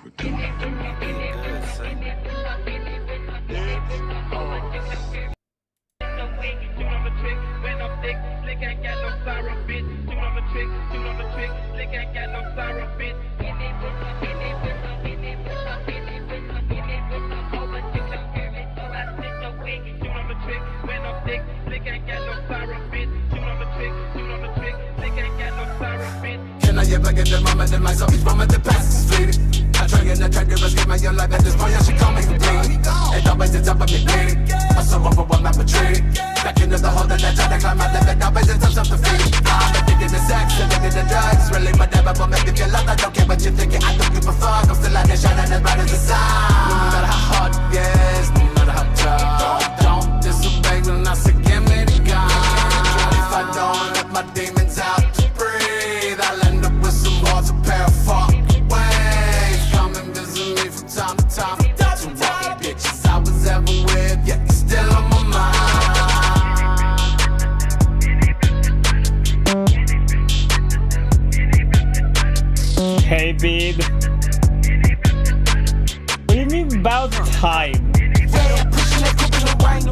Can I ever get the moment in myself? Each moment that passes is fleeting. I try and try to escape my young life. At this point, I should call me complete. It always ends up with me bleeding. I'm so overwhelmed, I'm retreating. Back into the hole that I try to climb out of. It always ends up self-defeating. I'm addicted to sex, addicted to drugs. Really my devil, but make me feel love. I don't care what you're thinking, I don't give a fuck. I'm still out there shining as bright as the sun. No matter how hard it gets, no matter how tough, don't disobey when I say give me the gun. If I don't let my demons out to breathe, I'll end up with some walls, a pair of fucking waves. Come and visit me from time to time. To all the bitches I was ever with, yet you're still on my mind. Hey, Bede. What do you mean about time? Pushing that coupe in the rain.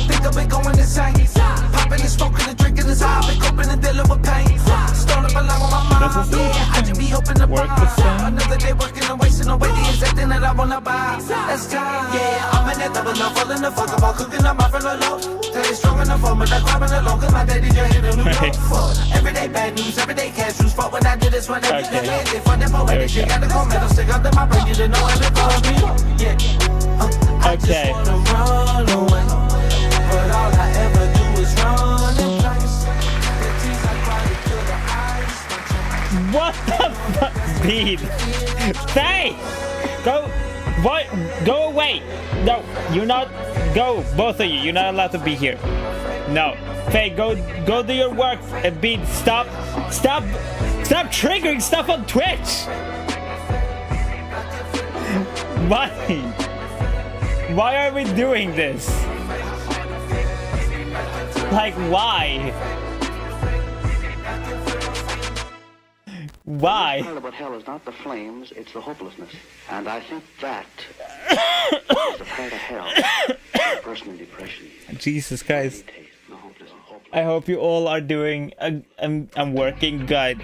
Think I've been going insane. Popping and smoking and drinking this high. Been coping and dealing with pain. Stolen my life on my mind. Does this I just be hoping to work the same? Another day working and wasting away the exact thing that I wanna buy. That's time. Yeah, I'm in that double love, falling the fuck about cooking up my friend alone. Tell you strong enough for me, like grabbing along. Cause my daddy just hit a new low. Everyday bad news, everyday cash rules. Fuck when I did this when I did that. They fun and poetic. You got the cold metal stick under my brain. You didn't know what it called me. Yeah. I Okay. just wanna run away, but all I ever do is run in place. The tears I cry to the eyes. What the fuck? Bede. Faye! Go. What? Go away. No, you're not. Go. Both of you. You're not allowed to be here. No. Faye, go do your work. And Bede, stop triggering stuff on Twitch. Why? Why are we doing this? Like, why? Why? Part about hell is not the flames, it's the hopelessness. And I think that is a part of hell. A person in depression. Jesus Christ. Taste the hopeless and hopeless. I hope you all are doing. I'm working good.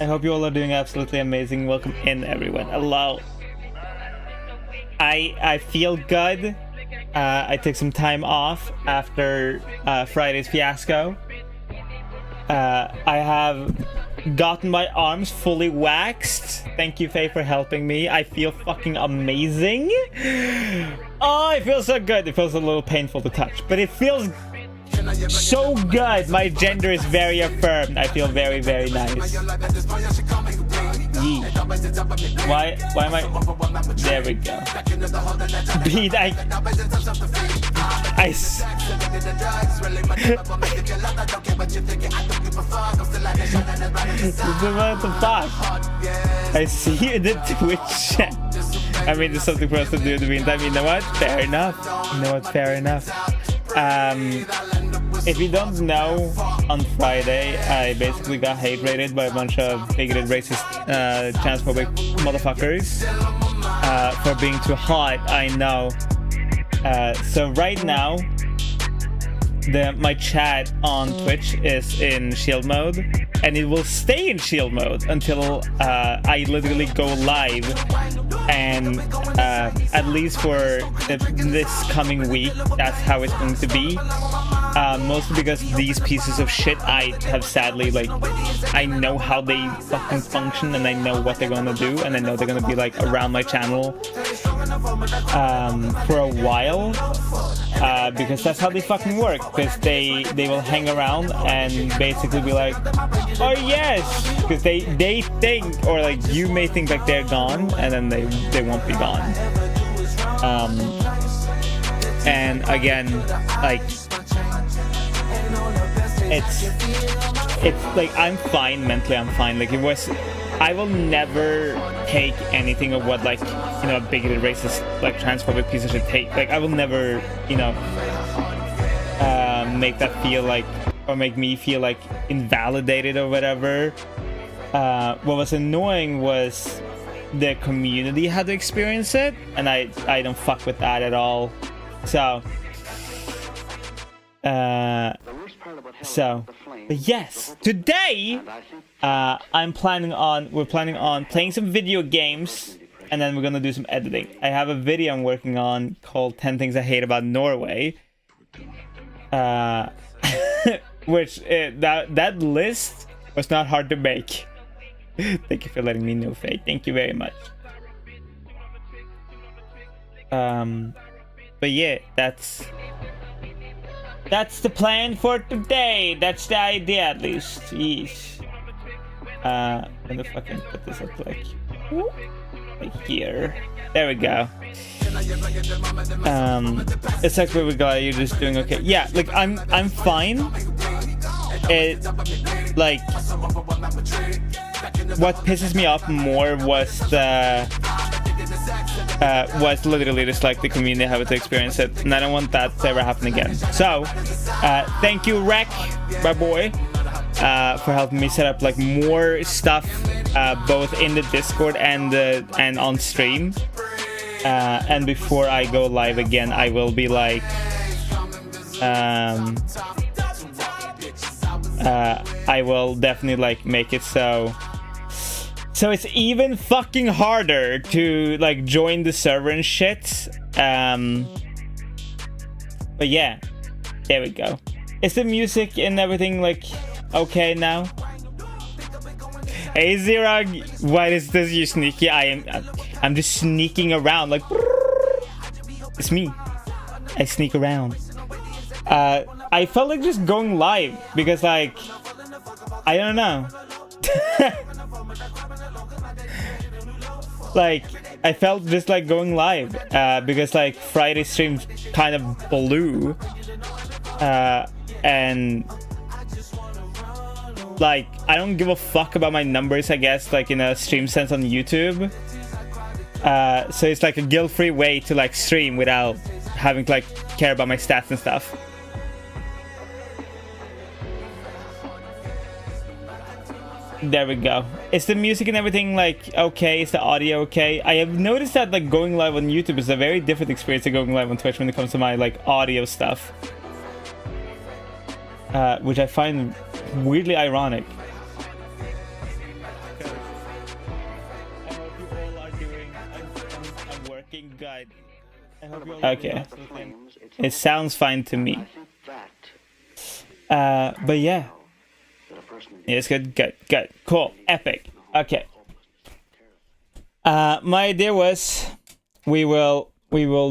I hope you all are doing absolutely amazing. Welcome in, everyone. Hello. I feel good. I took some time off after Friday's fiasco. I have gotten my arms fully waxed. Thank you, Faye, for helping me. I feel fucking amazing. Oh, it feels so good. It feels a little painful to touch, but it feels so good. My gender is very affirmed. I feel very, very nice. Yee. Why am I? There we go. Bede, what the fuck? I see you in the Twitch chat. I mean, there's something for us to do in the meantime. You know what? Fair enough. You know what? Fair enough. If you don't know, on Friday, I basically got hate rated by a bunch of bigoted, racist, transphobic motherfuckers for being too hot. I know. So right now, my chat on Twitch is in shield mode, and it will stay in shield mode until I literally go live. And at least for this coming week, that's how it's going to be. Mostly because these pieces of shit I have sadly, like, I know how they fucking function, and I know what they're gonna do, and I know they're gonna be like around my channel for a while, because that's how they fucking work. Because they will hang around and basically be like, oh yes, because they think, or like you may think like they're gone, and then they won't be gone. And again, like, it's like, I'm fine mentally. I'm fine. Like, I will never take anything of what, like, you know, a bigoted, racist, like, transphobic piece of shit take. Like, I will never, you know, make that feel like, or make me feel like invalidated or whatever. What was annoying was the community had to experience it, and I don't fuck with that at all. So but yes, today we're planning on playing some video games, and then we're gonna do some editing. I have a video I'm working on called 10 Things I Hate About Norway, which that list was not hard to make. Thank you for letting me know, Faye. Thank you very much. But yeah, that's the plan for today. That's the idea, at least. Yeesh. I'm gonna fucking put this up like here. There we go. It's like where we go. You're just doing okay. Yeah, like I'm fine. It like what pisses me off more was literally just like the community having to experience it, and I don't want that to ever happen again. So thank you, Rec, my boy, for helping me set up like more stuff both in the Discord and on stream. And before I go live again, I will be like I will definitely like make it so it's even fucking harder to like join the server and shit. But yeah, there we go. Is the music and everything like okay now? Hey Zirag, why is this you sneaky? I'm just sneaking around like it's me. I sneak around. I felt like just going live because like I don't know. Like I felt just like going live because like Friday stream kind of blew, and like I don't give a fuck about my numbers, I guess, like in a stream sense on YouTube. So it's like a guilt-free way to like stream without having to like care about my stats and stuff. There we go. Is the music and everything like okay? Is the audio okay? I have noticed that like going live on YouTube is a very different experience than going live on Twitch when it comes to my like audio stuff, which I find weirdly ironic. I hope you all are doing. I'm working good. Okay, it sounds fine to me. But yeah. Yeah, it's good, cool, epic. Okay. My idea was we will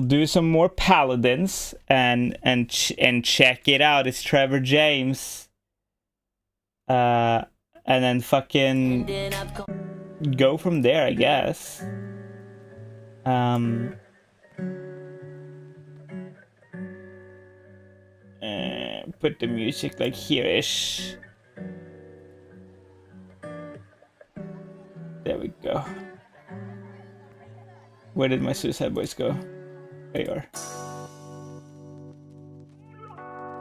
do some more paladins and check it out. It's Trevor James. And then fucking go from there, I guess. Put the music like here-ish. There we go. Where did my Suicide Boys go? There you are.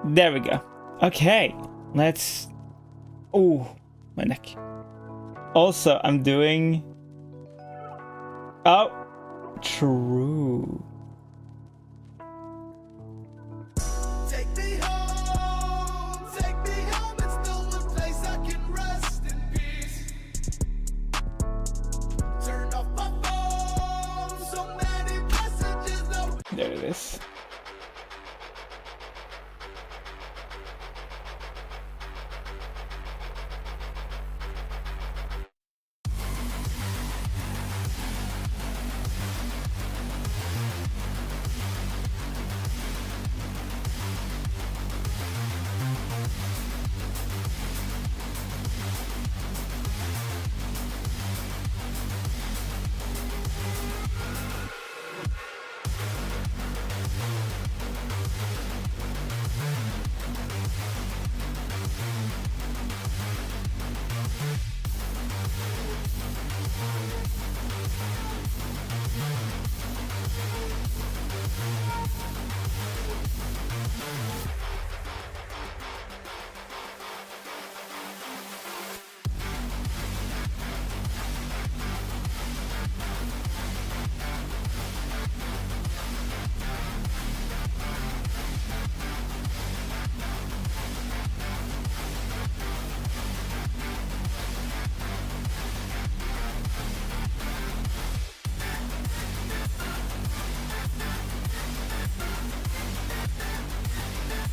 There we go. Okay, let's... Oh, my neck. Also, I'm doing... Oh, true. There it is.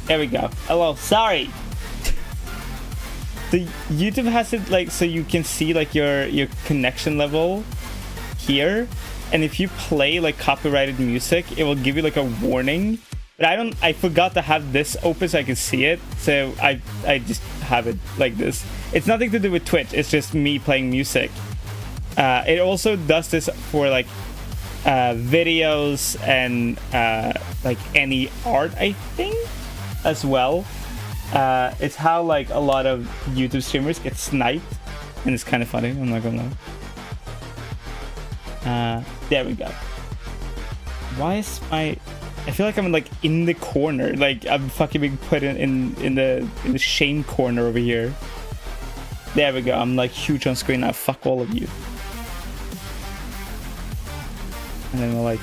There we go. Hello, sorry. The YouTube has it like so you can see like your connection level here, and if you play like copyrighted music, it will give you like a warning. But I forgot to have this open so I can see it, so I just have it like this. It's nothing to do with Twitch. It's just me playing music. It also does this for like videos and like any art, I think, as well. It's how like a lot of YouTube streamers get sniped, and it's kind of funny, I'm not gonna lie. There we go. Why is my... I feel like I'm like in the corner, like I'm fucking being put in the shame corner over here. There we go. I'm like huge on screen now. Fuck all of you. And then we're like,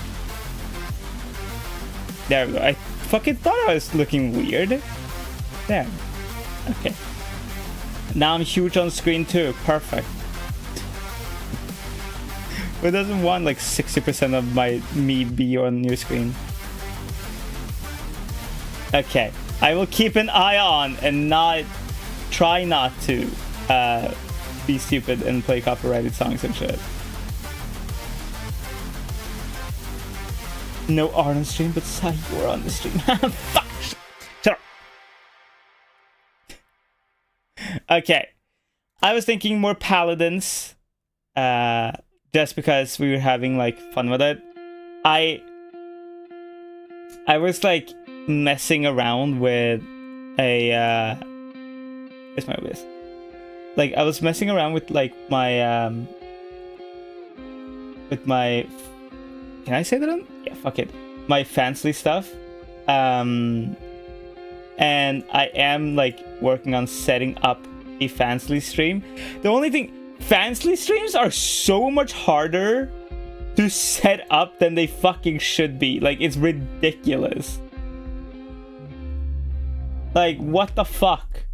there we go. I fucking thought I was looking weird. There. Okay. Now I'm huge on screen too. Perfect. But doesn't want like 60% of me be on your screen. Okay. I will keep an eye on and try not to be stupid and play copyrighted songs and shit. No art on stream, but Sai, you were on the stream. Fuck! Shut up! Okay. I was thinking more paladins. Just because we were having like fun with it. I was like messing around with a where's my list? Like I was messing around with like my can I say that on? Yeah, fuck it. My fancy stuff. And I am like working on setting up a fansly stream. The only thing, fansly streams are so much harder to set up than they fucking should be. Like, it's ridiculous. Like, what the fuck?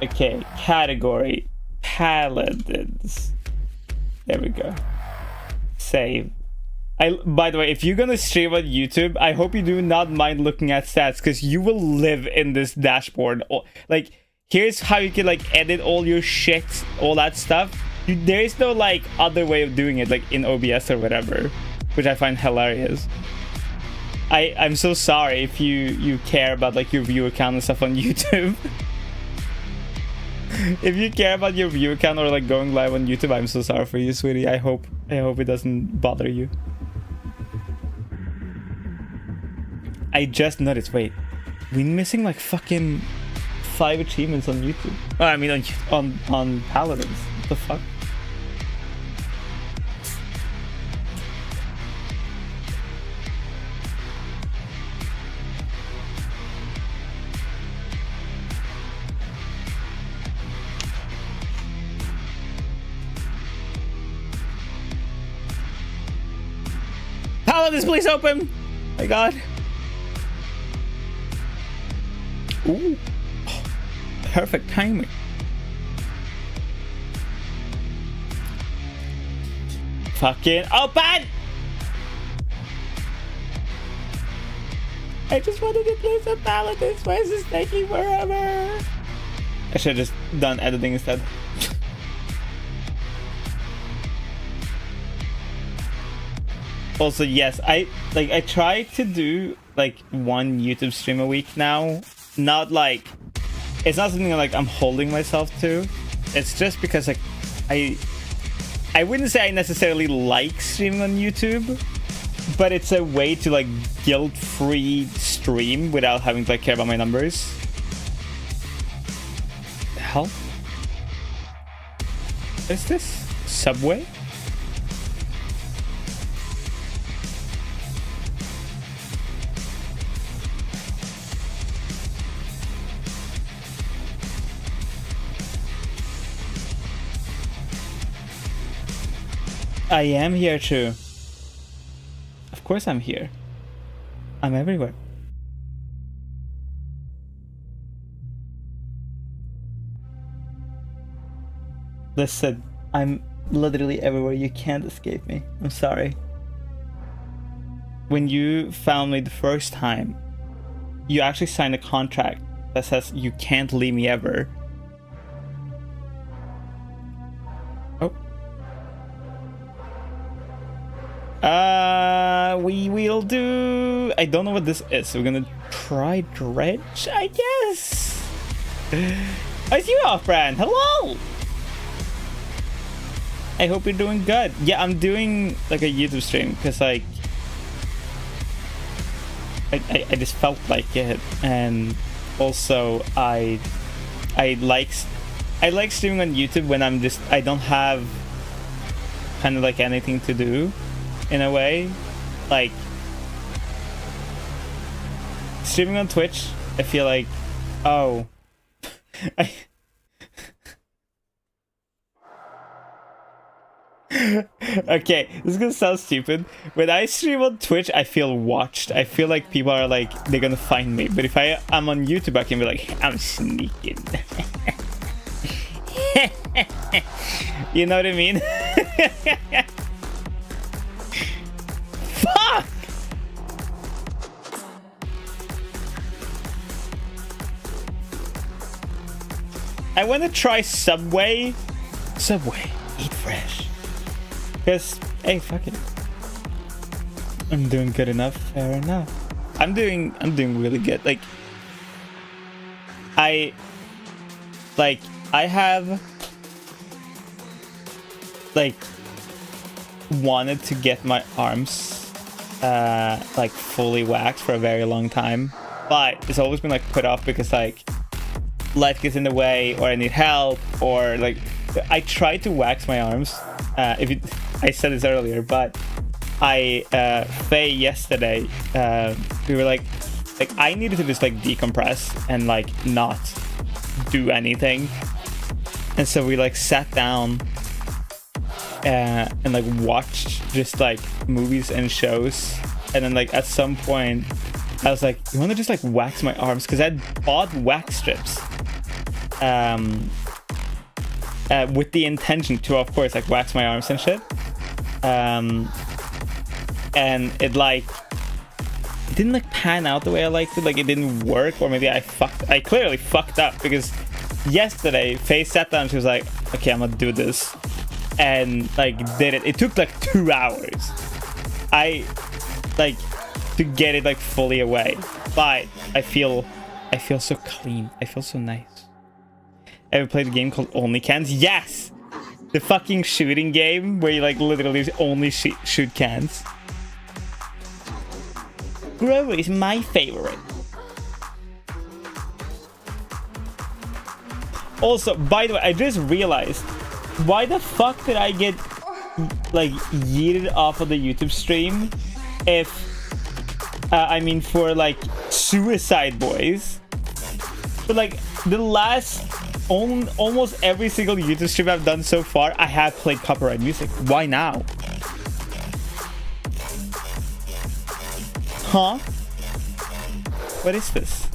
Okay, category. Paladins. There we go. Save. By the way, if you're gonna stream on YouTube, I hope you do not mind looking at stats, because you will live in this dashboard. Like, here's how you can like edit all your shit, all that stuff. There is no like other way of doing it, like in OBS or whatever, which I find hilarious. I'm so sorry if you care about like your viewer count and stuff on YouTube. If you care about your viewer count or like going live on YouTube, I'm so sorry for you, sweetie. I hope it doesn't bother you. I just noticed, wait, we're missing like fucking 5 achievements on YouTube. Oh, I mean on Paladins. What the fuck? Paladins, please open! My god. Ooh. Perfect timing. Fucking open! I just wanted to play some Paladins. Why is this taking forever? I should have just done editing instead. Also, yes, I try to do like one YouTube stream a week now. Not like, it's not something like I'm holding myself to. It's just because like I wouldn't say I necessarily like streaming on YouTube, but it's a way to like guilt-free stream without having to like care about my numbers. The hell? What is this? Subway? I am here too. Of course I'm here. I'm everywhere. Listen, I'm literally everywhere. You can't escape me. I'm sorry. when you found me the first time, you actually signed a contract that says you can't leave me ever. Oh. We will do... I don't know what this is. We're gonna try Dredge, I guess. It's you, off-brand. Hello! I hope you're doing good. Yeah, I'm doing like a YouTube stream because like I just felt like it, and also I like streaming on YouTube when I don't have kind of like anything to do, in a way. Like streaming on Twitch, I feel like, oh, okay, this is gonna sound stupid. When I stream on Twitch, I feel watched. I feel like people are like, they're gonna find me. But if I'm on YouTube, I can be like, I'm sneaking. You know what I mean? Fuck! I want to try Subway. Subway, eat fresh. Because, hey, fuck it. I'm doing good enough. Fair enough. I'm doing really good. Like, I have like wanted to get my arms like fully waxed for a very long time, but it's always been like put off because like life gets in the way, or I need help, or like I tried to wax my arms. I said this earlier, but Faye yesterday, we were like I needed to just like decompress and like not do anything, and so we like sat down and like watched just like movies and shows, and then like at some point I was like, you want to just like wax my arms, because I bought wax strips with the intention to, of course, like wax my arms and shit. And it didn't like pan out the way I liked it. Like it didn't work, or maybe I clearly fucked up, because yesterday Faye sat down, she was like, okay, I'm gonna do this, and like did it. It took like 2 hours to get it like fully away, but I feel so clean. I feel so nice. Ever played a game called Only Cans? Yes! The fucking shooting game where you like literally only shoot cans. Grover is my favorite. Also, by the way, I just realized, why the fuck did I get like yeeted off of the YouTube stream if I mean for like Suicide Boys? But like the last almost every single YouTube stream I've done so far, I have played copyright music. Why now? Huh? What is this?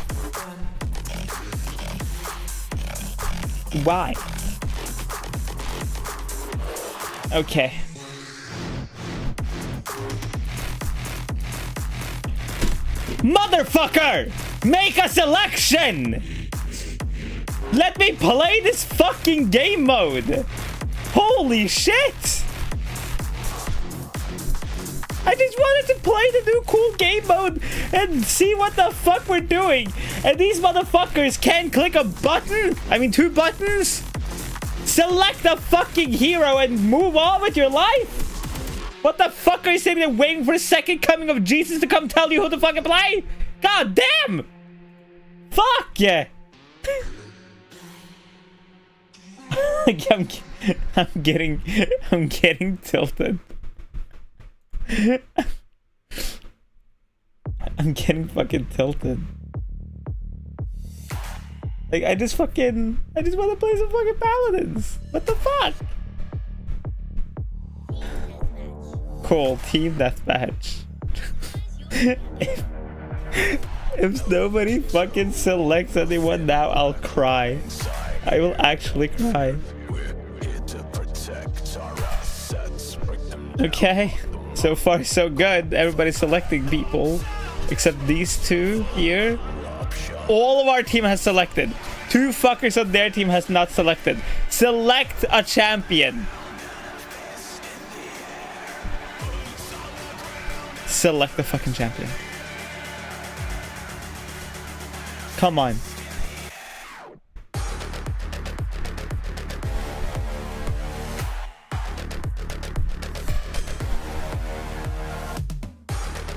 Why? Okay. Motherfucker! Make a selection! Let me play this fucking game mode! Holy shit! I just wanted to play the new cool game mode and see what the fuck we're doing. And these motherfuckers can't click a button? I mean, 2 buttons? Select a fucking hero and move on with your life? What the fuck are you sitting there waiting for the second coming of Jesus to come tell you who to fucking play? God damn! Fuck yeah! I'm getting tilted. I'm getting fucking tilted. Like I just want to play some fucking paladins. What the fuck? Cool, team deathmatch. if nobody fucking selects anyone now, I'll cry. I will actually cry. Okay. So far, so good. Everybody's selecting people. Except these two here. All of our team has selected. 2 fuckers on their team has not selected. Select a champion. Select the fucking champion. Come on.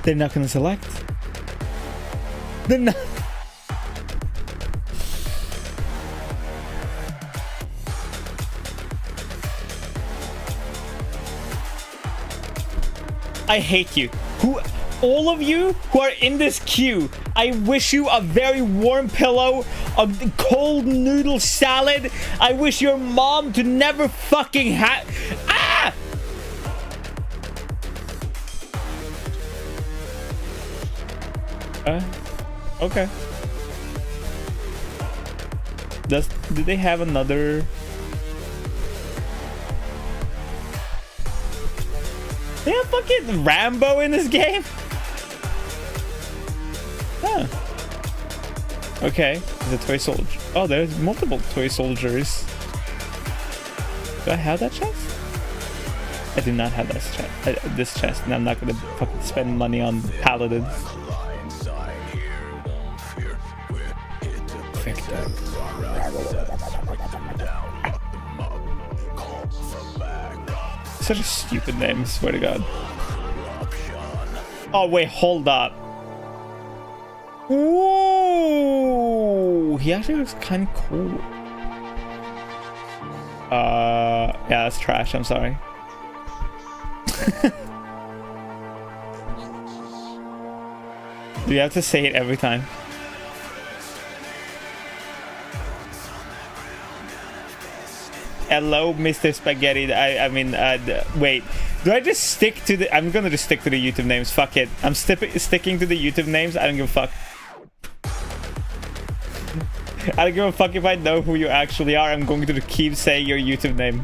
They're not gonna select. They're not. I hate you. All of you who are in this queue, I wish you a very warm pillow, a cold noodle salad. I wish your mom to never fucking have. Ah! Okay. Do they have another? They have fucking Rambo in this game? Huh. Okay, the toy soldier. Oh, there's multiple toy soldiers. Do I have that chest? I do not have this chest, and I'm not gonna fucking spend money on paladins. Such a stupid name, swear to God. Oh wait, hold up. Ooh, he actually looks kind of cool. Yeah, that's trash, I'm sorry. Do you have to say it every time? Hello, Mr. Spaghetti. I mean, wait. Do I just stick to the... I'm gonna just stick to the YouTube names. Fuck it. I'm sticking to the YouTube names. I don't give a fuck. I don't give a fuck if I know who you actually are. I'm going to keep saying your YouTube name.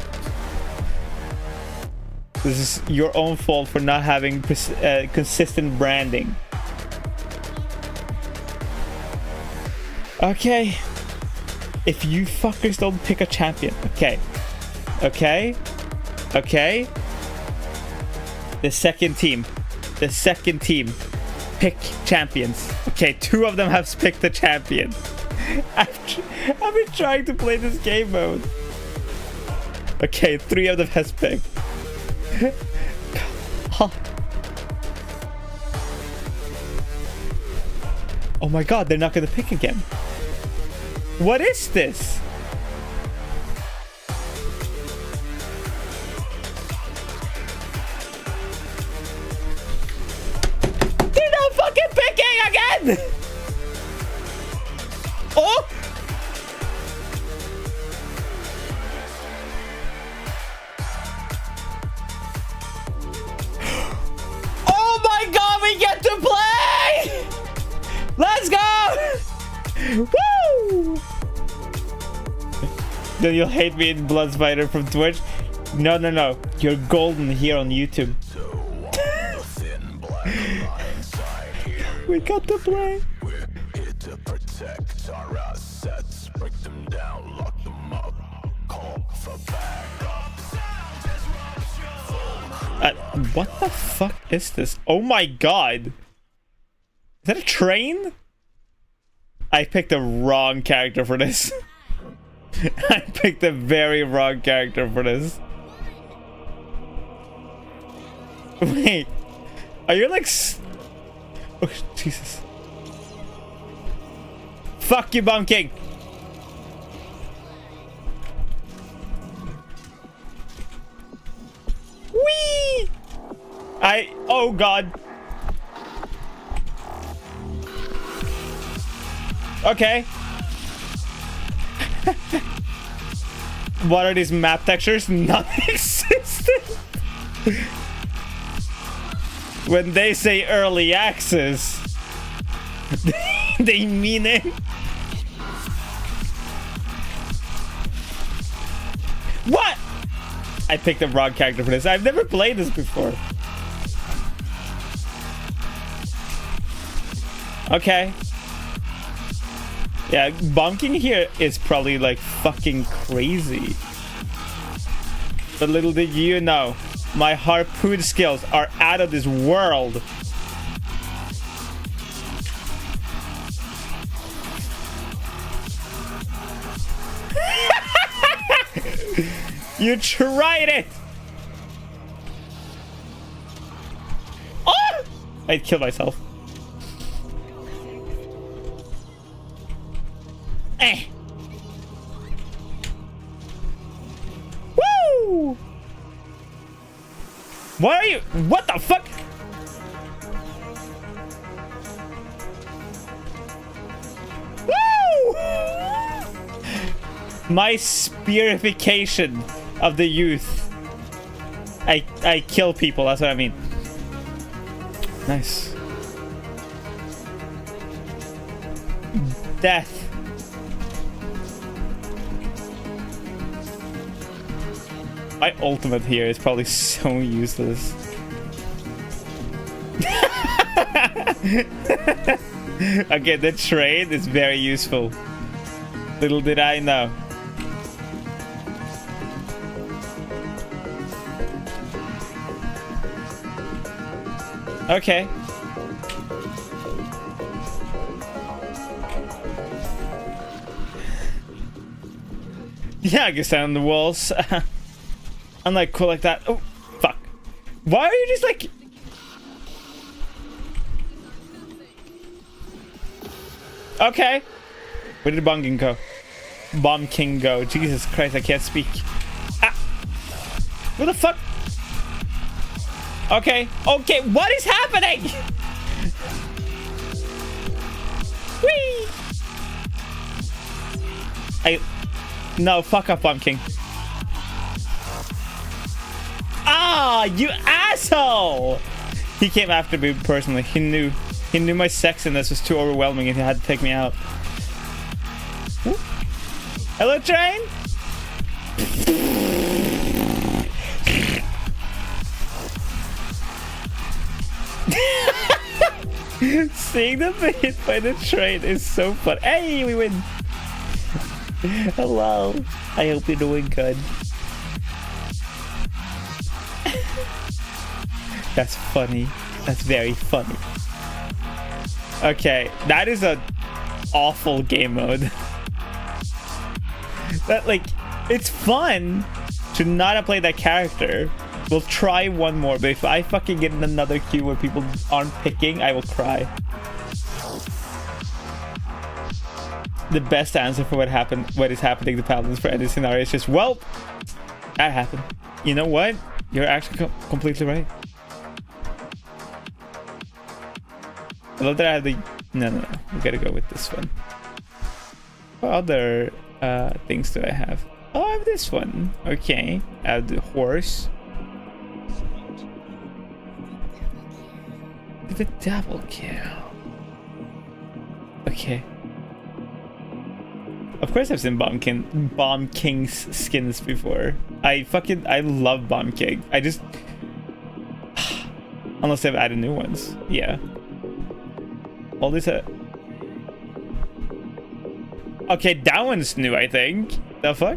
This is your own fault for not having consistent branding. Okay. If you fuckers don't pick a champion. Okay. Okay. Okay. The second team. The second team. Pick champions. Okay, 2 of them have picked the champion. I've been trying to play this game mode. Okay, 3 of them has picked. Oh my god, they're not gonna pick again. What is this? They're not fucking picking again! Oh! Oh my god, we get to play! Let's go! Woo! Then you'll hate me in Blood Spider from Twitch. No, no, no. You're golden here on YouTube. We got to play. We're here to protect our assets, break them down, lock them up, call for backup. What the fuck is this? Oh my god. Is that a train? I picked the wrong character for this. I picked the very wrong character for this. Wait. Are you like... Oh, Jesus. Fuck you, Bomb King. Whee! Oh god. Okay. What are these map textures? Non-existent. When they say early access, they mean it. What? I picked the wrong character for this. I've never played this before. Okay. Yeah, bonking here is probably like fucking crazy. But little did you know, my harpoon skills are out of this world. You tried it! Oh! I'd kill myself. Eh. Woo! Why are you? What the fuck? Woo! My spearification of the youth. I kill people, that's what I mean. Nice. Death. My ultimate here is probably so useless. Okay, the trade is very useful. Little did I know. Okay. Yeah, I can stand on the walls. I'm like cool like that. Oh, fuck. Why are you just like... Okay. Where did Bomb King go? Bomb King go. Jesus Christ, I can't speak. Ah. What the fuck? Okay. Okay, what is happening? Whee! No, fuck up, Bomb King. Ah, you asshole! He came after me personally. He knew my sexiness was too overwhelming and he had to take me out. Ooh. Hello, train? Seeing them hit by the train is so fun. Hey, we win! Hello. I hope you're doing good. That's funny. That's very funny. Okay, that is a awful game mode. That, like, it's fun to not have played that character. We'll try one more, but if I fucking get in another queue where people aren't picking, I will cry. The best answer for what is happening to Paladins for any scenario is just, well, that happened. You know what? You're actually completely right. I love that I have the... No. We gotta go with this one. What other things do I have? Oh, I have this one. Okay. I have the horse. The double kill. Okay. Of course I've seen Bomb King's skins before. I love Bomb King. I just... Unless they've added new ones. Yeah. All these okay, that one's new, I think. The fuck?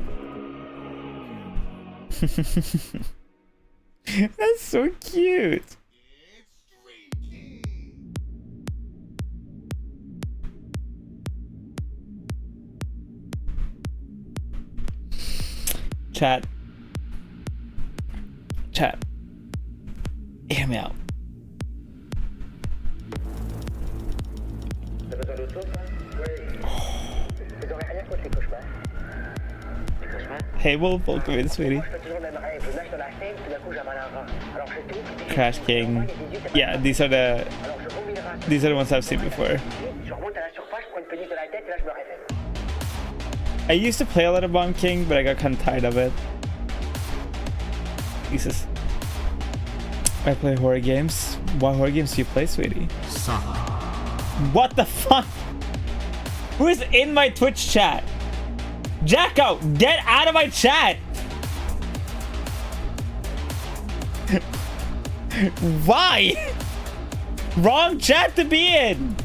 That's so cute. Chat. Hear me out. Hey, Wolf, welcome in, sweetie. Crash King. Yeah, these are the ones I've seen before. I used to play a lot of Bomb King, but I got kind of tired of it. Jesus. I play horror games. What horror games do you play, sweetie? What the fuck? Who is in my Twitch chat? Jacko, get out of my chat! Why? Wrong chat to be in!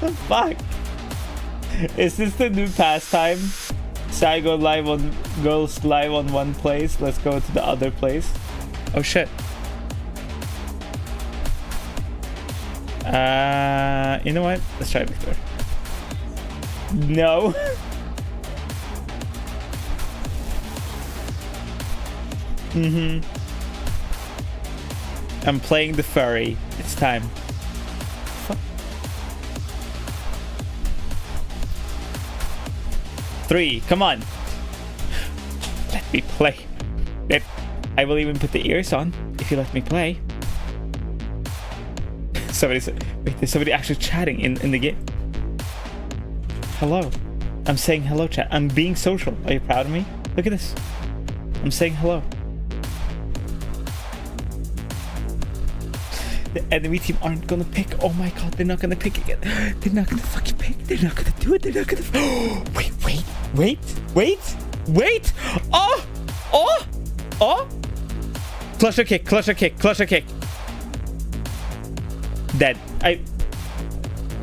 the fuck? Is this the new pastime? So I goes live on one place. Let's go to the other place. Oh shit. You know what? Let's try Victor. No. I'm playing the furry. It's time. Fuck. 3. Come on. Let me play. I will even put the ears on if you let me play. Wait, there's somebody actually chatting in the game. Hello. I'm saying hello, chat. I'm being social. Are you proud of me? Look at this. I'm saying hello. The enemy team aren't gonna pick. Oh my god, they're not gonna pick again. They're not gonna fucking pick. They're not gonna do it. They're not gonna. Wait. Oh. Cluster kick. Dead.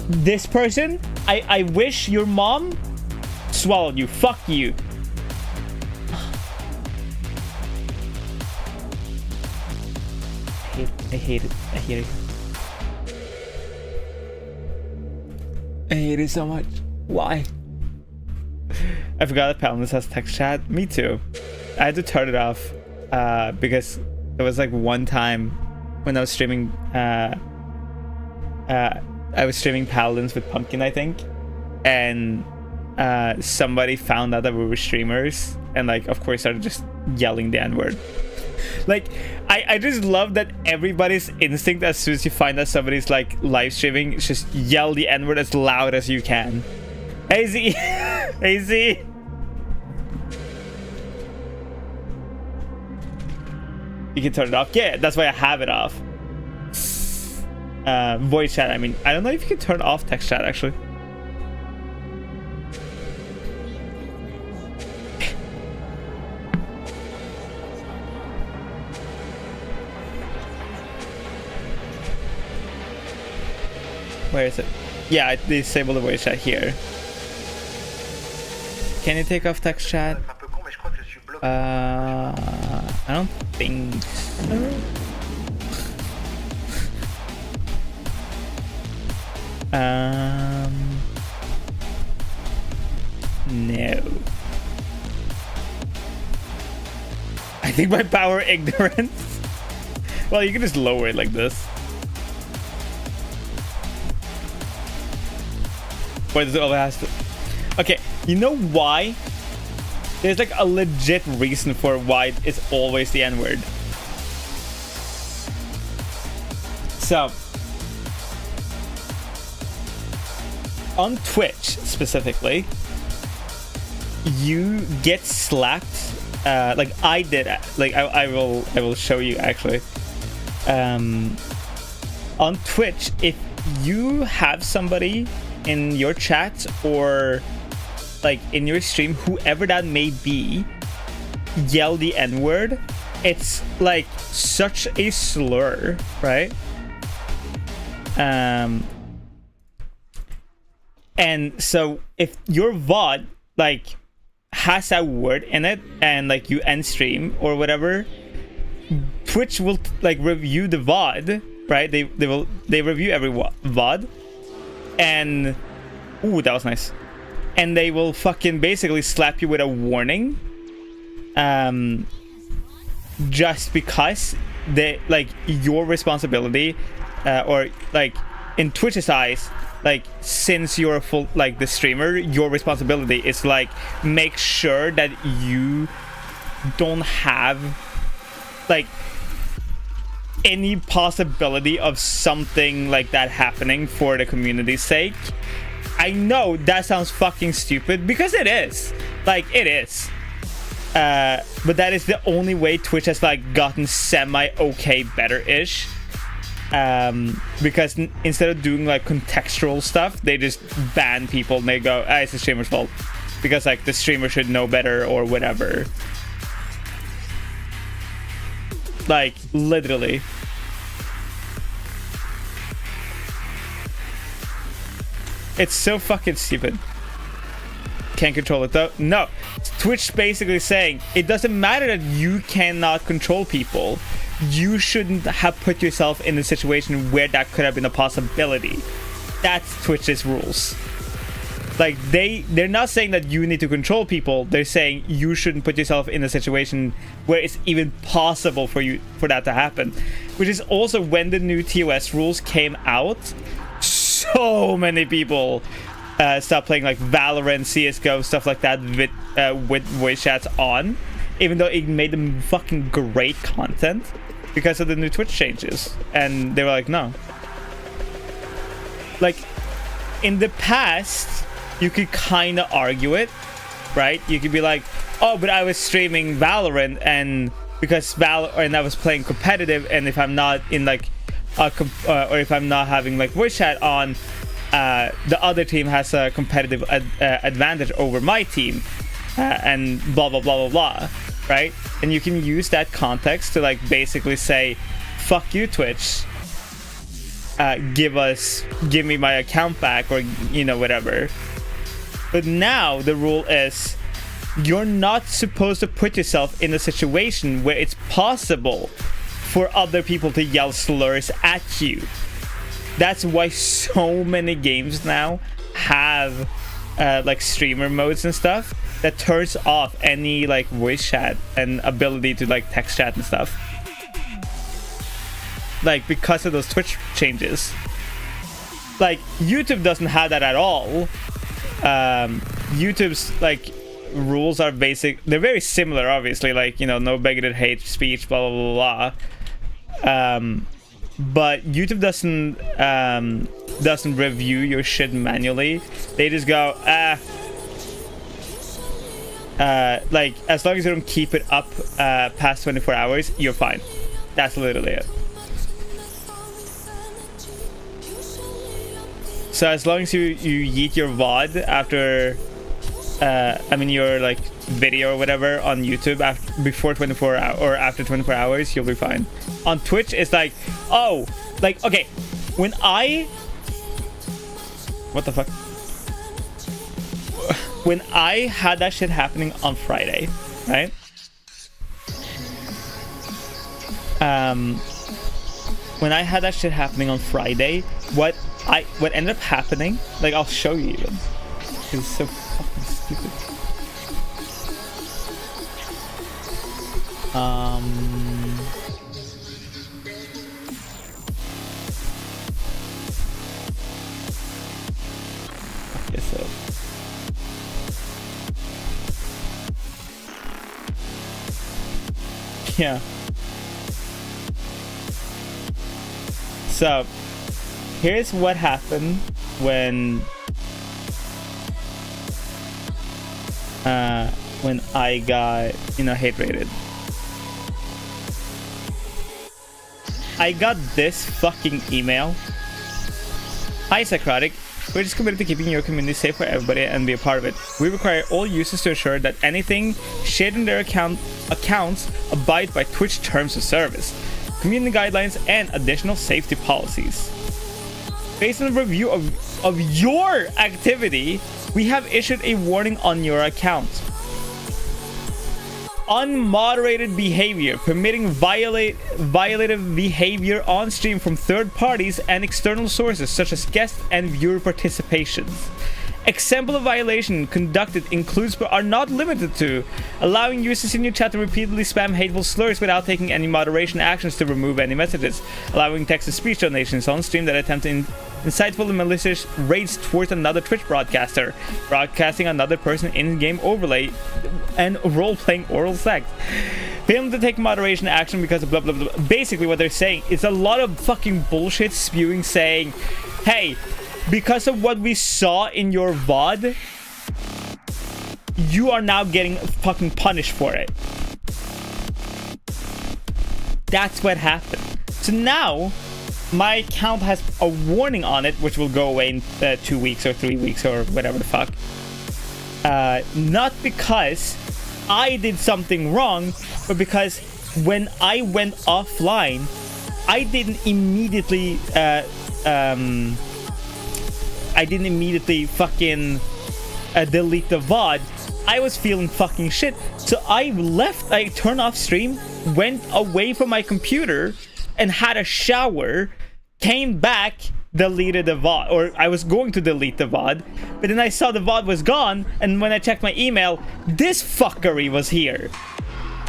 This person, I wish your mom swallowed you. Fuck you. I hate it. I hate it so much. Why? I forgot that Paladins has text chat. Me too. I had to turn it off because there was like one time when I was streaming Paladins with Pumpkin, I think, and somebody found out that we were streamers and like of course started just yelling the N-word. Like I just love that everybody's instinct as soon as you find that somebody's like live streaming is just yell the N-word as loud as you can. AZ. AZ. You can turn it off. Yeah, that's why I have it off. Voice chat, I mean, I don't know if you can turn off text chat actually. Where is it? Yeah, I disabled the voice chat here. Can you take off text chat? I don't think so. No. I think my power ignorance. Well, you can just lower it like this. Why does it always have to? Okay, you know why? There's like a legit reason for why it's always the N-word. So, on Twitch specifically, you get slapped. Like I did. Like I will show you actually. On Twitch, if you have somebody in your chat or like in your stream, whoever that may be, yell the N-word, it's like such a slur, right? And so if your VOD like has that word in it and like you end stream or whatever, Twitch will like review the VOD, right? They review every VOD, and ooh, that was nice. And they will fucking basically slap you with a warning, just because they like your responsibility, or like in Twitch's eyes, like since you're a full like the streamer, your responsibility is like make sure that you don't have like any possibility of something like that happening for the community's sake. I know that sounds fucking stupid because it is. Like it is. But that is the only way Twitch has like gotten semi-okay better-ish. Because instead of doing like contextual stuff, they just ban people and they go, it's the streamer's fault. Because like the streamer should know better or whatever. Like literally. It's so fucking stupid. Can't control it though. No, Twitch basically saying it doesn't matter that you cannot control people. You shouldn't have put yourself in a situation where that could have been a possibility. That's Twitch's rules. Like they're not saying that you need to control people. They're saying you shouldn't put yourself in a situation where it's even possible for that to happen. Which is also when the new TOS rules came out. So many people stopped playing like Valorant, CS:GO, stuff like that with voice chats on, even though it made them fucking great content because of the new Twitch changes. And they were like, no. Like in the past, you could kind of argue it, right? You could be like, oh, but I was streaming Valorant and because and I was playing competitive, and if I'm not in like or if I'm not having like voice chat on, the other team has a competitive advantage over my team, and blah blah blah blah blah, right? And you can use that context to like basically say, fuck you, Twitch, give me my account back, or you know, whatever. But now the rule is you're not supposed to put yourself in a situation where it's possible for other people to yell slurs at you. That's why so many games now have like streamer modes and stuff that turns off any like voice chat and ability to like text chat and stuff. Like because of those Twitch changes. Like YouTube doesn't have that at all. YouTube's like rules are basic. They're very similar, obviously. Like, you know, no bigoted hate speech, blah blah blah blah. But YouTube doesn't review your shit manually. They just go, like as long as you don't keep it up past 24 hours, you're fine. That's literally it. So as long as you yeet your VOD after, I mean your like video or whatever on YouTube before 24 hours or after 24 hours, you'll be fine. On Twitch, it's like, oh, like okay, when what the fuck? When I had that shit happening on Friday, right? When I had that shit happening on Friday, what ended up happening, like I'll show you even. It's so fucking stupid. Okay, so yeah. So here's what happened when I got, you know, hate rated. I got this fucking email. Hi Szycrotic, we're just committed to keeping your community safe for everybody and be a part of it. We require all users to ensure that anything shared in their accounts abide by Twitch terms of service, community guidelines, and additional safety policies. Based on a review of your activity, we have issued a warning on your account. Unmoderated behavior, permitting violative behavior on stream from third parties and external sources such as guest and viewer participations. Example of violation conducted includes but are not limited to allowing users in your chat to repeatedly spam hateful slurs without taking any moderation actions to remove any messages, allowing text-to-speech donations on stream that attempt insightful and malicious raids towards another Twitch broadcaster, broadcasting another person in-game overlay, and role-playing oral sex. Failing to take moderation action because of blah blah blah. Basically what they're saying is a lot of fucking bullshit spewing saying, hey, because of what we saw in your VOD, you are now getting fucking punished for it. That's what happened. So now, my account has a warning on it, which will go away in 2 weeks or 3 weeks or whatever the fuck. Not because I did something wrong, but because when I went offline, I didn't immediately I didn't immediately fucking delete the VOD, I was feeling fucking shit. So I turned off stream, went away from my computer and had a shower, came back, deleted the VOD, or I was going to delete the VOD, but then I saw the VOD was gone, and when I checked my email, this fuckery was here.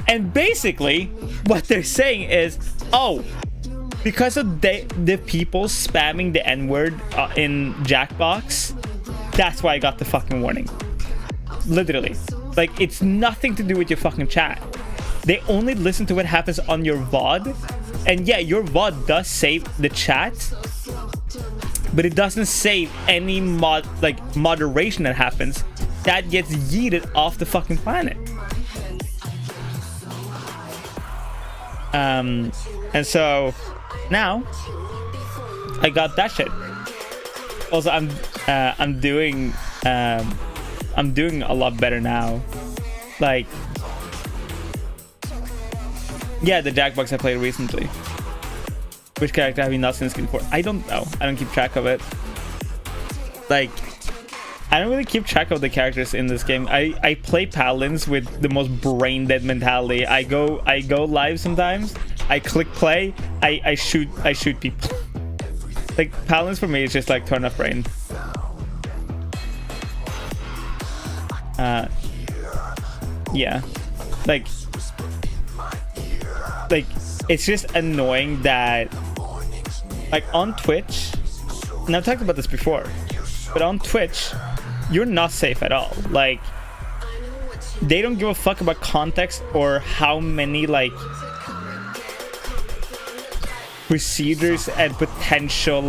And basically, what they're saying is, oh, because of the people spamming the N-word in Jackbox, that's why I got the fucking warning. Literally. Like, it's nothing to do with your fucking chat. They only listen to what happens on your VOD. And yeah, your VOD does save the chat, but it doesn't save any moderation that happens. That gets yeeted off the fucking planet. And so now I got that shit. Also, I'm doing a lot better now. Like, yeah, the Jackbox I played recently. Which character have you not seen skin for? I don't know. I don't keep track of it. Like, I don't really keep track of the characters in this game. I play paladins with the most brain dead mentality. I go live sometimes. I click play. I shoot people. Like, paladins for me is just like turn off brain. Yeah, like it's just annoying that, like, on Twitch, and I've talked about this before, but on Twitch you're not safe at all. Like, they don't give a fuck about context or how many like procedures and potential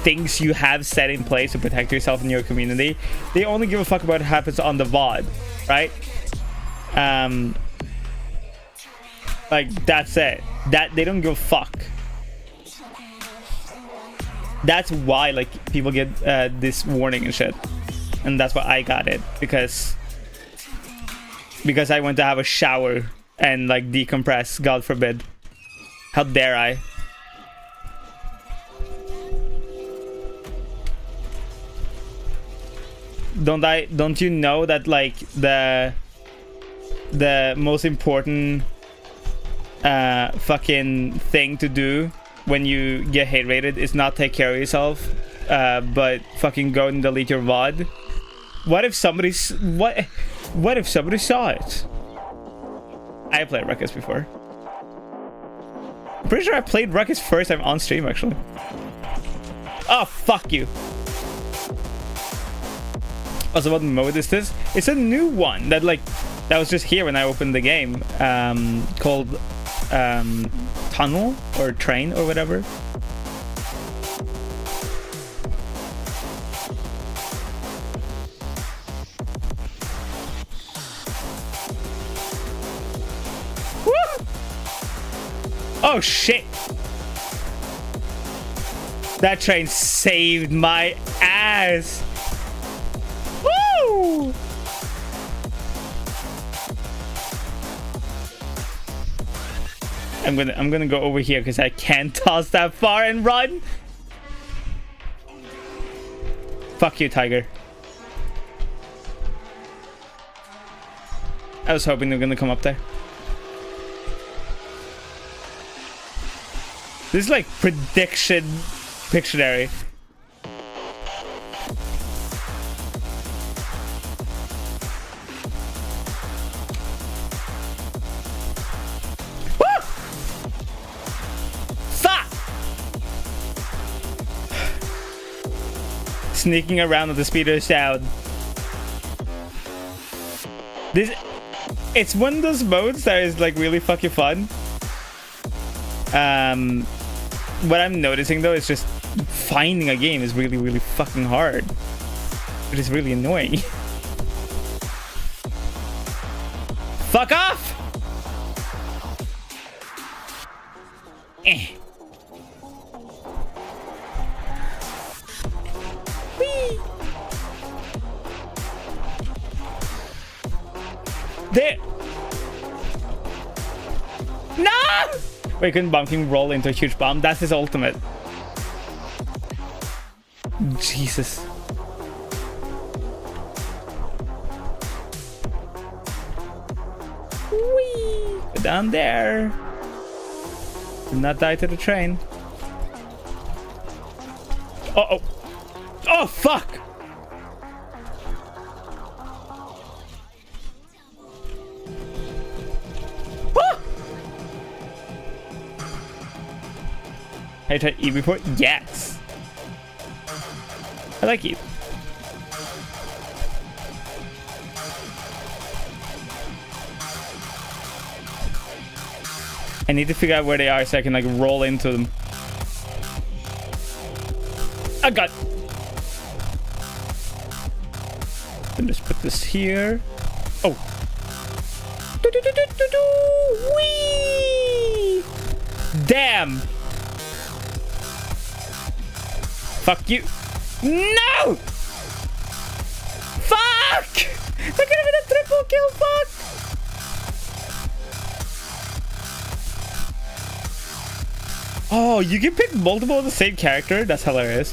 things you have set in place to protect yourself and your community. They only give a fuck about what happens on the VOD, right? Like, that's it. That they don't give a fuck. That's why, like, people get this warning and shit, and that's why I got it, because I went to have a shower and like decompress. God forbid. How dare I? Don't you know that, like, the most important fucking thing to do when you get hate rated is not take care of yourself, but fucking go and delete your VOD? What if somebody saw it? I played Ruckus before. I'm pretty sure I played Ruckus first time on stream, actually. Oh, fuck you. Also, what mode is this? It's a new one that was just here when I opened the game, called Tunnel or Train or whatever. Woo! Oh shit! That train saved my ass. Woo! I'm gonna go over here because I can't toss that far and run. Fuck you, tiger. I was hoping they're gonna come up there. This is like prediction Pictionary. Sneaking around at the speed of sound. It's one of those modes that is like really fucking fun. What I'm noticing though is just finding a game is really, really fucking hard. It is really annoying. Fuck off! There. No! Wait, couldn't Bunking roll into a huge bomb? That's his ultimate. Jesus. Whee! Go down there. Do not die to the train. Uh-oh. Oh, fuck! Ah! Have you tried E before? Yes. I like E. I need to figure out where they are so I can like roll into them. I got. Then just put this here. Oh. Whee! Damn. Fuck you. No! Fuck! That could have been a triple kill. Fuck! Oh, you can pick multiple of the same character? That's hilarious.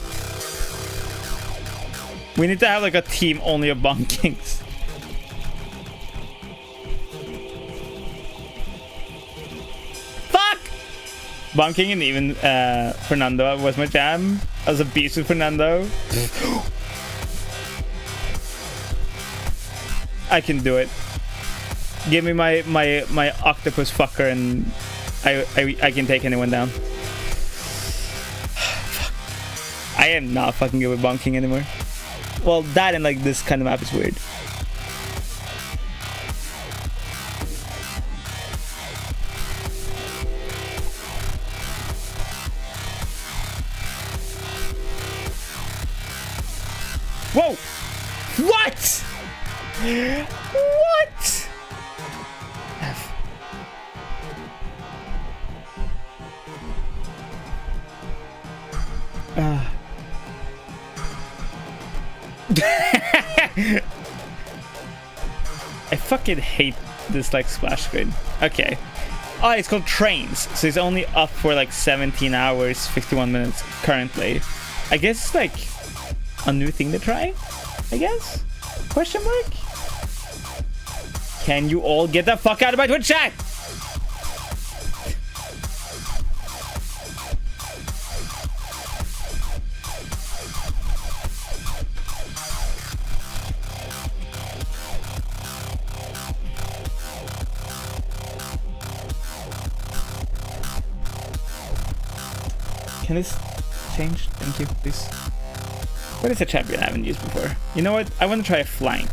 We need to have like a team only of Bunkings. Fuck! Bunking and even Fernando was my jam. I was a beast with Fernando. I can do it. Give me my octopus fucker and I can take anyone down. I am not fucking good with Bunking anymore. Well, that and like this kind of map is weird. Whoa! What? What? F. I fucking hate this like splash screen. Okay. Oh, it's called Trains. So it's only up for like 17 hours, 51 minutes currently. I guess it's like a new thing to try, I guess? Question mark? Can you all get the fuck out of my Twitch chat? Can this change? Thank you, please. What is a champion I haven't used before? You know what? I want to try a flank.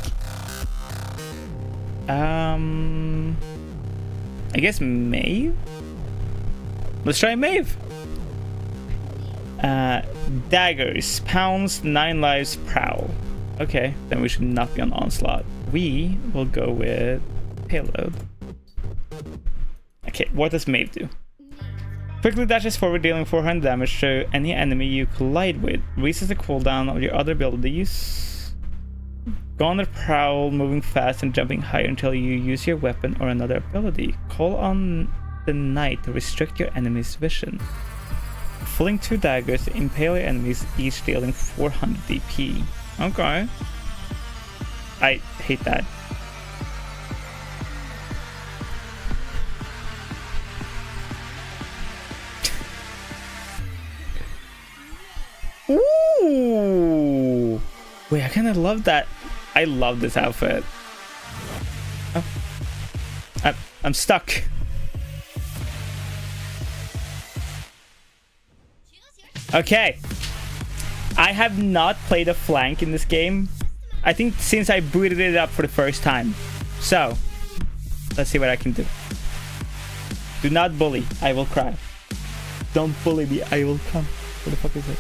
I guess Maeve? Let's try Maeve. Daggers, pounds, 9 lives, prowl. Okay, then we should not be on onslaught. We will go with payload. Okay, what does Maeve do? Quickly dashes forward, dealing 400 damage to any enemy you collide with. Raises the cooldown of your other abilities. Go on the prowl, moving fast and jumping higher until you use your weapon or another ability. Call on the knight to restrict your enemy's vision. Fling 2 daggers to impale your enemies, each dealing 400 DP. Okay. I hate that. Ooh! Wait, I kind of love that. I love this outfit. Oh. I'm stuck. Okay. I have not played a flank in this game. I think since I booted it up for the first time. So, let's see what I can do. Do not bully. I will cry. Don't bully me. I will come. What the fuck is it?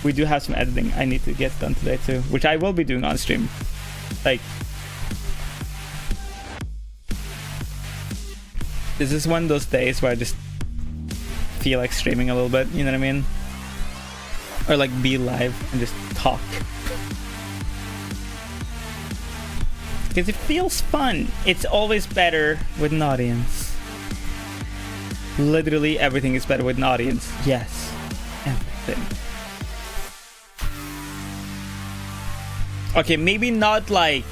We do have some editing I need to get done today too, which I will be doing on stream. Like, this is one of those days where I just feel like streaming a little bit, you know what I mean? Or like be live and just talk. because it feels fun. It's always better with an audience. Literally everything is better with an audience. Yes, everything. Okay, maybe not like...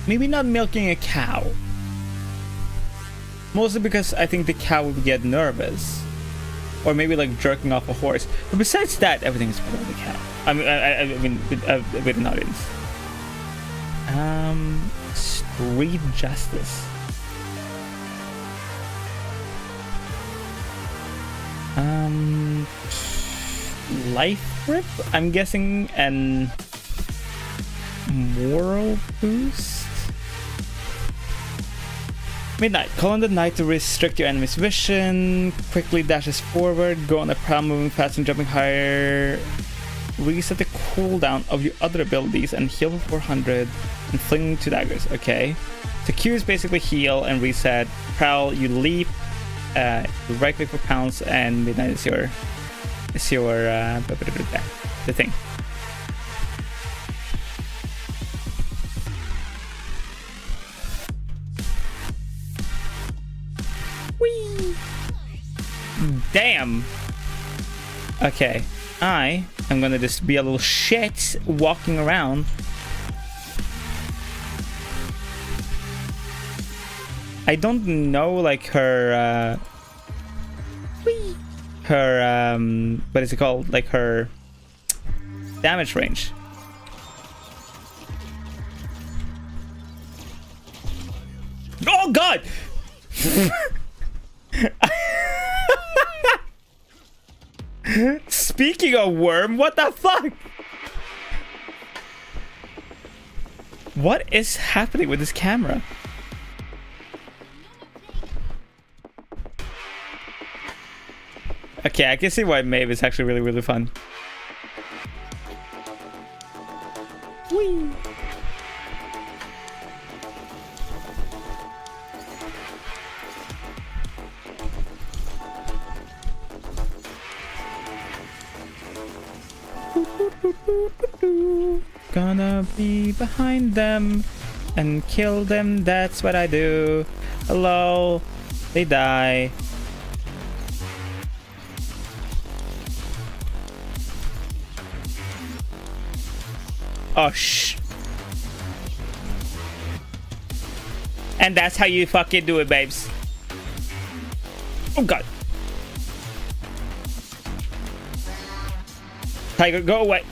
maybe not milking a cow. Mostly because I think the cow would get nervous. Or maybe like jerking off a horse. But besides that, everything is better with the cow. I mean with an audience. Street justice. Life rip? I'm guessing an moral boost? Midnight. Call on the night to restrict your enemy's vision. Quickly dashes forward. Go on a prowl, moving fast and jumping higher. Reset the cooldown of your other abilities and heal for 400 and fling 2 daggers. Okay. So Q is basically heal and reset. Prowl, you leap. Right click for pounce, and Midnight is your the thing. Whee! Damn. Okay, I am gonna just be a little shit walking around. I don't know, like, her, what is it called? Like, her damage range. Oh, God! Speaking of worm, what the fuck? What is happening with this camera? Okay, I can see why Maeve is actually really, really fun. Whee! Gonna be behind them and kill them, that's what I do. Hello, they die. Oh, shh. And that's how you fucking do it, babes. Oh, God. Tiger, go away.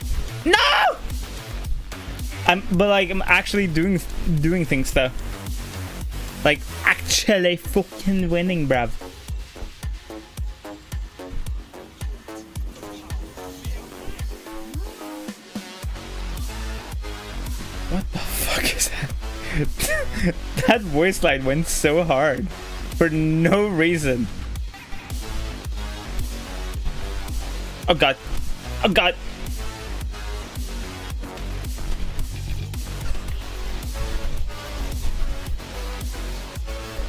No! But like, I'm actually doing things, though. Like, actually fucking winning, bruv. What the fuck is that? That voice line went so hard for no reason. Oh, God. Oh, God.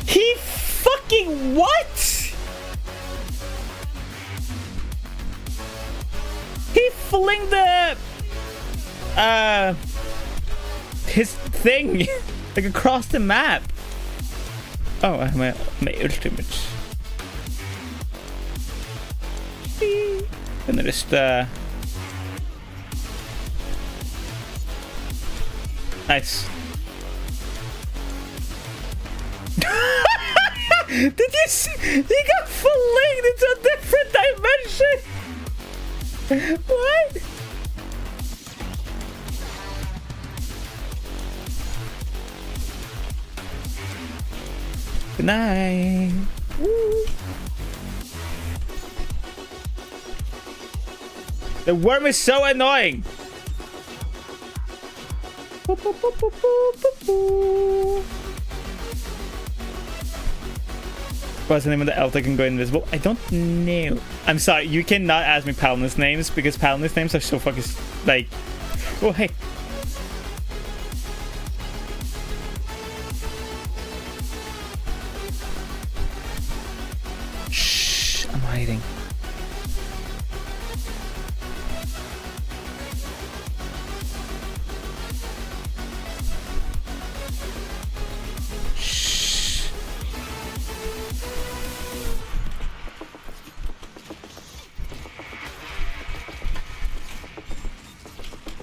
He fucking what? He flinged the his thing like across the map. Oh, I have my ultimate. And then just nice. Did you see? He got flinged into a different dimension. What? Good night. Woo. The worm is so annoying. What's the name of the elf that can go invisible? I don't know. I'm sorry, you cannot ask me Paladin's names because Paladin's names are so fucking like. Oh, hey. Shh, I'm hiding.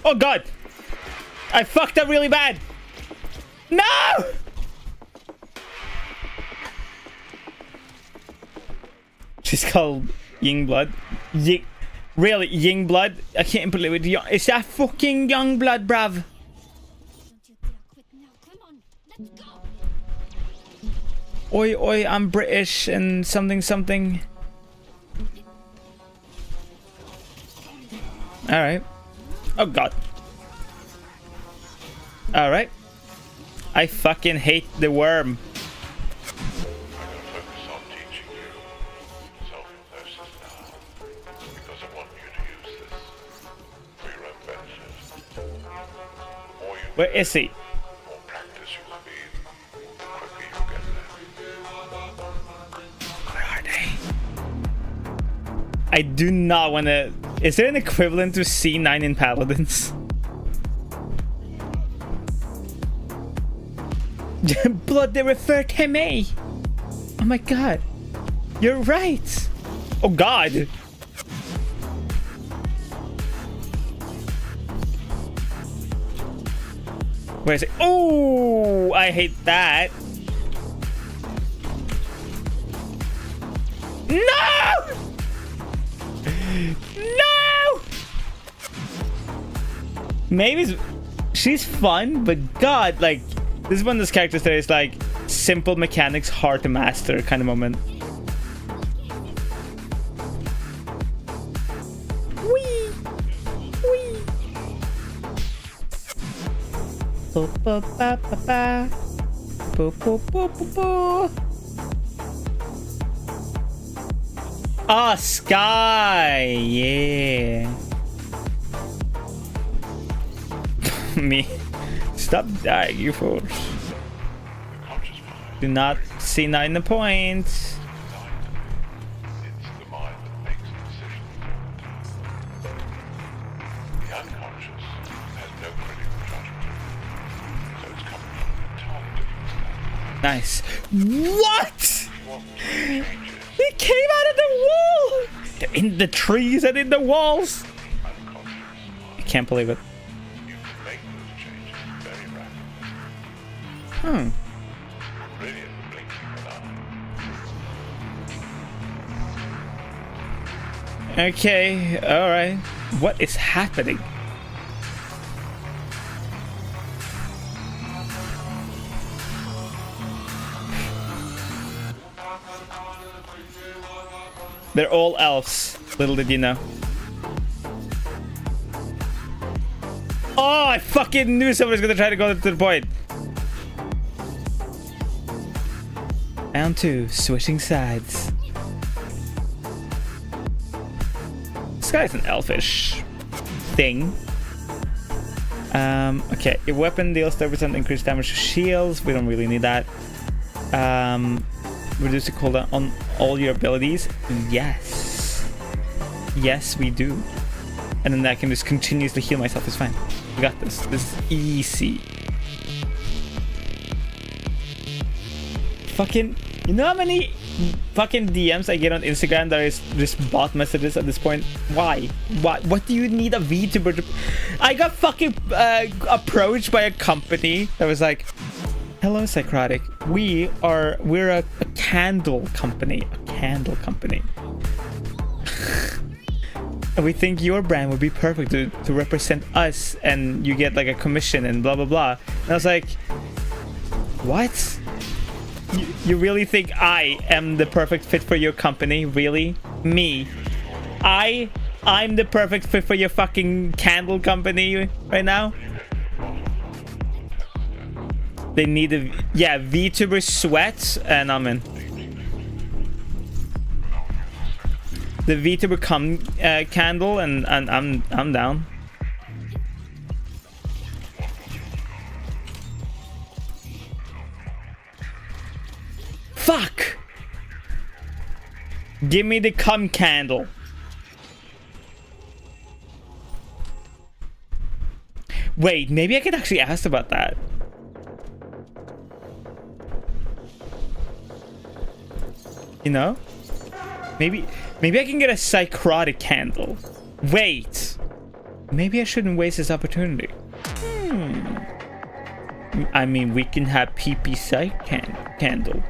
Oh god! I fucked up really bad! No! She's called Yingblood. Really, Yingblood? I can't believe it. Is that fucking Youngblood, bruv? Oi, oi, I'm British and something, something. Alright. Oh god. Alright. I fucking hate the worm. Where is he? Where are they? I do not want to... Is there an equivalent to C9 in Paladins? Blood, they refer to me. Oh my god. You're right. Oh god. Where is it? Oh, I hate that. No! No! Maybe she's fun, but god, like, this is one of those characters that is like simple mechanics, hard to master kind of moment. Wee! Wee! Bo ba ba ba ba. Bo bo bo bo bo. Ah, Sky! Yeah. Me. Stop dying, you fools. Do not see not in the point. It's the mind that makes the decision. The unconscious has no critical judgment. So it's coming from an entirely different Nice. What? They came out of the wall! They're in the trees and in the walls! I can't believe it. You can make those changes very rapidly. Hmm. Really in the blink of an eye. Okay, alright. What is happening? They're all elves. Little did you know. Oh, I fucking knew someone was gonna try to go to the point. Round 2, switching sides. This guy's an elfish thing. Okay, your weapon deals 30% increased damage to shields. We don't really need that. Reduce the cooldown on all your abilities. Yes. Yes, we do. And then I can just continuously heal myself. It's fine. We got this. This is easy. Fucking... You know how many fucking DMs I get on Instagram that is just bot messages at this point? Why? What do you need a VTuber to... I got fucking approached by a company that was like, hello, Szycrotic. We're a candle company. A candle company. And we think your brand would be perfect to represent us, and you get like a commission and blah blah blah. And I was like, what? You really think I am the perfect fit for your company? Really? Me? I'm the perfect fit for your fucking candle company right now? They need a... Yeah, VTuber sweat, and I'm in. The VTuber candle, and I'm down. Fuck! Give me the cum candle. Wait, maybe I could actually ask about that. You know? Maybe I can get a Szycrotic candle. Wait. Maybe I shouldn't waste this opportunity. I mean, we can have PP side candle.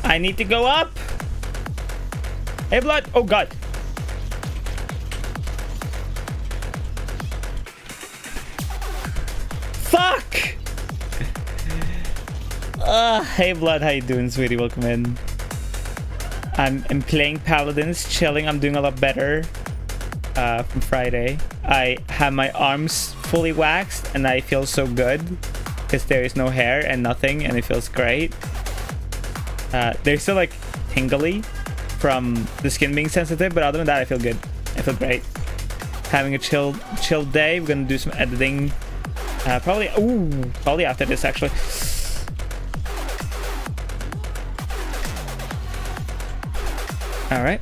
I need to go up. Hey, blood. Oh, God. Fuck. Hey, blood. How you doing, sweetie? Welcome in. I'm playing Paladins, chilling. I'm doing a lot better from Friday. I have my arms fully waxed, and I feel so good because there is no hair and nothing, and it feels great. They're still like tingly from the skin being sensitive, but other than that, I feel good. I feel great. Having a chill day. We're gonna do some editing. Probably after this, actually. All right.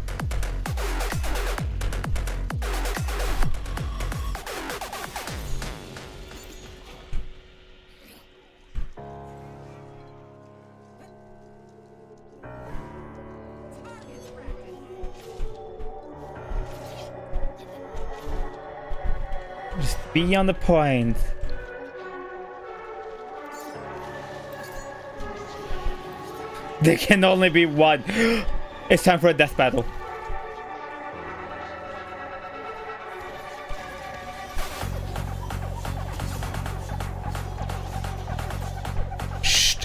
Just be on the point. There can only be one. It's time for a death battle. Shh.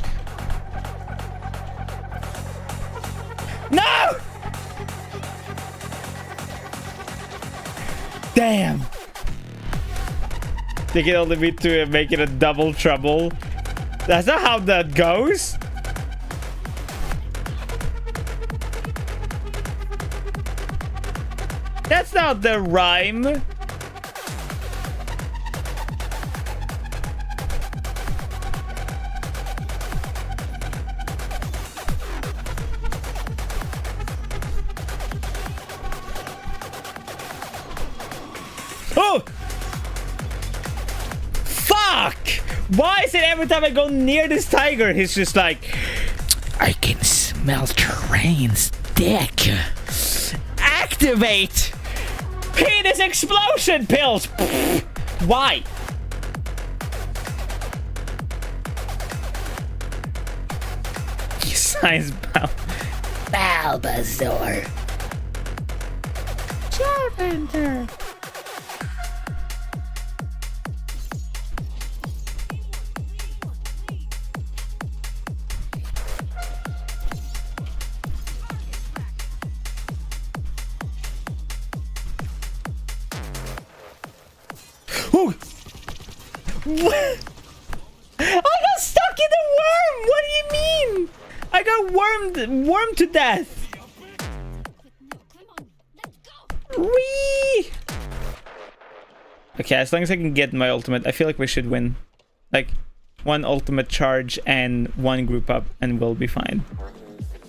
No! Damn. They can only be two and make it a double trouble. That's not how that goes. That's not the rhyme. Oh! Fuck! Why is it every time I go near this tiger, he's just like, I can smell Terrain's dick. Activate! Penis explosion pills! Why? Science Balbasaur. Charmander. Ooh. What? I got stuck in the worm! What do you mean? I got wormed to death. Whee! Okay, as long as I can get my ultimate, I feel like we should win. Like, one ultimate charge and one group up, and we'll be fine.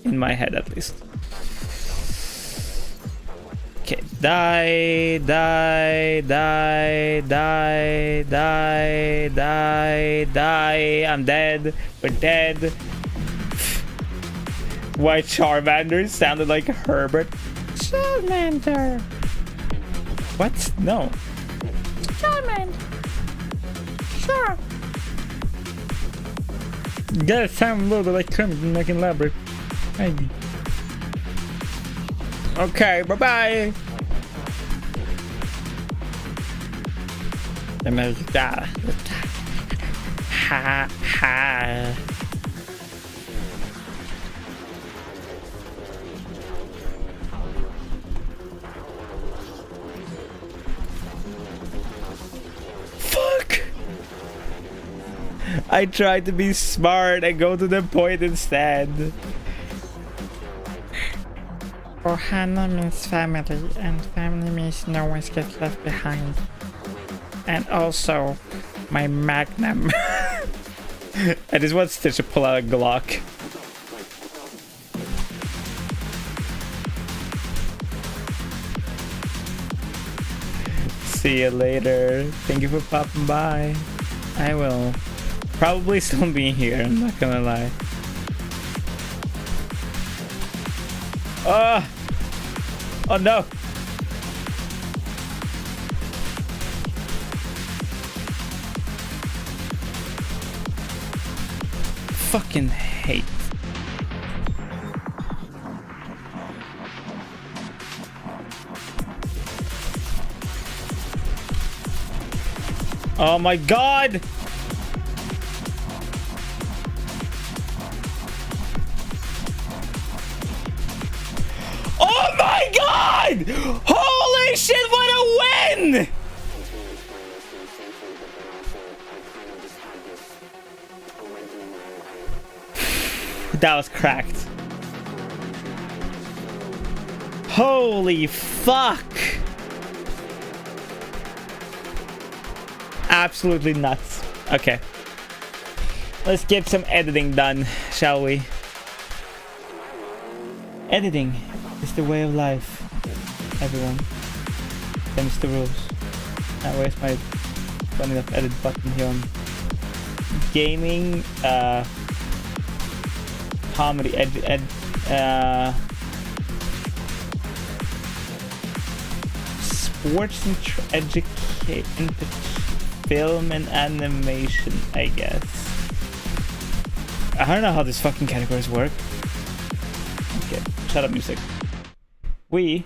In my head, at least. Okay, die, die, die, die, die, die, die. I'm dead. We're dead. White Charmander sounded like Herbert. Charmander. What? No. Charmander. Sure. You gotta sound a little bit like Kermit and making elaborate. Hey. Okay, bye-bye. Ha ha. Fuck. I tried to be smart and go to the point instead. Ohana means family, and family means no one gets left behind. And also my Magnum. I just want Stitch to pull out a Glock. See you later. Thank you for popping by. I will probably still be here, I'm not gonna lie. Oh no! Fucking hate. Oh my god! Oh my god! Holy shit, what a win! That was cracked. Holy fuck! Absolutely nuts. Okay. Let's get some editing done, shall we? Editing is the way of life, everyone. Thanks to rules. Where's my funny enough edit button here on gaming, comedy, sports and educate, film and animation, I guess. I don't know how these fucking categories work. Okay, shut up, music. We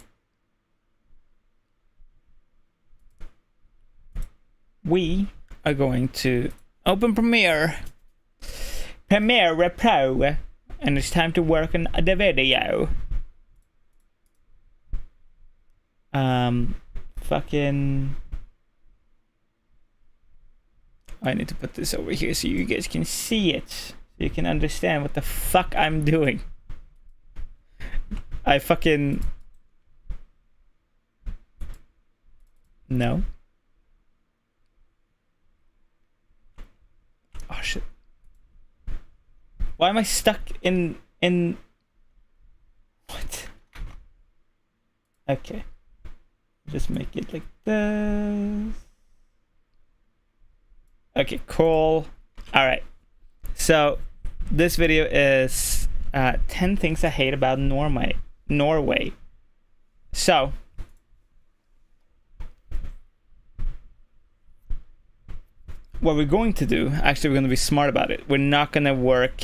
are going to open Premiere Pro, and it's time to work on the video. Fucking... I need to put this over here so you guys can see it. So you can understand what the fuck I'm doing. I fucking... No. Oh shit. Why am I stuck in... What? Okay. Just make it like this. Okay, cool. Alright. So, this video is 10 things I hate about Norway. So, what we're going to do, actually we're going to be smart about it. We're not going to work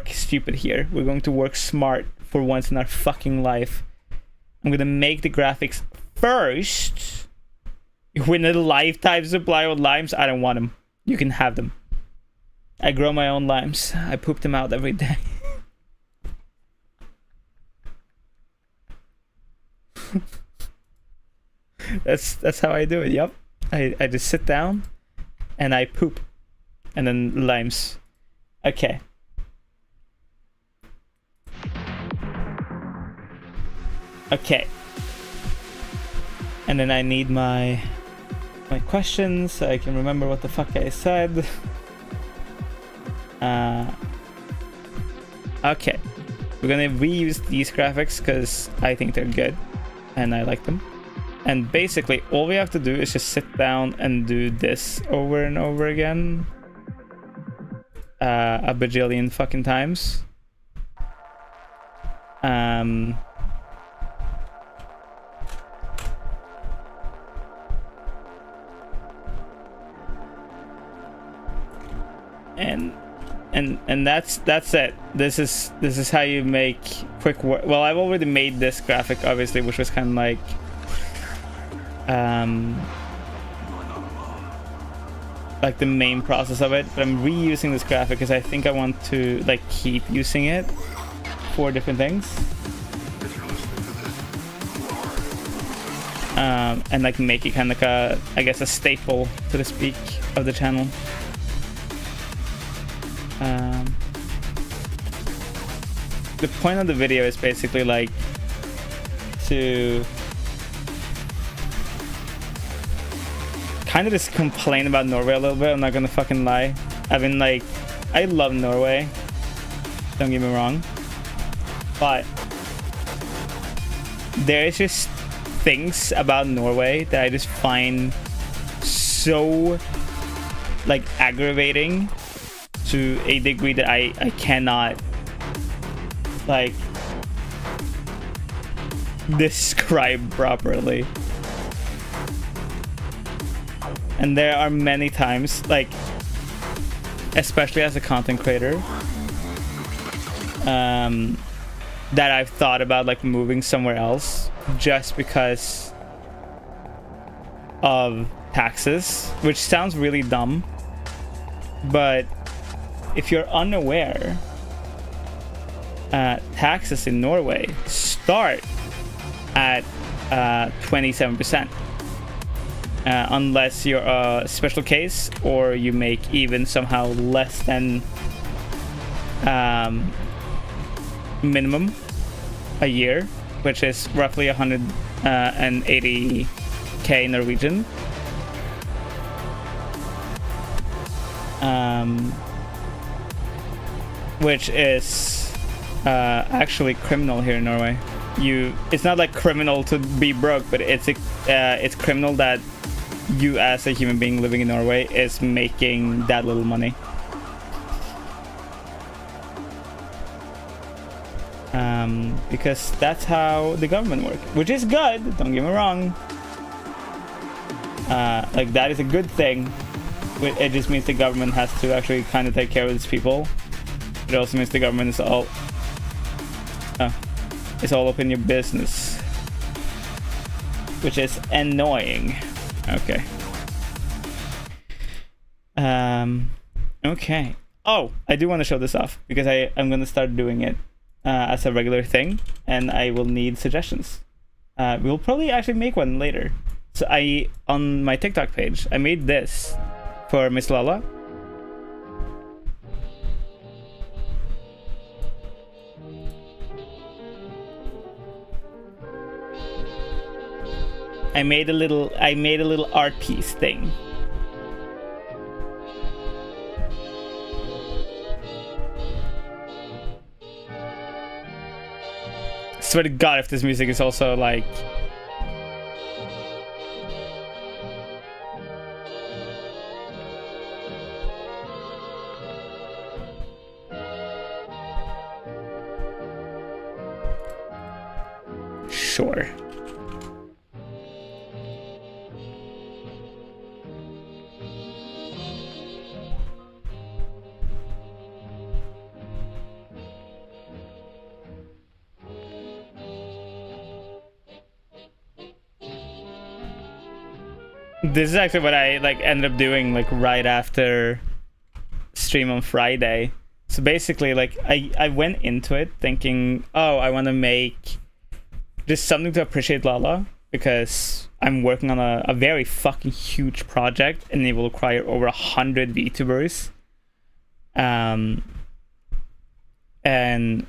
stupid here. We're going to work smart for once in our fucking life. I'm going to make the graphics first. With a lifetime supply of limes, I don't want them. You can have them. I grow my own limes. I poop them out every day. That's how I do it. Yep. I just sit down and I poop, and then limes. Okay. Okay. And then I need my questions so I can remember what the fuck I said. Okay. We're gonna reuse these graphics because I think they're good and I like them. And basically all we have to do is just sit down and do this over and over again. A bajillion fucking times. And that's it. This is how you make quick work. Well, I've already made this graphic, obviously, which was kind of like the main process of it, but I'm reusing this graphic because I think I want to like keep using it for different things, and like make it kind of like a, I guess, a staple, so to speak, of the channel. The point of the video is basically like to kind of just complain about Norway a little bit. I'm not gonna fucking lie. I've been like, I love Norway. Don't get me wrong. But there's just things about Norway that I just find so like aggravating to a degree that I cannot like describe properly. And there are many times, like especially as a content creator, that I've thought about like moving somewhere else just because of taxes, which sounds really dumb, but if you're unaware, taxes in Norway start at 27%, unless you're a special case or you make even somehow less than minimum a year, which is roughly 180k Norwegian. Which is actually criminal here in Norway. It's not like criminal to be broke, but it's criminal that you as a human being living in Norway is making that little money. Because that's how the government works, which is good, don't get me wrong. Like, that is a good thing. It just means the government has to actually kind of take care of its people. It also means the government is all it's all up in your business, which is annoying. Okay. Okay. Oh, I do want to show this off because I'm gonna start doing it as a regular thing, and I will need suggestions. We'll probably actually make one later. So on my TikTok page, I made this for Miss Lala. I made a little art piece thing. Swear to God, if this music is also like sure. This is actually what I like ended up doing like right after stream on Friday. So basically, like I went into it thinking, oh, I want to make just something to appreciate Lala because I'm working on a very fucking huge project and it will require over 100 VTubers. And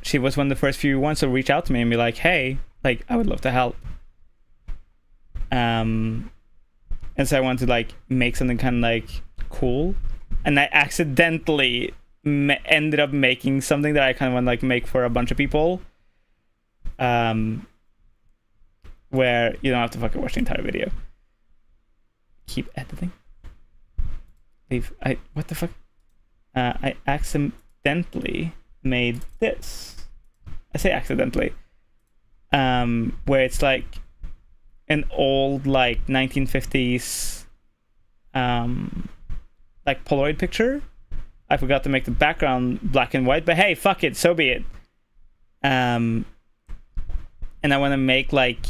she was one of the first few ones to reach out to me and be like, hey, like I would love to help. And so I wanted to like make something kind of like cool, and I accidentally ended up making something that I kind of want to like make for a bunch of people, where you don't have to fucking watch the entire video. Keep editing. Leave. What the fuck? I accidentally made this. I say accidentally. Where it's like an old like 1950s like Polaroid picture. I forgot to make the background black and white, but hey, fuck it, so be it. And I want to make like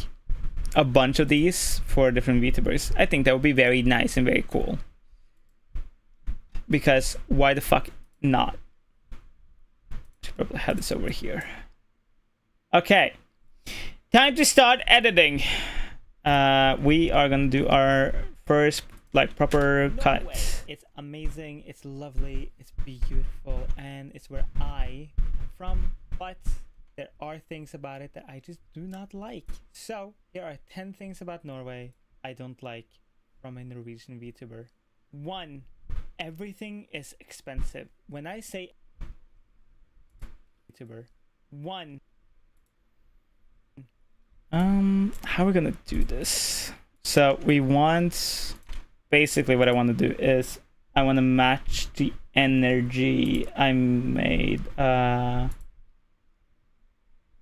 a bunch of these for different VTubers. I think that would be very nice and very cool. Because why the fuck not? Should probably have this over here. Okay, time to start editing. We are gonna do our first like proper cut. It's amazing, it's lovely, it's beautiful, and it's where I am from, but there are things about it that I just do not like. So here are 10 things about Norway I don't like from a Norwegian VTuber. 1. Everything is expensive. When I say VTuber, 1. How are we gonna do this? So we want, basically what I want to do is I want to match the energy I made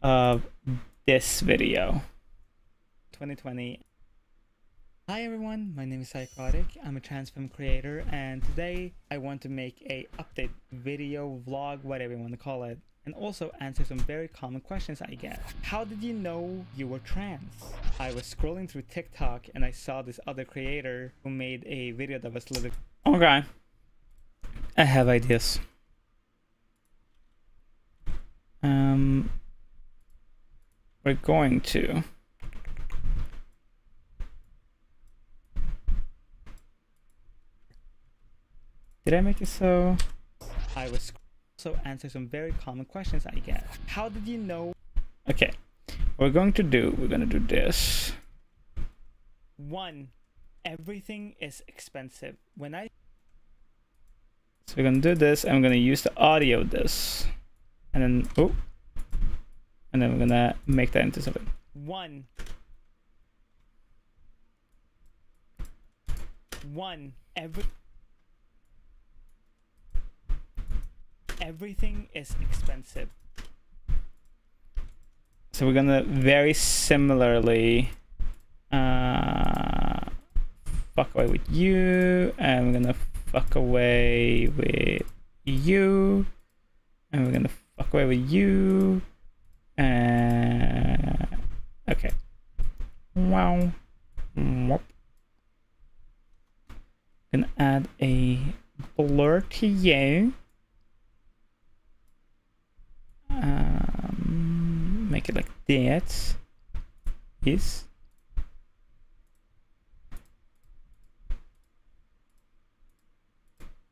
of this video. 2020. Hi everyone, my name is Szycrotic. I'm a trans film creator, and today I want to make a update video, vlog, whatever you want to call it, and also answer some very common questions I get. How did you know you were trans? I was scrolling through TikTok and I saw this other creator who made a video that was literally... Okay. I have ideas. We're going to... Did I make it so? I was also answer some very common questions I get. How did you know? Okay, we're gonna do this. 1. Everything is expensive. So we're gonna do this. I'm gonna use the audio this, and then and then we're gonna make that into something. 1. Everything is expensive. So we're gonna very similarly fuck away with you, and we're gonna fuck away with you, and we're gonna fuck away with you, and okay. Wow. Gonna add a blur to you. Make it like that. Yes.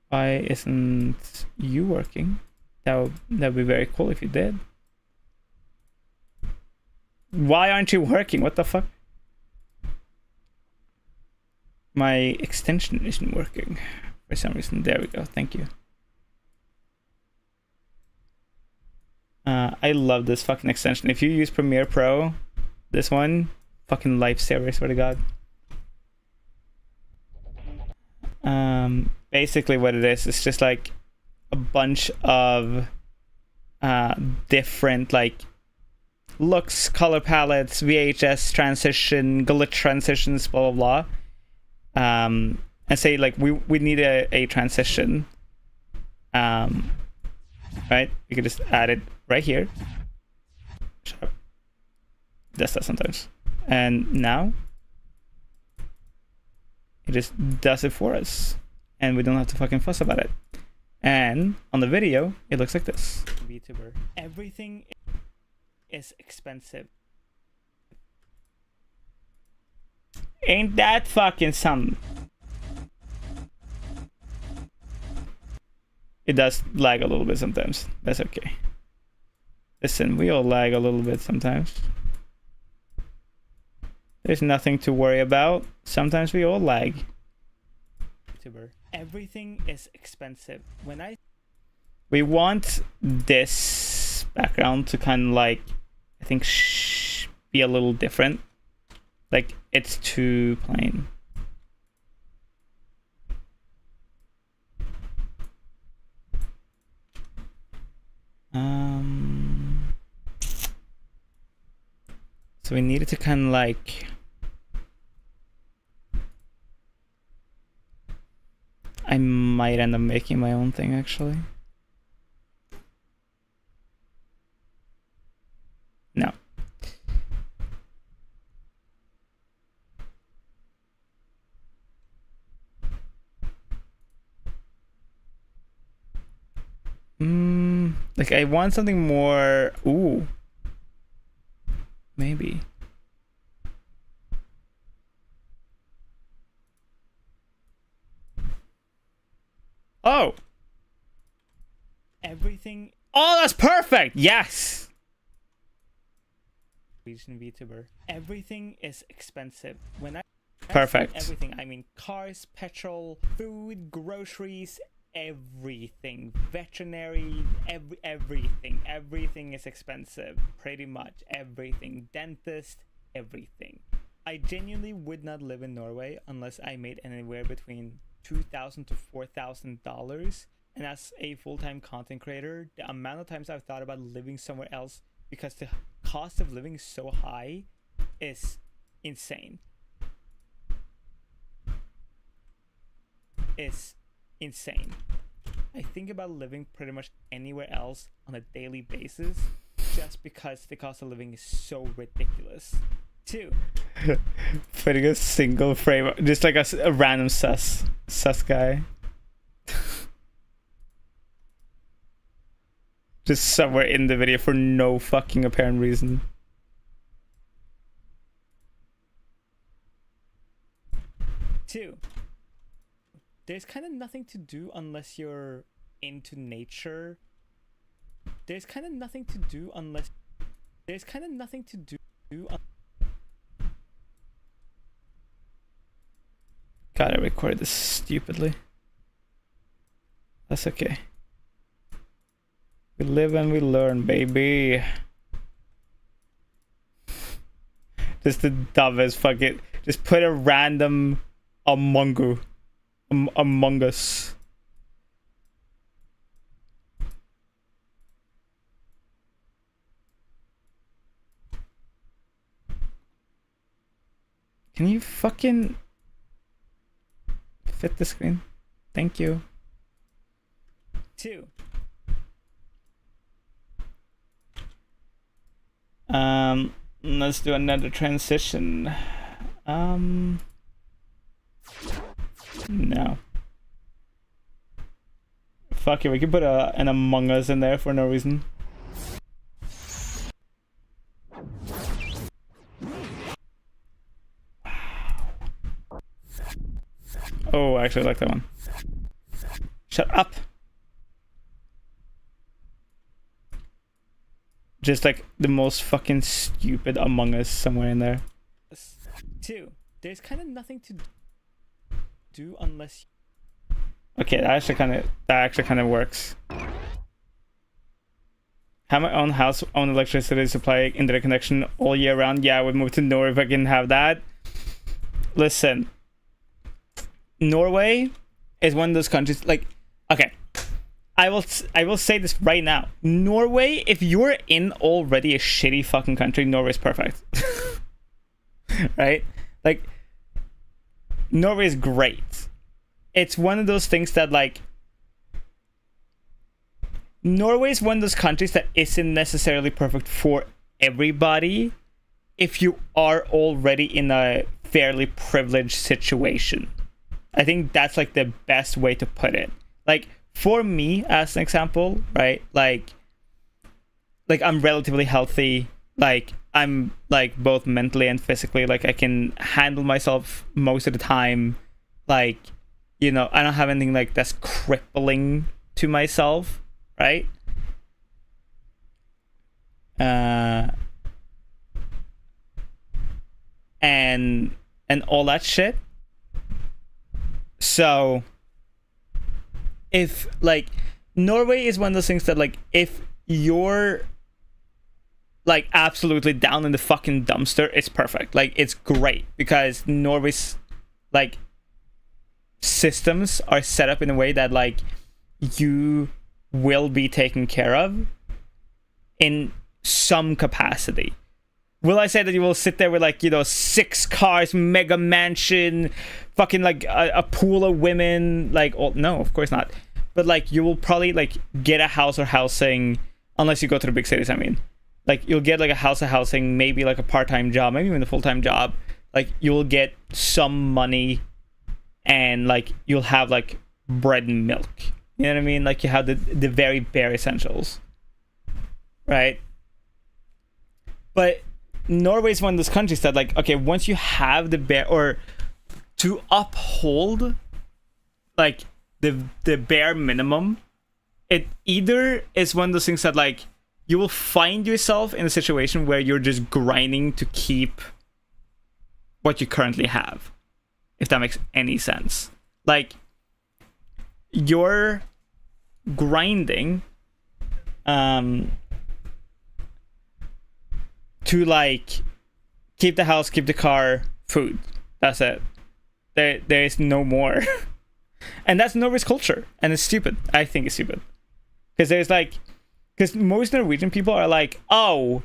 Why isn't you working? That would be very cool if you did. Why aren't you working? What the fuck? My extension isn't working for some reason. There we go. Thank you. I love this fucking extension. If you use Premiere Pro, this one, fucking lifesaver, I swear to God. Basically what it is just like a bunch of different like looks, color palettes, VHS transition, glitch transitions, blah blah blah. And say like we need a transition. Right? You can just add it right here. Shut up. Does that sometimes. And now it just does it for us. And we don't have to fucking fuss about it. And on the video, it looks like this. VTuber. Everything is expensive. Ain't that fucking something? It does lag a little bit sometimes. That's okay. Listen, we all lag a little bit sometimes. There's nothing to worry about. Sometimes we all lag. Everything is expensive. We want this background to kind of like, I think, be a little different. Like, it's too plain. So we needed to kind of like, I might end up making my own thing actually. No. Like I want something more. Ooh. Maybe. Oh. Everything. Oh, that's perfect. Yes. VTuber. Everything is expensive. Perfect. Everything. I mean, cars, petrol, food, groceries, everything. Veterinary, everything. Everything is expensive. Pretty much everything. Dentist, everything. I genuinely would not live in Norway unless I made anywhere between $2,000 to $4,000. And as a full-time content creator, the amount of times I've thought about living somewhere else because the cost of living is so high is insane. Is insane. I think about living pretty much anywhere else on a daily basis just because the cost of living is so ridiculous. 2. Putting a single frame, just like a random sus guy. Just somewhere in the video for no fucking apparent reason. 2. There's kind of nothing to do unless you're into nature. There's kind of nothing to do unless... There's kind of nothing to do... God, I recorded this stupidly. That's okay. We live and we learn, baby. Just the dumbest fucking... Just put a random Among Us. Can you fucking fit the screen? Thank you. 2. Let's do another transition. No. Fuck it, we can put an Among Us in there for no reason. Oh, I actually like that one. Shut up. Just like the most fucking stupid Among Us somewhere in there. 2. There's kind of nothing to do unless... Okay, that actually kind of works. Have my own house, own electricity supply, internet connection all year round. Yeah, I would move to Norway if I can have that. Listen, Norway is one of those countries. Like, okay, I will say this right now. Norway, if you're in already a shitty fucking country, Norway's perfect. Right? Like, Norway is great. It's one of those things that, like, Norway is one of those countries that isn't necessarily perfect for everybody if you are already in a fairly privileged situation. I think that's like the best way to put it. Like, for me, as an example, right? Like I'm relatively healthy. Like, I'm like both mentally and physically, like I can handle myself most of the time. Like, you know, I don't have anything like that's crippling to myself, right? And all that shit. So if like Norway is one of those things that, like, if you're like absolutely down in the fucking dumpster, it's perfect. Like, it's great because Norway's like systems are set up in a way that, like, you will be taken care of in some capacity. Will I say that you will sit there with, like, you know, 6 cars, mega mansion, fucking like a pool of women? Like, oh, no, of course not. But like, you will probably like get a house or housing, unless you go to the big cities. I mean, like, you'll get like a house or housing, maybe like a part-time job, maybe even a full-time job. Like, you'll get some money, and like you'll have like bread and milk. You know what I mean? Like, you have the very bare essentials, right? But Norway is one of those countries that, like, okay, once you have the bare, or to uphold like the bare minimum, it either is one of those things that, like, you will find yourself in a situation where you're just grinding to keep what you currently have, if that makes any sense. Like, you're grinding to like keep the house, keep the car, food. That's it. There is no more. And that's Norway's culture, and it's stupid. I think it's stupid because most Norwegian people are like, oh,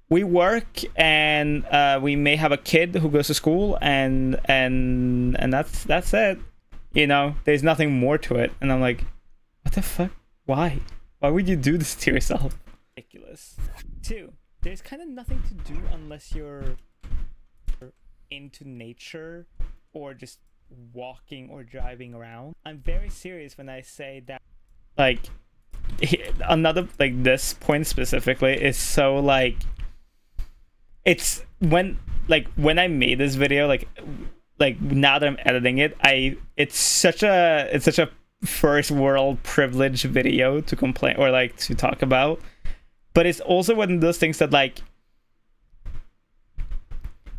we work and we may have a kid who goes to school and that's it. You know, there's nothing more to it. And I'm like, what the fuck? Why would you do this to yourself? Ridiculous. 2, there's kind of nothing to do unless you're into nature or just walking or driving around. I'm very serious when I say that, like, another, like, this point specifically is so, like, it's when I made this video, like now that I'm editing it, it's such a first world privilege video to complain or like to talk about, but it's also one of those things that, like,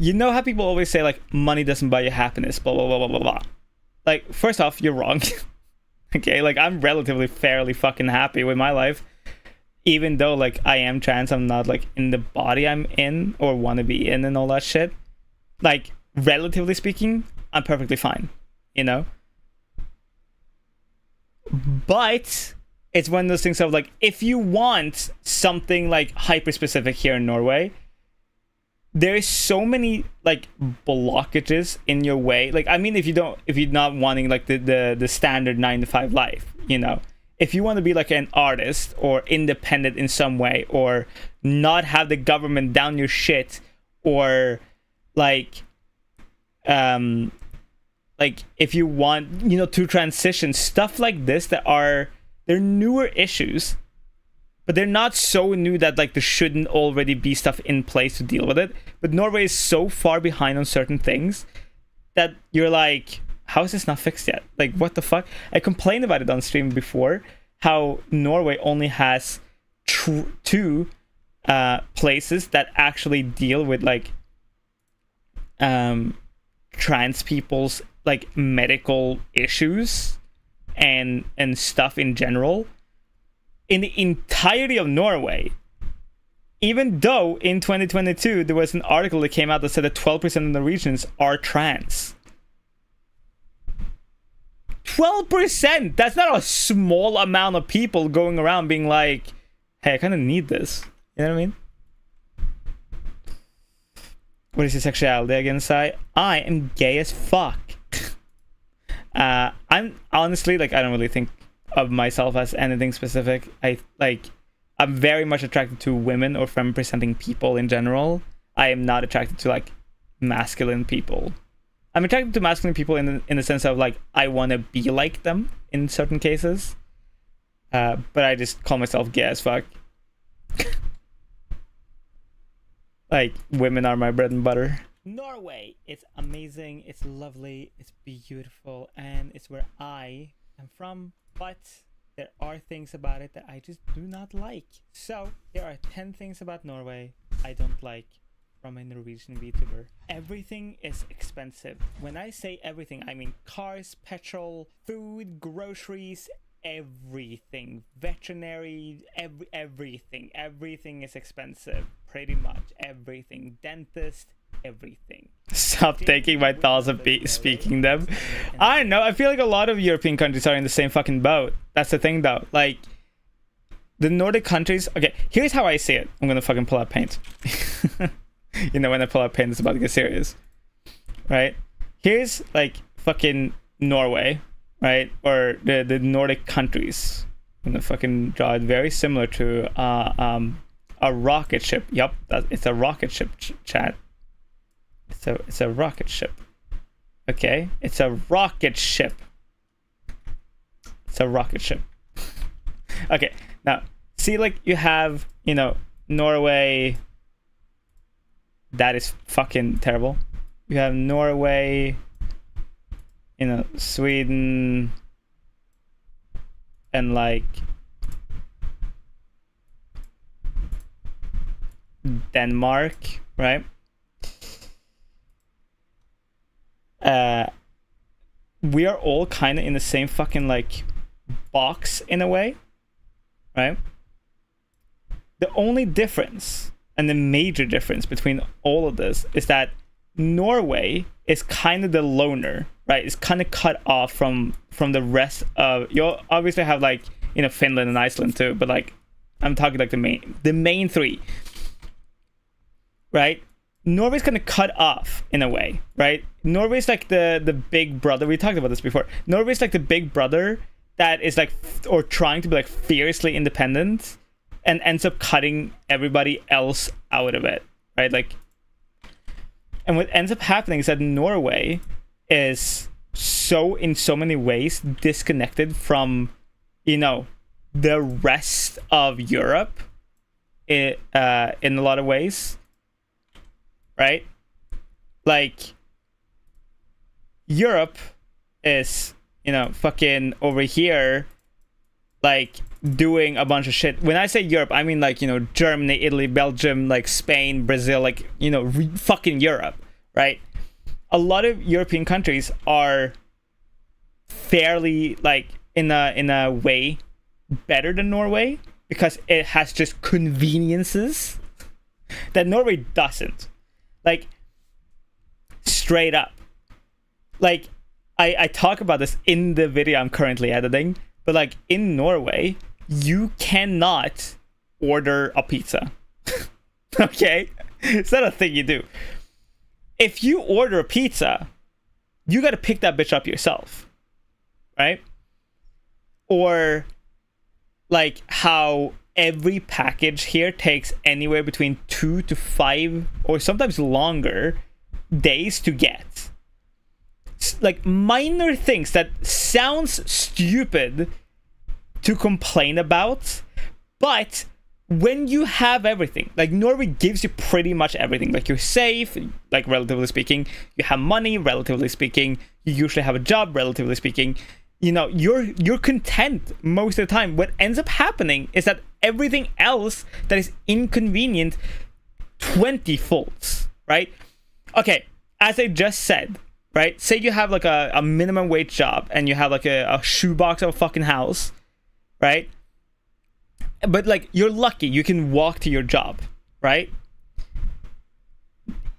you know how people always say, like, money doesn't buy you happiness, blah blah blah blah blah blah. Like, first off, you're wrong. Okay, like, I'm relatively fairly fucking happy with my life, even though, like, I am trans. I'm not, like, in the body I'm in or want to be in and all that shit. Like, relatively speaking, I'm perfectly fine, you know? But it's one of those things of, like, if you want something, like, hyper specific here in Norway, there is so many, like, blockages in your way. Like, I mean, if you're not wanting, like, the standard 9-to-5 life, you know, if you want to be, like, an artist or independent in some way, or not have the government down your shit, or like if you want, you know, to transition, stuff like this they're newer issues, but they're not so new that, like, there shouldn't already be stuff in place to deal with it. But Norway is so far behind on certain things that you're like, how is this not fixed yet? Like, what the fuck? I complained about it on stream before, how Norway only has 2 places that actually deal with, like, trans people's, like, medical issues and stuff in general in the entirety of Norway. Even though in 2022 there was an article that came out that said that 12% of Norwegians are trans. 12%! That's not a small amount of people going around being like, hey, I kind of need this. You know what I mean? What is your sexuality again, Sai? I am gay as fuck. I'm honestly, like, I don't really think of myself as anything specific. I'm very much attracted to women or femme presenting people in general. I am not attracted to, like, masculine people. I'm attracted to masculine people in the sense of, like, I want to be like them in certain cases. But I just call myself gay as fuck. Like, women are my bread and butter. Norway, it's amazing, it's lovely, it's beautiful, and it's where I am from. But there are things about it that I just do not like. So, there are 10 things about Norway I don't like from a Norwegian VTuber. Everything is expensive. When I say everything, I mean cars, petrol, food, groceries, everything. Veterinary, everything. Everything is expensive. Pretty much everything. Dentist, everything. Stop taking my thoughts of speaking them. I don't know. I feel like a lot of European countries are in the same fucking boat. That's the thing, though. Like, the Nordic countries... Okay, here's how I see it. I'm gonna fucking pull out paint. You know, when I pull out paint, it's about to get serious. Right? Here's, like, fucking Norway, right? Or the Nordic countries. I'm gonna fucking draw it very similar to a rocket ship. Yup, it's a rocket ship, chat. It's a rocket ship. Okay? It's a rocket ship. It's a rocket ship. Okay, now, see, like, you have, you know, Norway. That is fucking terrible. You have Norway, you know, Sweden, and, like, Denmark, right? we are all kind of in the same fucking like box in a way, right? The only difference, and the major difference between all of this, is that Norway is kind of the loner, right? It's kind of cut off from the rest of. You obviously have like, you know, Finland and Iceland too, but like I'm talking like the main three, right? Norway's kind of cut off in a way, right? Norway's like the big brother. We talked about this before. Norway's like the big brother that is like, or trying to be like fiercely independent, and ends up cutting everybody else out of it, right? Like, and what ends up happening is that Norway is so, in so many ways, disconnected from, you know, the rest of Europe in a lot of ways, right? Like, Europe is, you know, fucking over here, like, doing a bunch of shit. When I say Europe, I mean like, you know, Germany, Italy, Belgium, like Spain, Brazil, like, you know, fucking Europe, right? A lot of European countries are fairly like in a way better than Norway because it has just conveniences that Norway doesn't. Like, straight up. Like, I talk about this in the video I'm currently editing, but like in Norway, you cannot order a pizza. Okay? It's not a thing you do. If you order a pizza, you got to pick that bitch up yourself. Right? Or like how every package here takes anywhere between 2 to 5 or sometimes longer days to get. Like minor things that sounds stupid to complain about, but when you have everything, like Norway gives you pretty much everything. Like, you're safe, like relatively speaking, you have money, relatively speaking, you usually have a job, relatively speaking, you know, you're content most of the time. What ends up happening is that everything else that is inconvenient 20 folds, right? Okay, as I just said, right? Say you have like a minimum wage job and you have like a shoebox of a fucking house, right? But like, you're lucky you can walk to your job, right?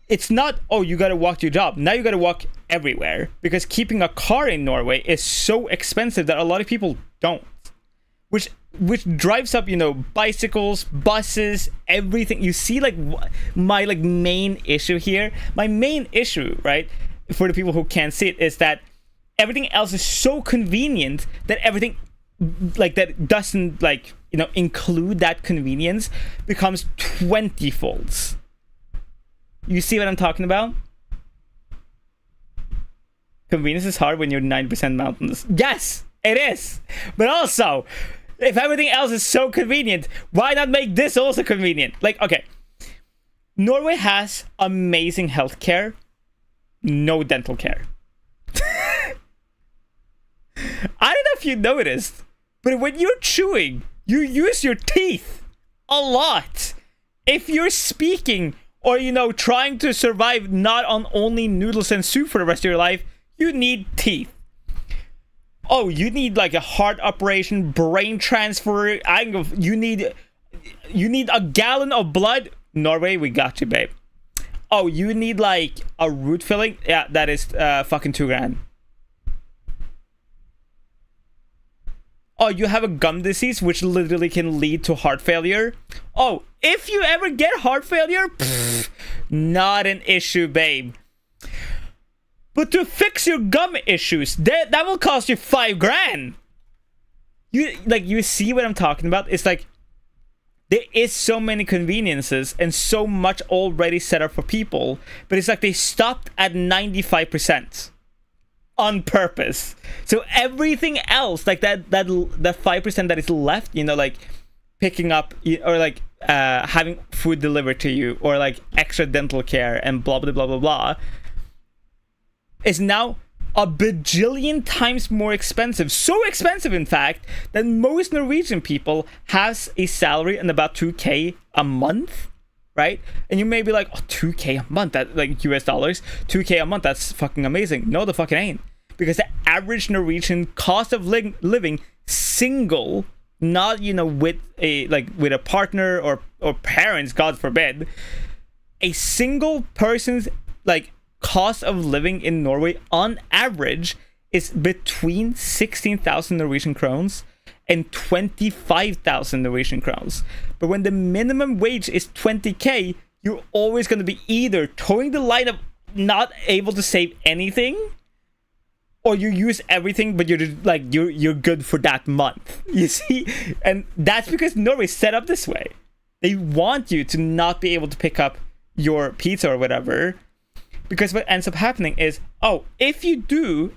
It's not, oh, you gotta walk to your job. Now you gotta walk everywhere, because keeping a car in Norway is so expensive that a lot of people don't. Which drives up, you know, bicycles, buses, everything. You see, like, my like main issue here. My main issue, right, for the people who can't see it, is that everything else is so convenient that everything like that doesn't, like, you know, include that convenience becomes 20 folds. You see what I'm talking about? Convenience is hard when you're 90% mountainous. Yes, it is. But also, if everything else is so convenient, why not make this also convenient? Like, okay, Norway has amazing healthcare, no dental care. I don't know if you noticed, but when you're chewing, you use your teeth a lot. If you're speaking or, you know, trying to survive not on only noodles and soup for the rest of your life, you need teeth. Oh, you need like a heart operation, brain transfer. You need a gallon of blood. Norway, we got you, babe. Oh, you need like a root filling. Yeah, that is fucking $2,000. Oh, you have a gum disease, which literally can lead to heart failure. Oh, if you ever get heart failure, not an issue, babe. But to fix your gum issues, that will cost you $5,000. You see what I'm talking about? It's like, there is so many conveniences and so much already set up for people, but it's like they stopped at 95%. On purpose. So everything else, like that 5% that is left, you know, like picking up or like having food delivered to you, or like extra dental care and blah blah blah blah blah, is now a bajillion times more expensive. So expensive, in fact, that most Norwegian people has a salary in about 2K a month. Right? And you may be like, oh, 2K a month, that like US dollars, 2K a month, that's fucking amazing. No, the fucking ain't. because the average Norwegian cost of living single, not with a partner or parents, God forbid, a single person's cost of living in Norway on average is between 16,000 Norwegian crowns and 25,000 Norwegian crowns. But when the minimum wage is 20k, you're always going to be either towing the line of not able to save anything, or you use everything, but you're good for that month. You see? And that's because Norway's set up this way. They want you to not be able to pick up your pizza or whatever, because what ends up happening is, if you do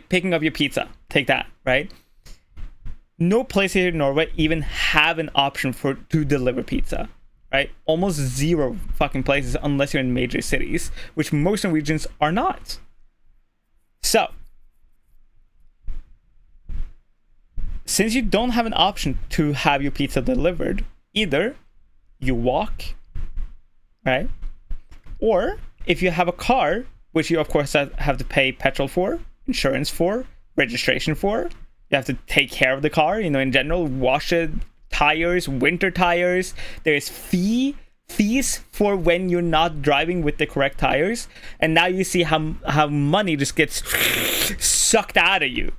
picking up your pizza, take that, right? No place here in Norway even have an option to deliver pizza, right? Almost zero fucking places unless you're in major cities, which most Norwegians are not. So, since you don't have an option to have your pizza delivered, either you walk, right? Or if you have a car, which you of course have to pay petrol for, insurance for, registration for, you have to take care of the car, in general, wash it, tires, winter tires. There's fees for when you're not driving with the correct tires. And now you see how money just gets sucked out of you.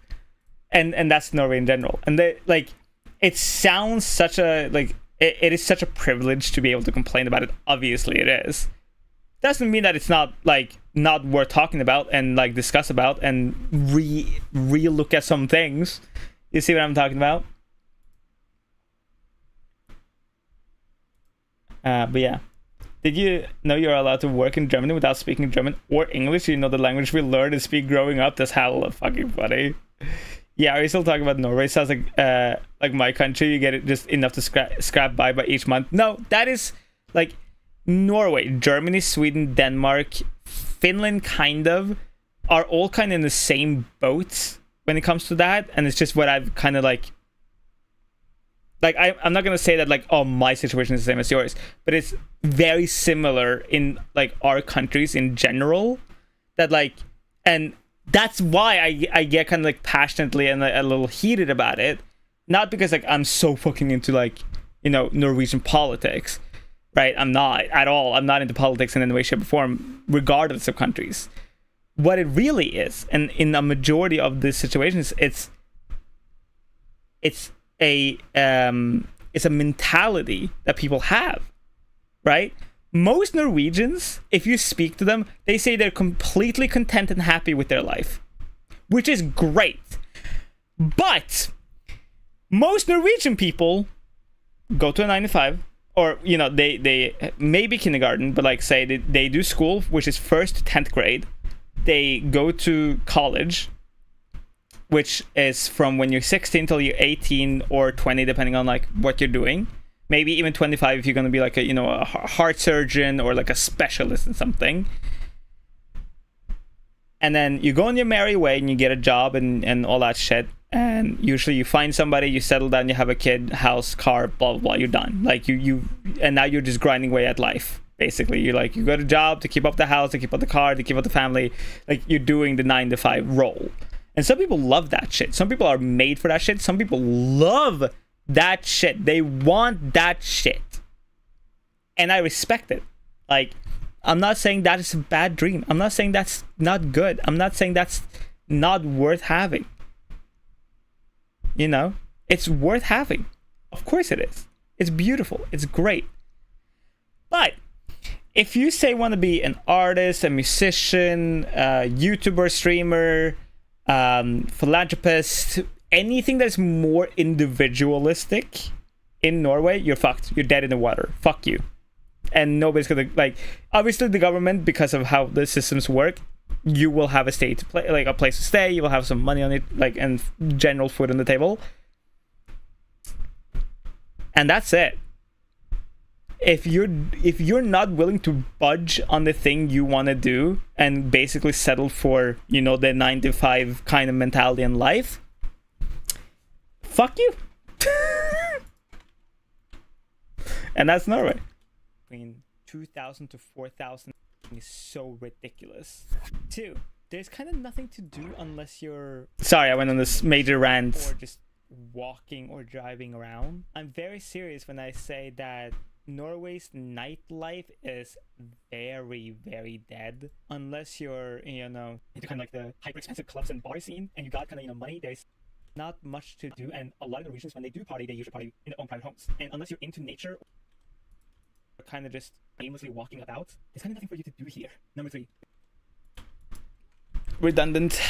And that's Norway in general. And it sounds such a it is such a privilege to be able to complain about it. Obviously it is. Doesn't mean that it's not not worth talking about and discuss about and re-look at some things. You see what I'm talking about? But yeah, did you know you're allowed to work in Germany without speaking German or English? You know, the language we learned and speak growing up. That's hella fucking funny. Yeah, are you still talking about Norway? Sounds like my country. You get it just enough to scrap by each month. No, that is Norway, Germany, Sweden, Denmark, Finland kind of are all kind of in the same boat when it comes to that. And it's just what I've kind of I'm not going to say that my situation is the same as yours, but it's very similar in our countries in general, that and that's why I get kind of passionately and a little heated about it. Not because I'm so fucking into Norwegian politics. Right, I'm not at all. I'm not into politics in any way, shape, or form, regardless of countries. What it really is, and in a majority of the situations, it's a mentality that people have, right? Most Norwegians, if you speak to them, they say they're completely content and happy with their life, which is great. But most Norwegian people go to a 9 to 5. Or, they maybe kindergarten, but say they do school, which is 1st to 10th grade. They go to college, which is from when you're 16 till you're 18 or 20, depending on what you're doing. Maybe even 25 if you're going to be a heart surgeon or a specialist in something. And then you go on your merry way and you get a job and all that shit. And usually you find somebody, you settle down, you have a kid, house, car, blah, blah, blah, you're done. And now you're just grinding away at life, basically. You got a job to keep up the house, to keep up the car, to keep up the family. You're doing the 9 to 5 role. And some people love that shit. Some people are made for that shit. Some people love that shit. They want that shit. And I respect it. I'm not saying that is a bad dream. I'm not saying that's not good. I'm not saying that's not worth having. It's worth having. Of course it is. It's beautiful. It's great. But if you say want to be an artist, a musician, a YouTuber, streamer, philanthropist, anything that's more individualistic in Norway, you're fucked. You're dead in the water. Fuck you. And nobody's gonna obviously the government, because of how the systems work, you will have a stay to play, a place to stay. You will have some money on it, and general food on the table, and that's it. If you're not willing to budge on the thing you want to do and basically settle for the 9 to 5 kind of mentality in life, fuck you. And that's Norway. Between 2,000 to 4,000 is so ridiculous. 2. there's kind of nothing to do unless you're... Sorry, I went on this major rant. Or just walking or driving around. I'm very serious when I say that Norway's nightlife is very, very dead. Unless you're, you know, into kind of like the hyper expensive clubs and bar scene, and you got kind of, you know, money, there's not much to do. And a lot of Norwegians, when they do party, they usually party in their own private homes. And unless you're into nature, or kind of just aimlessly walking about, there's kind of nothing for you to do here. Number 3. Redundant.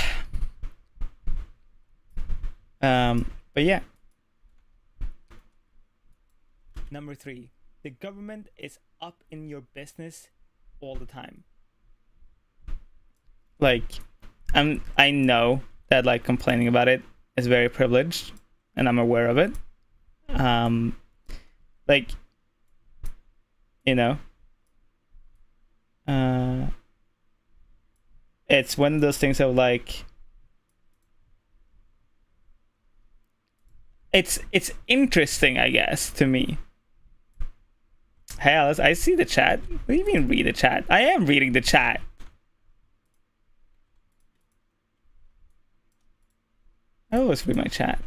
But yeah. Number 3. The government is up in your business all the time. Like, I know that like complaining about it is very privileged, and I'm aware of it. Like, you know, it's one of those things of like, it's interesting, I guess, to me. Hey Alice, I see the chat. What do you mean read the chat? I am reading the chat. I always read my chat.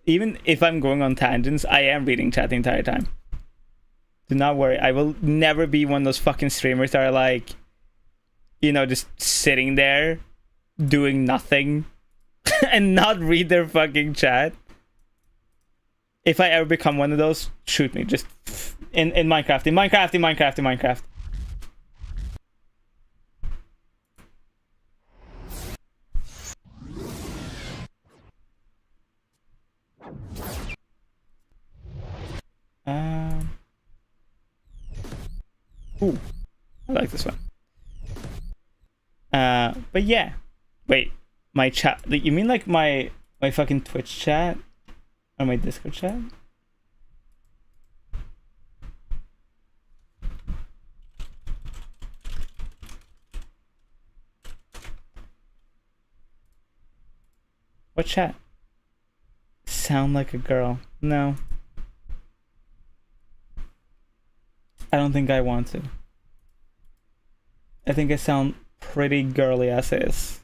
Even if I'm going on tangents, I am reading chat the entire time. Do not worry. I will never be one of those fucking streamers that are like, you know, just sitting there doing nothing and not read their fucking chat. If I ever become one of those, shoot me. Just in Minecraft. In Minecraft. Ooh, I like this one. But yeah. Wait, my chat. You mean like my fucking Twitch chat? Or my Discord chat? What chat? Sound like a girl. No. I don't think I want to. I think I sound pretty girly as is.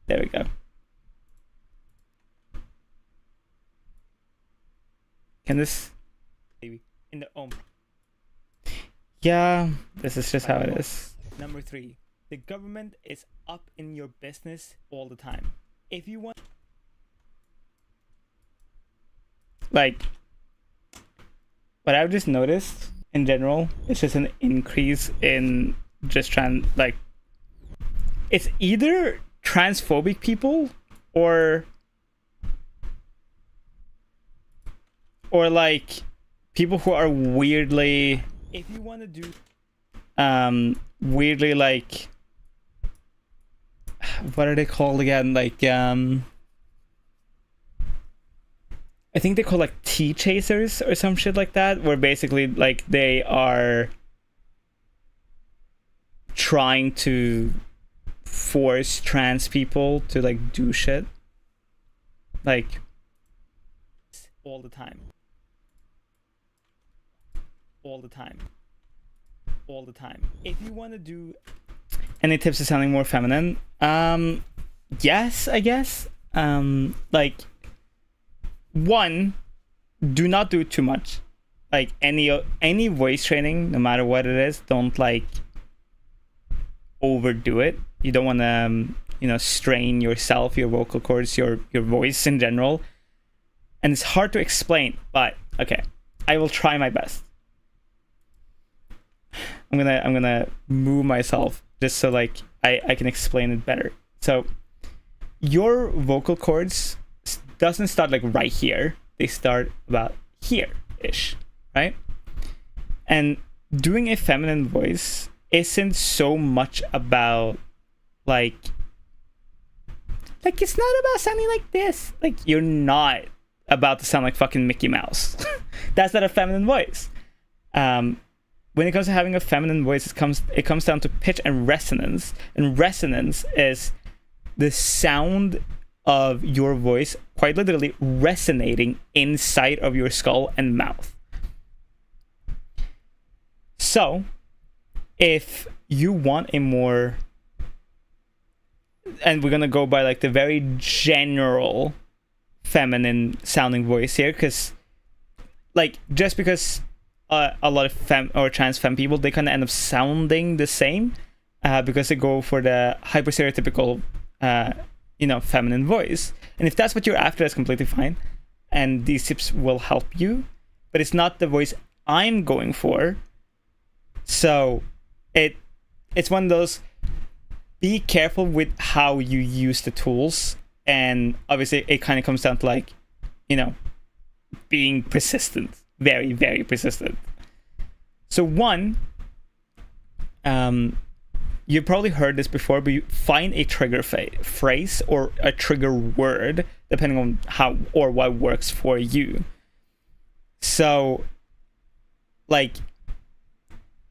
There we go. Can this maybe in the Yeah, this is just how it is. Number 3. The government is up in your business all the time. If you want, like, what I've just noticed in general, it's just an increase in just like, it's either transphobic people or like people who are weirdly, if you want to do weirdly, like, what are they called again, like I think they call like tea chasers or some shit like that, where basically like they are trying to force trans people to like do shit like all the time. If you want to do any tips to sounding more feminine, yes, I guess. Like, 1, do not do it too much. Like any voice training, no matter what it is, don't like overdo it. You don't want to, you know, strain yourself, your vocal cords, your voice in general. And it's hard to explain, but okay, I will try my best. I'm gonna move myself just so like I can explain it better. So your vocal cords doesn't start like right here. They start about here-ish, right? And doing a feminine voice isn't so much about like it's not about sounding like this. Like, you're not about to sound like fucking Mickey Mouse. That's not a feminine voice. When it comes to having a feminine voice, it comes down to pitch and resonance. And resonance is the sound of your voice quite literally resonating inside of your skull and mouth. So, if you want a more, and we're gonna go by like the very general feminine sounding voice here, because like just because a lot of femme or trans femme people, they kind of end up sounding the same because they go for the hyper stereotypical feminine voice. And if that's what you're after, that's completely fine, and these tips will help you, but it's not the voice I'm going for. So it's one of those, be careful with how you use the tools, and obviously it kind of comes down to like, being persistent, very, very persistent. So one, you've probably heard this before, but you find a trigger phrase or a trigger word, depending on how or what works for you. So, like,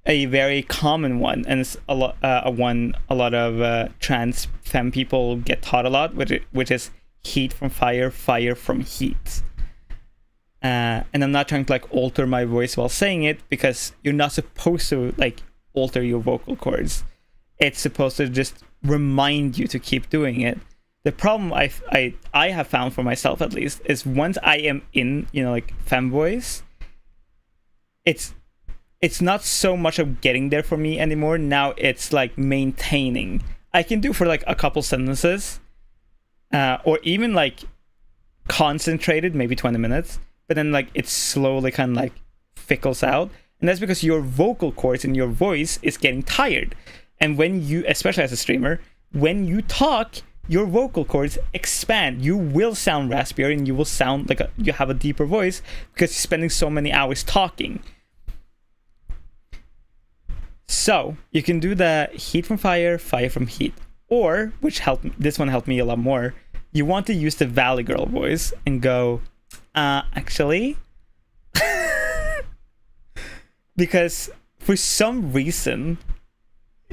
a very common one, and it's a lot of trans femme people get taught a lot, which is heat from fire, fire from heat. And I'm not trying to like alter my voice while saying it, because you're not supposed to like alter your vocal cords. It's supposed to just remind you to keep doing it. The problem I have found for myself, at least, is once I am in like femme voice, it's not so much of getting there for me anymore. Now it's like maintaining. I can do for like a couple sentences, or even like concentrated, maybe 20 minutes, but then like it slowly kind of like fickles out. And that's because your vocal cords and your voice is getting tired. And when you, especially as a streamer, when you talk, your vocal cords expand. You will sound raspier, and you will sound like you have a deeper voice because you're spending so many hours talking. So you can do the heat from fire, fire from heat, or this one helped me a lot more. You want to use the Valley Girl voice and go, actually, because for some reason,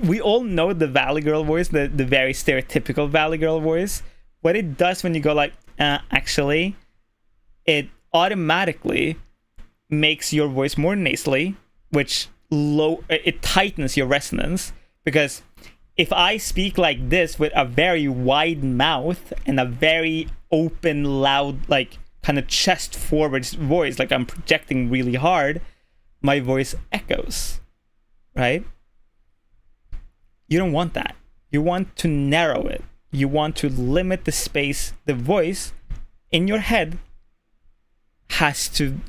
we all know the Valley Girl voice, the very stereotypical Valley Girl voice. What it does when you go like, actually, it automatically makes your voice more nasally, which it tightens your resonance. Because if I speak like this with a very wide mouth and a very open, loud, like kind of chest forward voice, like I'm projecting really hard, my voice echoes, right? You don't want that. You want to narrow it. You want to limit the space the voice in your head has to,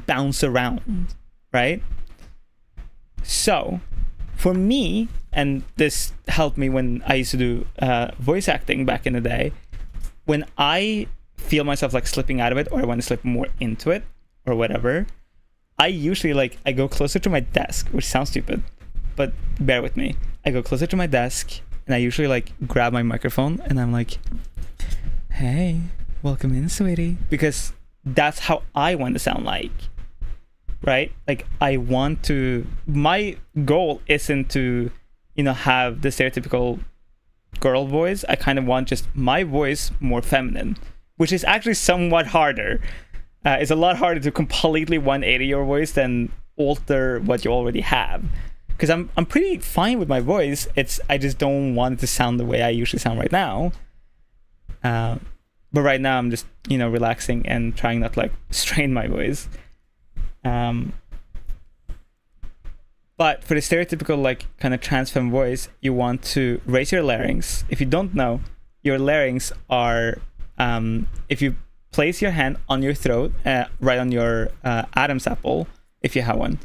bounce around, right? So, for me, and this helped me when I used to do voice acting back in the day, when I feel myself like slipping out of it, or I want to slip more into it, or whatever, I usually I go closer to my desk, which sounds stupid, but bear with me. I go closer to my desk, and I usually grab my microphone, and I'm like, hey, welcome in, sweetie, because that's how I want to sound like, right? Like, my goal isn't to, have the stereotypical girl voice. I kind of want just my voice more feminine, which is actually somewhat harder. It's a lot harder to completely 180 your voice than alter what you already have. Because I'm pretty fine with my voice. I just don't want it to sound the way I usually sound right now. But right now I'm just, relaxing and trying not to strain my voice. But for the stereotypical kind of trans femme voice, you want to raise your larynx. If you don't know, your larynx are if you place your hand on your throat, right on your Adam's apple, if you have one.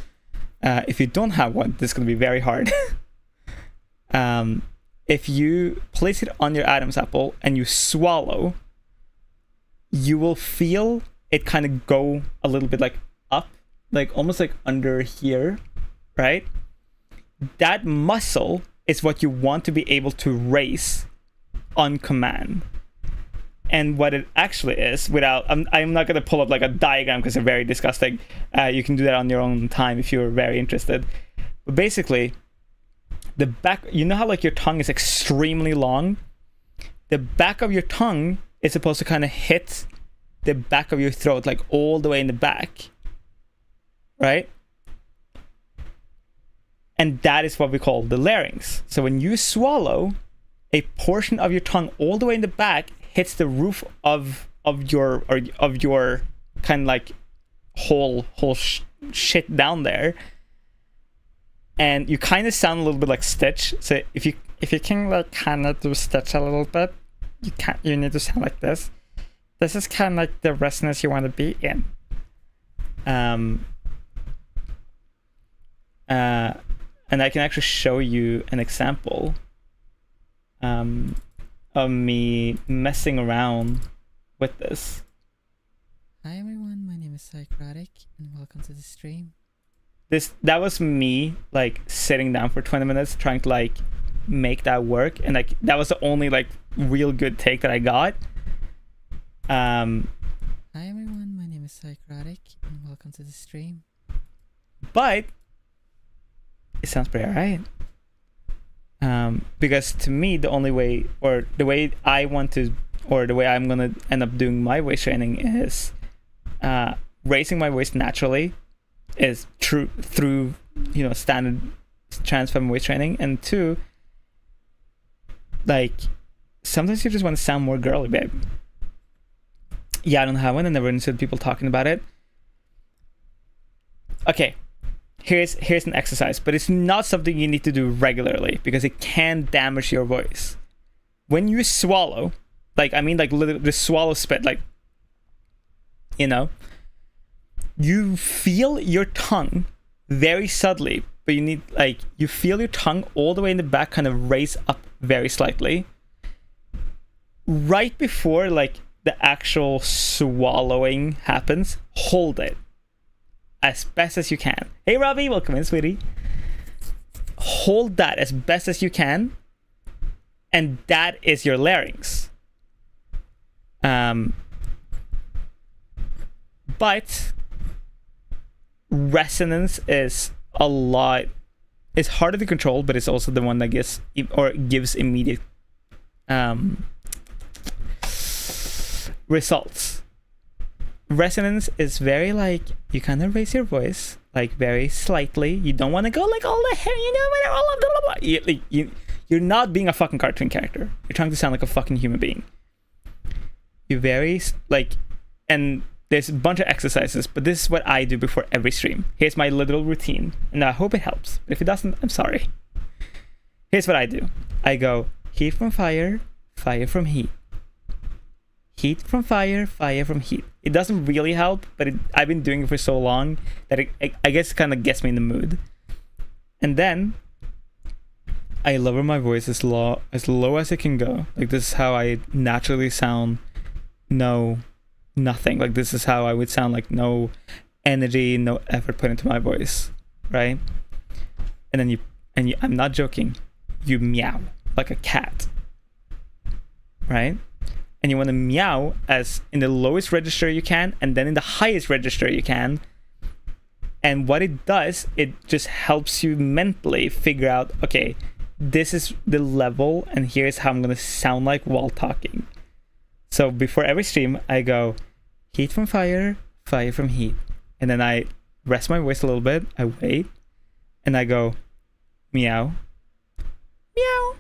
If you don't have one, this is going to be very hard. If you place it on your Adam's apple and you swallow, you will feel it kind of go a little bit up, almost under here, right? That muscle is what you want to be able to raise on command. And what it actually is, I'm not going to pull up a diagram because they're very disgusting. You can do that on your own time if you're very interested. But basically, the back, how your tongue is extremely long? The back of your tongue is supposed to kind of hit the back of your throat, like all the way in the back, right? And that is what we call the larynx. So when you swallow, a portion of your tongue all the way in the back hits the roof of your kind of like whole shit down there, and you kind of sound a little bit like Stitch. So if you can like kind of do Stitch a little bit, you need to sound like this. This is kind of like the resonance you want to be in. And I can actually show you an example of me messing around with this. Hi everyone, my name is Szycrotic and welcome to the stream. That was me like sitting down for 20 minutes trying to like make that work, and like that was the only like real good take that I got. Hi everyone, my name is Szycrotic and welcome to the stream. But it sounds pretty alright. Because to me, the only way, or the way I want to, or the way I'm gonna end up doing my voice training is raising my voice naturally, is through standard transform voice training, and two, like sometimes you just want to sound more girly, babe. Yeah, I don't have one. I never understood people talking about it. Okay. Here's an exercise, but it's not something you need to do regularly because it can damage your voice. When you swallow, like literally the swallow spit, like, you feel your tongue very subtly, but you feel your tongue all the way in the back kind of raise up very slightly. Right before like the actual swallowing happens, hold it as best as you can. Hey Robbie, welcome in, sweetie. Hold that as best as you can, and that is your larynx. But resonance is it's harder to control, but it's also the one that gives immediate results. Resonance is very like, you kind of raise your voice like very slightly. You don't want to go like all the hair, blah, blah, blah. You're not being a fucking cartoon character. You're trying to sound like a fucking human being. You very like, and there's a bunch of exercises, but this is what I do before every stream. Here's my literal routine, and I hope it helps. But if it doesn't, I'm sorry. Here's what I do. I go heat from fire, fire from heat. Heat from fire, fire from heat. It doesn't really help, but I've been doing it for so long that I guess it kind of gets me in the mood. And then I lower my voice as low as it can go. Like this is how I naturally sound. No, nothing. Like this is how I would sound, like no energy, no effort put into my voice, right? And then you I'm not joking. You meow like a cat, right? And you want to meow as in the lowest register you can, and then in the highest register you can. And what it does, it just helps you mentally figure out, okay, this is the level, and here's how I'm going to sound like while talking. So before every stream, I go heat from fire, fire from heat. And then I rest my voice a little bit, I wait, and I go meow, meow,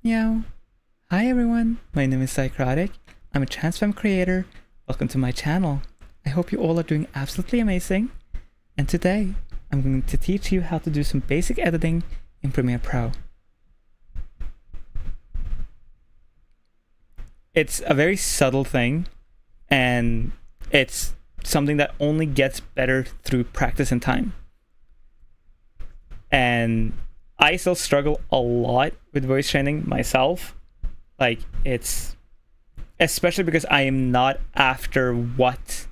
meow. Hi everyone, my name is Szycrotic. I'm a transfem creator. Welcome to my channel. I hope you all are doing absolutely amazing. And today, I'm going to teach you how to do some basic editing in Premiere Pro. It's a very subtle thing, and it's something that only gets better through practice and time. And I still struggle a lot with voice training myself. Like, it's especially because I am not after what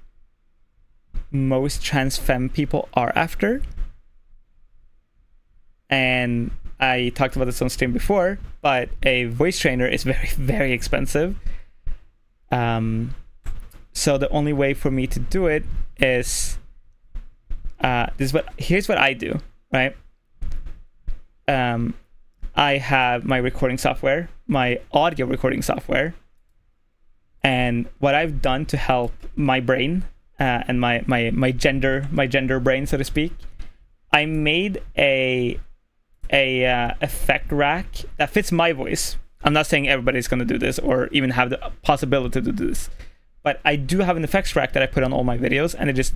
most trans femme people are after. And I talked about this on stream before, but a voice trainer is very, very expensive. So the only way for me to do it is here's what I do, right? I have my recording software, my audio recording software, And what I've done to help my brain and my gender brain, so to speak, I made a effect rack that fits my voice. I'm not saying everybody's going to do this or even have the possibility to do this, but I do have an effects rack that I put on all my videos, and it just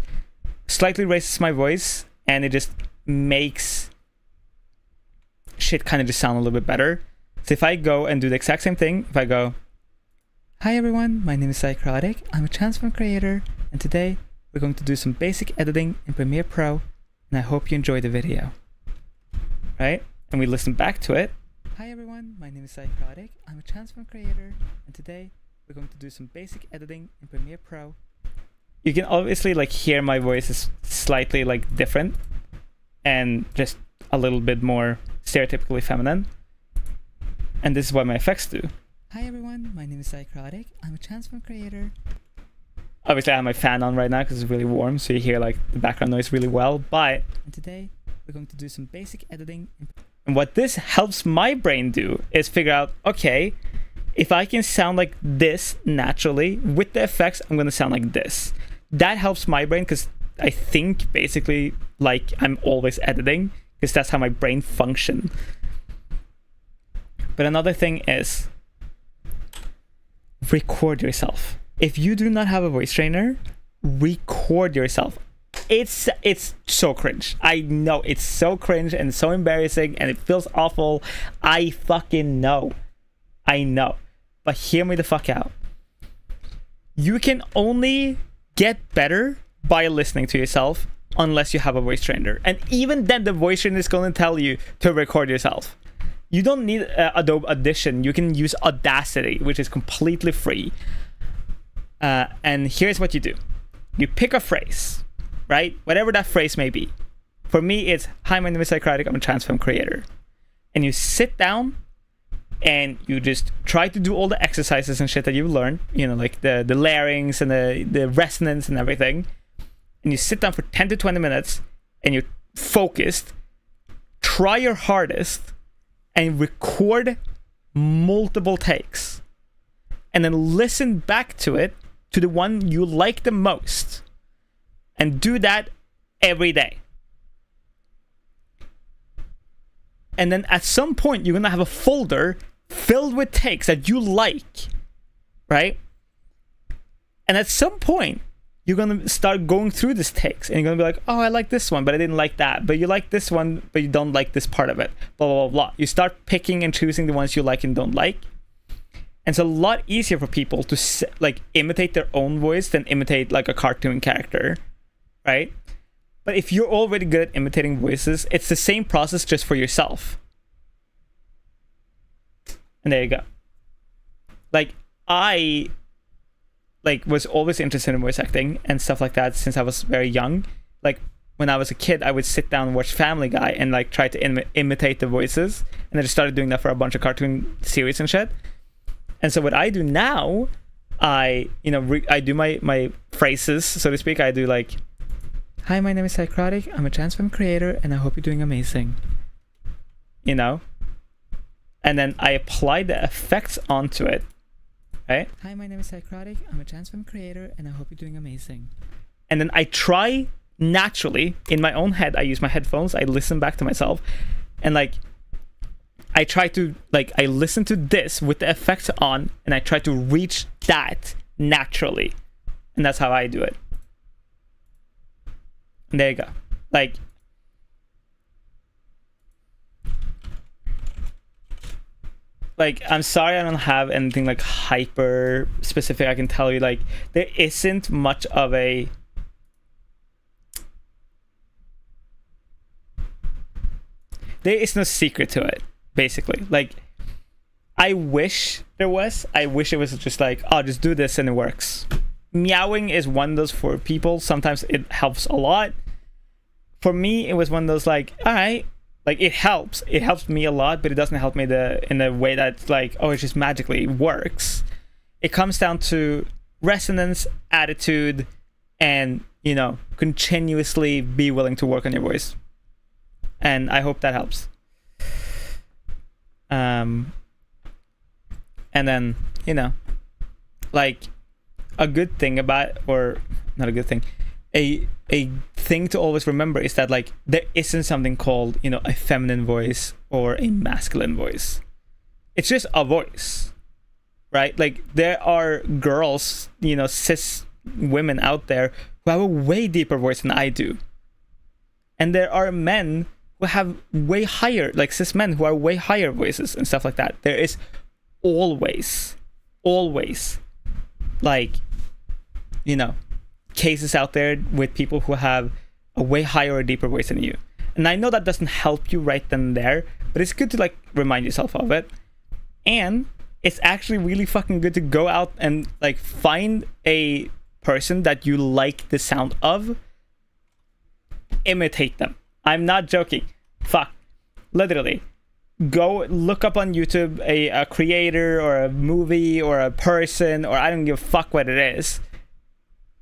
slightly raises my voice, and it just makes shit kind of just sound a little bit better. So if I go and do the exact same thing, if I go, "Hi everyone, my name is Szycrotic, I'm a transform creator, and today we're going to do some basic editing in Premiere Pro, and I hope you enjoy the video." Right? And we listen back to it. "Hi everyone, my name is Szycrotic, I'm a transform creator, and today we're going to do some basic editing in Premiere Pro." You can obviously like hear my voice is slightly like different and just a little bit more stereotypically feminine. And this is what my effects do. "Hi everyone, my name is Szycrotic, I'm a transform creator." Obviously I have my fan on right now because it's really warm, so you hear like the background noise really well, but and today we're going to do some basic editing. And what this helps my brain do is figure out, okay, if I can sound like this naturally with the effects, I'm going to sound like this. That helps my brain because I think basically like I'm always editing, because that's how my brain functions. But another thing is record yourself. If you do not have a voice trainer, record yourself. It's so cringe. I know it's so cringe and so embarrassing and it feels awful. I fucking know. I know. But hear me the fuck out. You can only get better by listening to yourself unless you have a voice trainer. And even then the voice trainer is going to tell you to record yourself. You don't need Adobe Audition. You can use Audacity, which is completely free. And here's what you do. You pick a phrase, right? Whatever that phrase may be. For me, it's, "Hi, my name is Szycrotic, I'm a transform creator." And you sit down and you just try to do all the exercises and shit that you've learned, you know, like the larynx and the resonance and everything. And you sit down for 10 to 20 minutes and you're focused, try your hardest, and record multiple takes. And then listen back to it, to the one you like the most. And do that every day. And then at some point, you're going to have a folder filled with takes that you like, right? And at some point, you're going to start going through these takes. And you're going to be like, "Oh, I like this one, but I didn't like that. But you like this one, but you don't like this part of it. Blah, blah, blah, blah." You start picking and choosing the ones you like and don't like. And it's a lot easier for people to like imitate their own voice than imitate like a cartoon character, right? But if you're already good at imitating voices, it's the same process just for yourself. And there you go. Like I was always interested in voice acting and stuff like that since I was very young. Like when I was a kid, I would sit down and watch Family Guy and like try to imitate the voices. And I just started doing that for a bunch of cartoon series and shit. And so what I do now, I do my phrases, so to speak. I do like, "Hi, my name is Szycrotic, I'm a transform creator, and I hope you're doing amazing." You know? And then I apply the effects onto it. Right? "Hi, my name is Szycrotic, I'm a transform creator, and I hope you're doing amazing." And then I try naturally, in my own head, I use my headphones, I listen back to myself, and like, I try to, like, I listen to this with the effects on, and I try to reach that naturally. And that's how I do it. And there you go. Like, I'm sorry I don't have anything, like, hyper specific I can tell you. Like, there isn't much of a... There is no secret to it. Basically, like, I wish there was. I wish it was just like, "Oh, just do this and it works." Meowing is one of those for people. Sometimes it helps a lot. For me, it was one of those like, all right, like it helps. It helps me a lot, but it doesn't help me in the way that's like, oh, it just magically works. It comes down to resonance, attitude, and, you know, continuously be willing to work on your voice. And I hope that helps. And then, you know, like, a good thing about, or not a good thing, a thing to always remember is that like there isn't something called, you know, a feminine voice or a masculine voice. It's just a voice, right? Like there are girls, you know, cis women out there who have a way deeper voice than I do, and there are men who have way higher, like cis men who are way higher voices and stuff like that. There is always like, you know, cases out there with people who have a way higher or deeper voice than you. And I know that doesn't help you right then and there, but it's good to like remind yourself of it. And it's actually really fucking good to go out and like find a person that you like the sound of, imitate them. I'm not joking. Fuck. Literally. Go look up on YouTube a creator or a movie or a person, or I don't give a fuck what it is.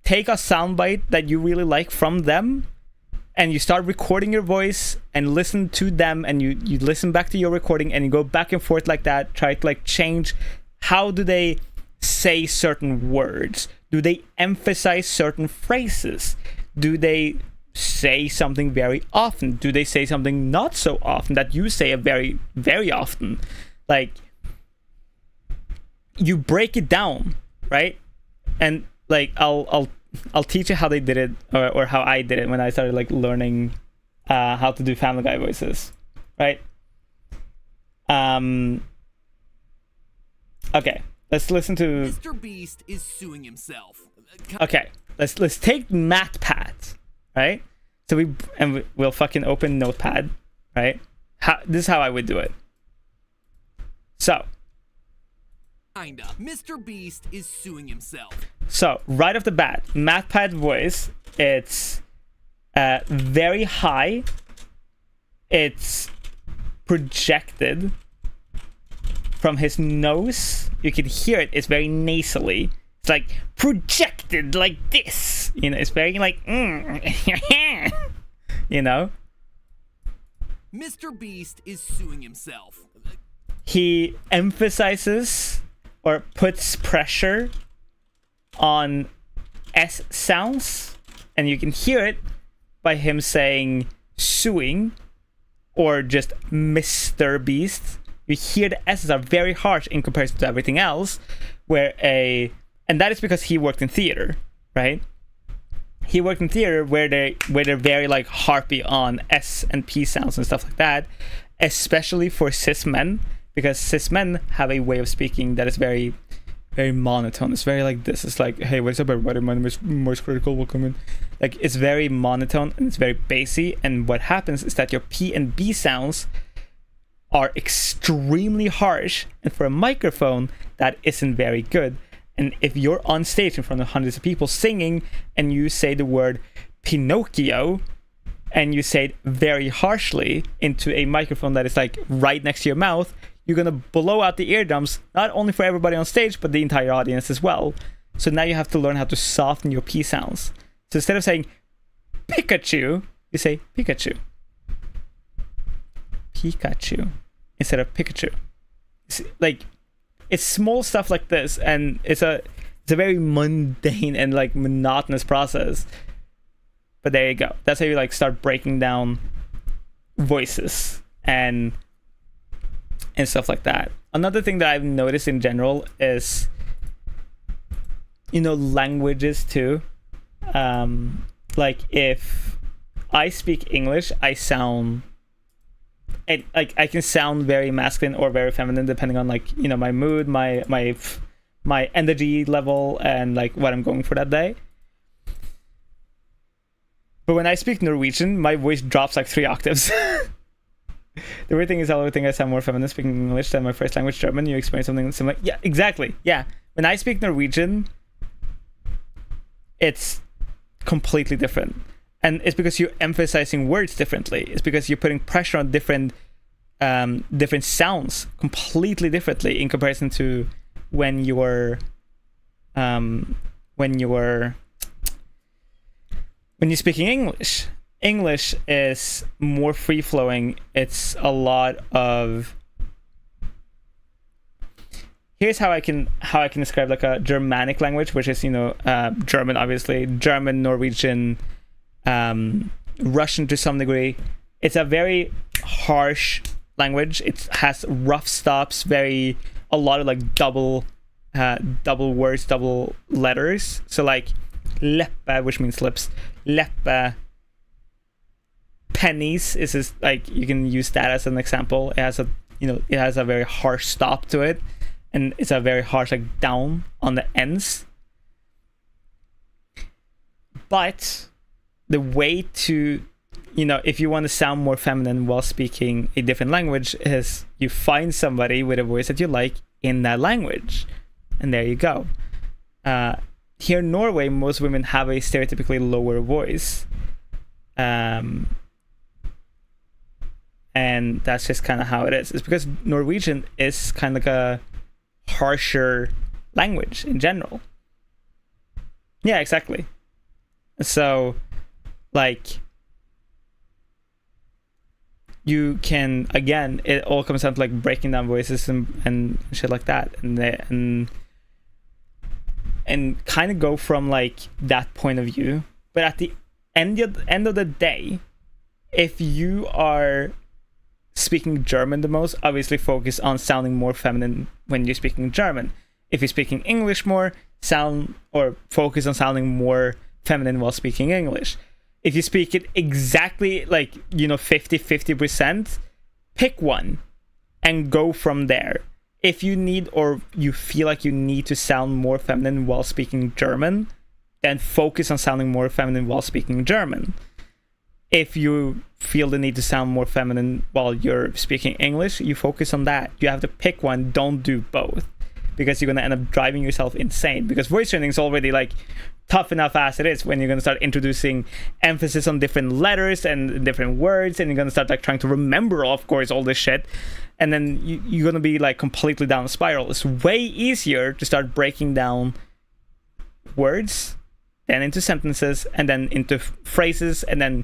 Take a soundbite that you really like from them, and you start recording your voice and listen to them, and you listen back to your recording, and you go back and forth like that. Try to like change, how do they say certain words? Do they emphasize certain phrases? Do they say something very often? Do they say something not so often that you say very, very often? Like, you break it down, right? And like I'll teach you how they did it, or how I did it when I started like learning how to do Family Guy voices, right? Okay, let's listen to Mr. Beast is suing himself. Okay, let's take MatPat, right? So we'll fucking open Notepad, right? This is how I would do it. So Kinda. Mr. Beast is suing himself. So right off the bat, MatPat voice, it's very high. It's projected from his nose. You can hear it. It's very nasally. It's like projected like this. You know, it's very like, you know. Mr. Beast is suing himself. He emphasizes or puts pressure on S sounds, and you can hear it by him saying suing or just Mr. Beast. You hear the S's are very harsh in comparison to everything else, and that is because he worked in theater, right? He worked in theater where they're very like harpy on S and P sounds and stuff like that, especially for cis men, because cis men have a way of speaking that is very, very monotone. It's very like this. It's like, hey, what's up, everybody? My name is Szycrotic. Welcome in. Like, it's very monotone and it's very bassy. And what happens is that your P and B sounds are extremely harsh, and for a microphone, that isn't very good. And if you're on stage in front of hundreds of people singing, and you say the word Pinocchio, and you say it very harshly into a microphone that is like right next to your mouth, you're gonna blow out the eardrums, not only for everybody on stage, but the entire audience as well. So now you have to learn how to soften your P sounds. So instead of saying Pikachu, you say Pikachu. Pikachu instead of Pikachu. It's like, it's small stuff like this, and it's a very mundane and like monotonous process. But there you go. That's how you like start breaking down voices and stuff like that. Another thing that I've noticed in general is, you know, languages too. Like if I speak English, I sound, and like I can sound very masculine or very feminine depending on like, you know, my mood, my energy level, and like what I'm going for that day. But when I speak Norwegian, my voice drops like 3 octaves. The weird thing is, I think I sound more feminine speaking English than my first language, German. You experience something similar? Yeah, exactly. Yeah, when I speak Norwegian, it's completely different. And it's because you're emphasizing words differently. It's because you're putting pressure on different sounds completely differently in comparison to when you speaking English. English is more free flowing. It's a lot of, here's how I can describe like a Germanic language, which is, you know, German, obviously, German, Norwegian, Russian to some degree. It's a very harsh language. It has rough stops, a lot of like double words, double letters. So like leppe, which means lips, leppe. Pennies is just like, you can use that as an example. It has a very harsh stop to it, and it's a very harsh like down on the ends. But the way to, you know, if you want to sound more feminine while speaking a different language, is you find somebody with a voice that you like in that language, and there you go. Here in Norway, most women have a stereotypically lower voice, and that's just kind of how it is. It's because Norwegian is kind of like a harsher language in general. Yeah, exactly. So, like, you can, again, it all comes down to like breaking down voices and shit like that, and kind of go from like that point of view. But at the end of the day, if you are speaking German the most, obviously focus on sounding more feminine when you're speaking German. If you're speaking English more, focus on sounding more feminine while speaking English. If you speak it exactly like, you know, 50%, pick one and go from there. If you need, or you feel like you need to sound more feminine while speaking German, then focus on sounding more feminine while speaking German. If you feel the need to sound more feminine while you're speaking English, you focus on that. You have to pick one. Don't do both, because you're going to end up driving yourself insane, because voice training is already like tough enough as it is when you're going to start introducing emphasis on different letters and different words, and you're going to start like trying to remember, of course, all this shit, and then you're going to be like completely down a spiral. It's way easier to start breaking down words, then into sentences, and then into phrases, and then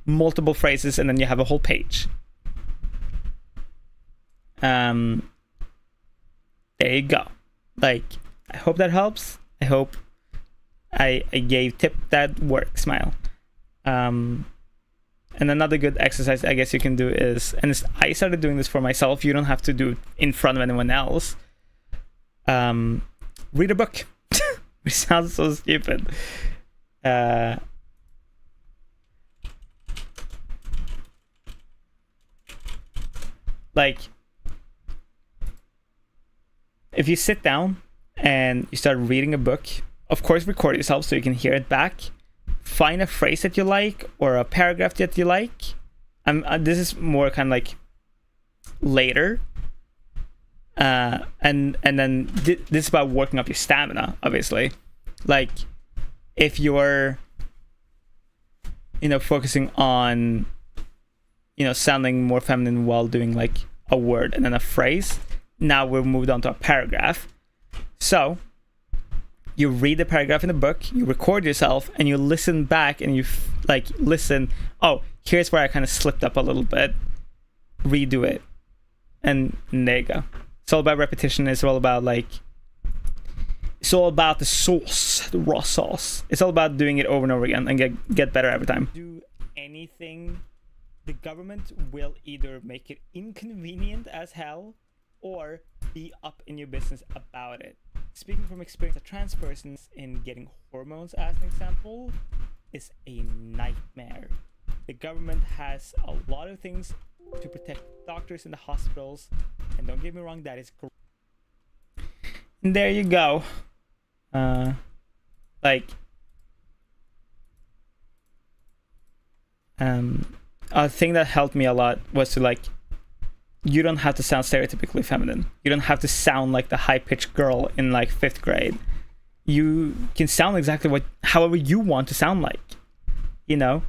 multiple phrases, and then you have a whole page. There you go. Like, I hope that helps. I hope I gave tip that works. Smile. And another good exercise I guess you can do is, I started doing this for myself. You don't have to do it in front of anyone else. Read a book. Which sounds so stupid. Like, if you sit down and you start reading a book, of course record yourself so you can hear it back. Find a phrase that you like or a paragraph that you like. This is more kind of like later. And then this is about working up your stamina, obviously. Like, if you're, you know, focusing on, you know, sounding more feminine while doing like a word and then a phrase, now we've moved on to a paragraph. So you read the paragraph in the book, you record yourself, and you listen back, and you listen, oh, here's where I kind of slipped up a little bit, redo it, and there you go. It's all about repetition. It's all about it's all about the sauce, the raw sauce. It's all about doing it over and over again and get better every time. Do anything, the government will either make it inconvenient as hell or be up in your business about it. Speaking from experience, a trans person in getting hormones, as an example, is a nightmare. The government has a lot of things to protect doctors in the hospitals, and don't get me wrong, that is correct. And there you go. A thing that helped me a lot was to you don't have to sound stereotypically feminine. You don't have to sound like the high-pitched girl in 5th grade. You can sound exactly however you want to sound like, you know?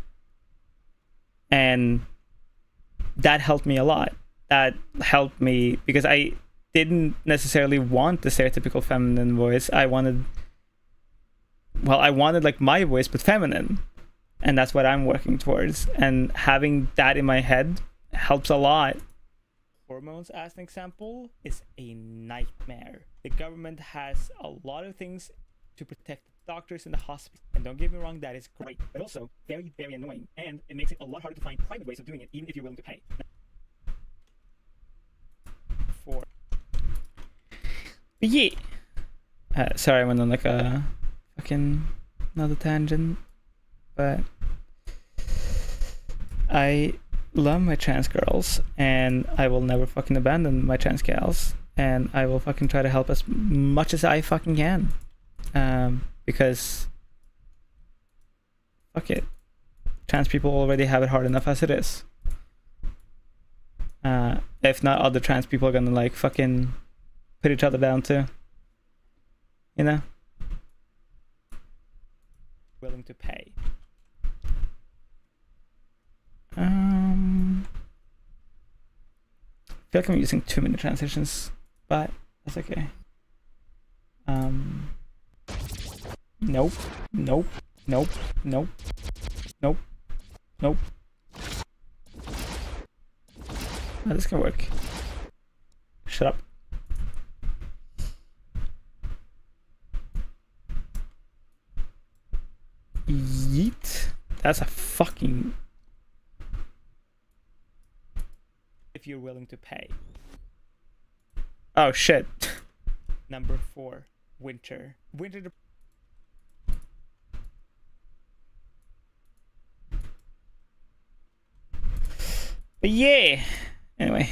And that helped me a lot. That helped me because I didn't necessarily want the stereotypical feminine voice. I wanted my voice, but feminine. And that's what I'm working towards. And having that in my head helps a lot. Hormones, as an example, is a nightmare. The government has a lot of things to protect doctors in the hospital. And don't get me wrong, that is great, but also very, very annoying. And it makes it a lot harder to find private ways of doing it, even if you're willing to pay. For yeah. Sorry, I went on like a fucking another tangent, but I love my trans girls, and I will never fucking abandon my trans gals, and I will fucking try to help as much as I fucking can, because fuck it, trans people already have it hard enough as it is. If not, other trans people are gonna like fucking put each other down too, you know? Willing to pay. I feel like I'm using too many transitions, but that's okay. Nope, nope, nope, nope, nope, nope. Oh, this can work. Shut up. Yeet. That's a fucking... If you're willing to pay. Oh shit. Number 4. Winter. Winter. But yeah. Anyway,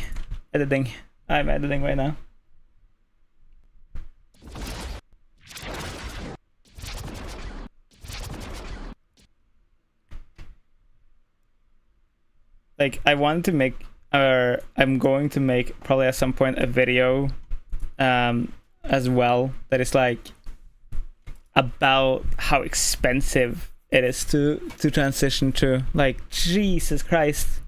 editing. I'm editing right now. Like, I wanted to make, or I'm going to make probably at some point a video as well that is like about how expensive it is to transition to, like, Jesus Christ.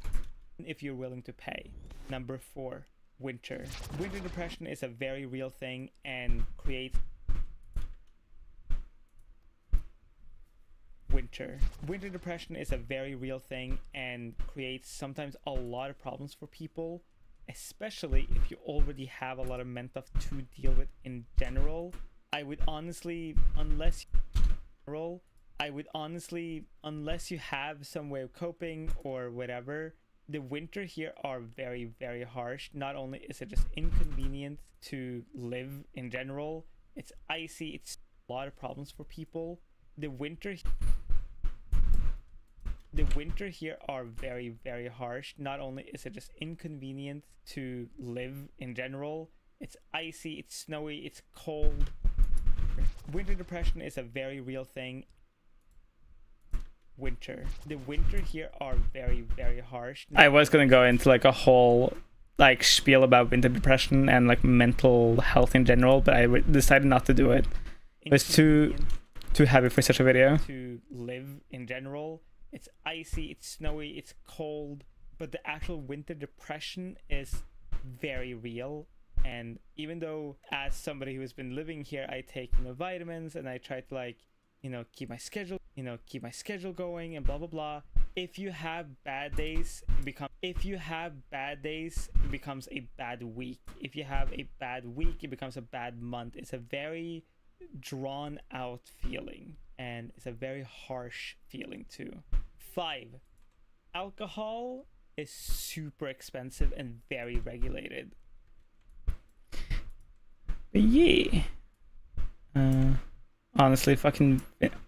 If you're willing to pay. Number 4, winter. Winter depression is a very real thing and creates winter. Winter depression is a very real thing and creates sometimes a lot of problems for people, especially if you already have a lot of mental stuff to deal with in general. I would honestly, unless you have some way of coping or whatever, the winter here are very, very harsh. Not only is it just inconvenient to live in general, it's icy, it's a lot of problems for people. The winter here are very, very harsh. Not only is it just inconvenient to live in general, it's icy, it's snowy, it's cold. Winter depression is a very real thing. The winter here are very, very harsh. I was gonna go into like a whole like spiel about winter depression and like mental health in general, but I decided not to do it. It was too heavy for such a video. To live in general, it's icy, it's snowy, it's cold, but the actual winter depression is very real. And even though as somebody who's been living here, I take my vitamins and I try to like, keep my schedule going and blah blah blah. If you have bad days, it becomes a bad week. If you have a bad week, it becomes a bad month. It's a very drawn out feeling, and it's a very harsh feeling too. 5. Alcohol is super expensive and very regulated. But yeah. Honestly,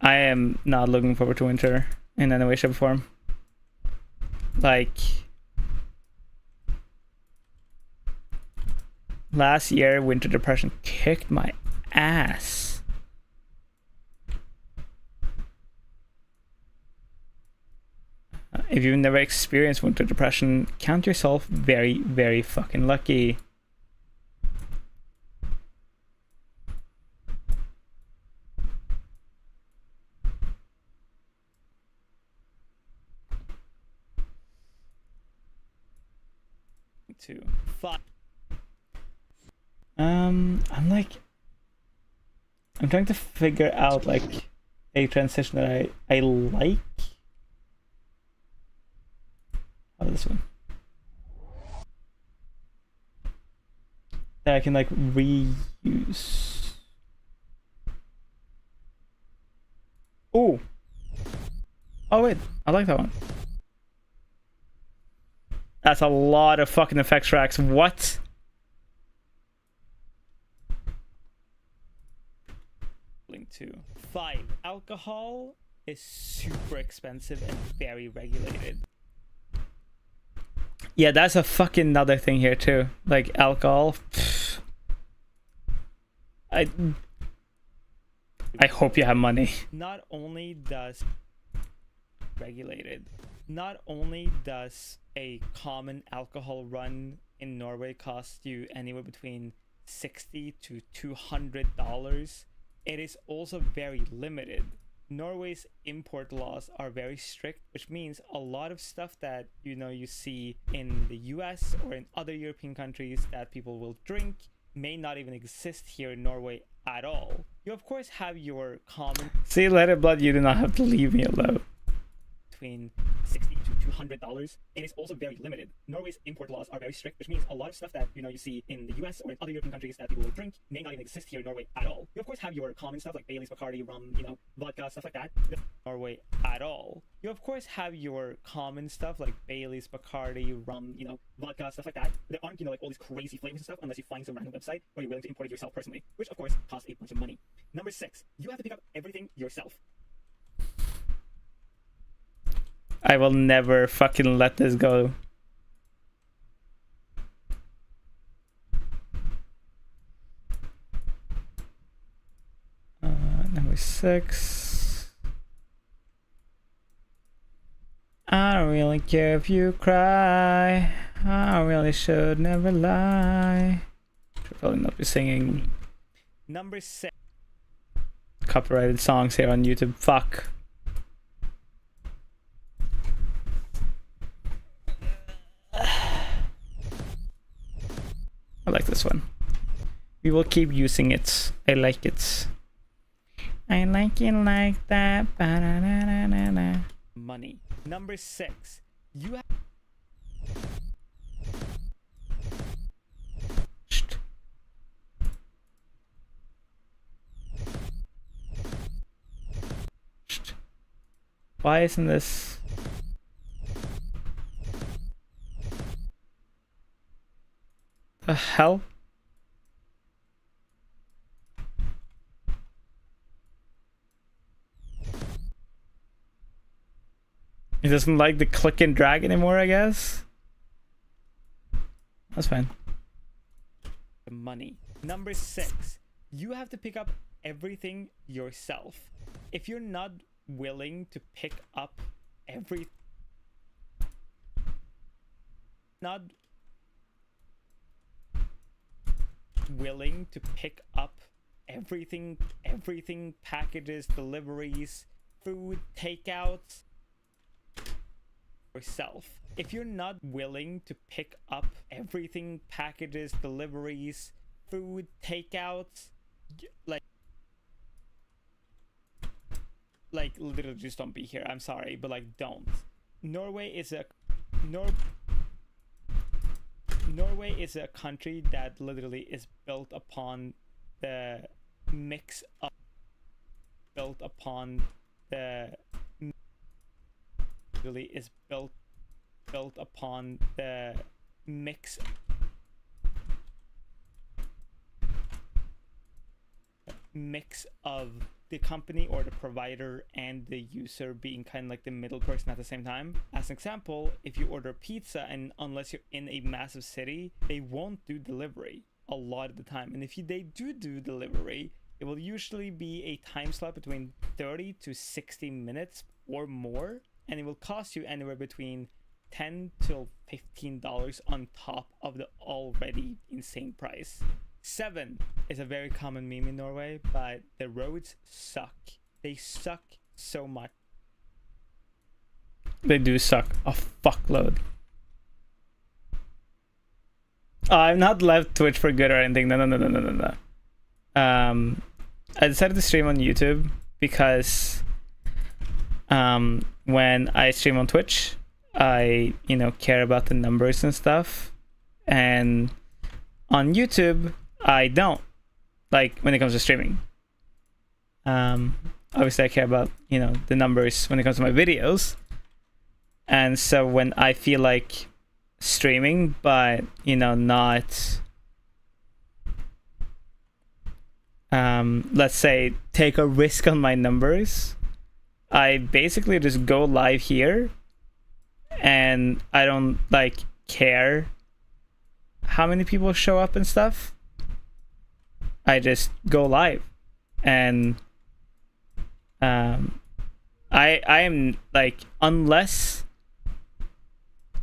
I am not looking forward to winter in any way, shape, or form. Like, last year, winter depression kicked my ass. If you've never experienced winter depression, count yourself very, very fucking lucky. To 5. I'm trying to figure out like a transition that I like. How about this one? That I can like reuse use. Ooh. Oh wait, I like that one. That's a lot of fucking effects tracks. What? Link to 5. Alcohol is super expensive and very regulated. Yeah, that's a fucking another thing here too. Like alcohol. Pfft. I hope you have money. Not only does a common alcohol run in Norway cost you anywhere between $60 to $200, it is also very limited. Norway's import laws are very strict, which means a lot of stuff that you see in the US or in other European countries that people will drink may not even exist here in Norway at all. You of course have your common... See you later, blood, you do not have to leave me alone. Between $60 to $200, it is also very limited. Norway's import laws are very strict, which means a lot of stuff that you see in the US or in other European countries that people will drink may not even exist here in Norway at all. You of course have your common stuff like Baileys, Bacardi, rum, vodka, stuff like that. Norway at all. You of course have your common stuff like Baileys, Bacardi, rum, vodka, stuff like that. There aren't like all these crazy flavors and stuff unless you find some random website where you're willing to import it yourself personally, which of course costs a bunch of money. Number 6, you have to pick up everything yourself. I will never fucking let this go. Number 6. I don't really care if you cry. I really should never lie. Should probably not be singing. Number 6. Copyrighted songs here on YouTube. Fuck. I like this one. We will keep using it. I like it. I like it like that. Ba-da-da-da-da-da. Money. Number 6. You have... Why isn't this... The hell? He doesn't like the click and drag anymore, I guess. That's fine. The money. Number 6. You have to pick up everything yourself. If you're not willing to pick up every... Not willing to pick up everything, packages, deliveries, food, takeouts yourself. If you're not willing to pick up everything, packages, deliveries, food, takeouts, like literally just don't be here. I'm sorry, but don't. Norway is a country that literally is built upon the mix of built upon the mix of the company or the provider and the user being kind of like the middle person at the same time. As an example, if you order pizza and unless you're in a massive city, they won't do delivery a lot of the time. And if they do delivery, it will usually be a time slot between 30 to 60 minutes or more, and it will cost you anywhere between $10 to $15 on top of the already insane price. 7 is a very common meme in Norway, but the roads suck. They suck so much. They do suck a fuckload. I've not left Twitch for good or anything. No. I decided to stream on YouTube because when I stream on Twitch, I care about the numbers and stuff, and on YouTube I don't. like when it comes to streaming. Obviously I care about, you know, the numbers when it comes to my videos. And so when I feel like streaming, but, you know, not, let's say, take a risk on my numbers, I basically just go live here, and I don't like care how many people show up and stuff. I just go live, and I am like, unless,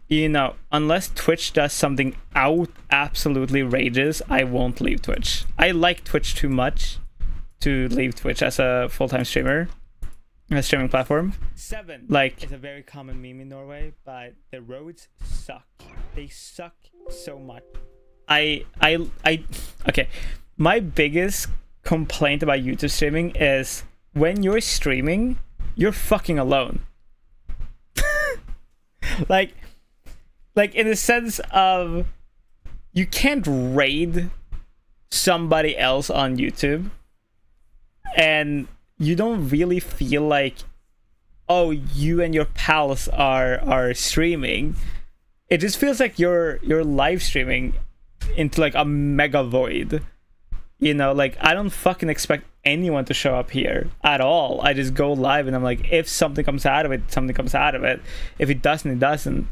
you know, unless Twitch does something absolutely outrageous, I won't leave Twitch. I like Twitch too much to leave Twitch as a full-time streamer, a streaming platform. 7 like it's a very common meme in Norway, but the roads suck. They suck so much. Okay, my biggest complaint about YouTube streaming is when you're streaming, you're fucking alone. like in the sense of, you can't raid somebody else on YouTube, and you don't really feel like, oh, you and your pals are streaming. It just feels like you're live streaming into like a mega void. You know, like, I don't fucking expect anyone to show up here at all. I just go live, and I'm like, if something comes out of it, something comes out of it. If it doesn't, it doesn't.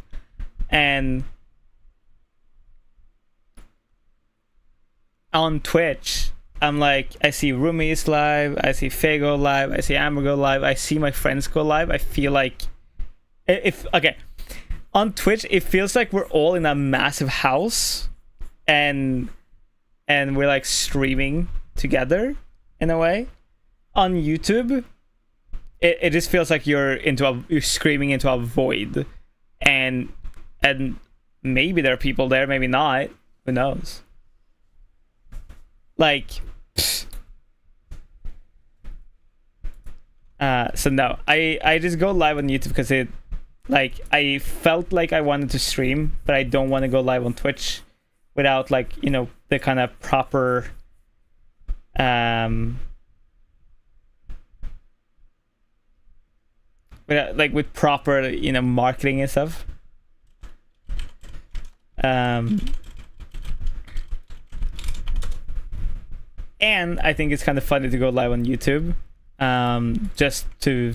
And on Twitch, I'm like, I see Rumi's live, I see Fago live, I see Amber go live, I see my friends go live. I feel like, okay, on Twitch, it feels like we're all in a massive house, and we're like streaming together in a way. On YouTube, it just feels like you're screaming into a void, and maybe there are people there, maybe not, who knows. Like, so no, I just go live on YouTube because it, like, I felt like I wanted to stream, but I don't want to go live on Twitch without, like, you know, the kind of proper with proper, you know, marketing and stuff. And I think it's kind of funny to go live on YouTube, just to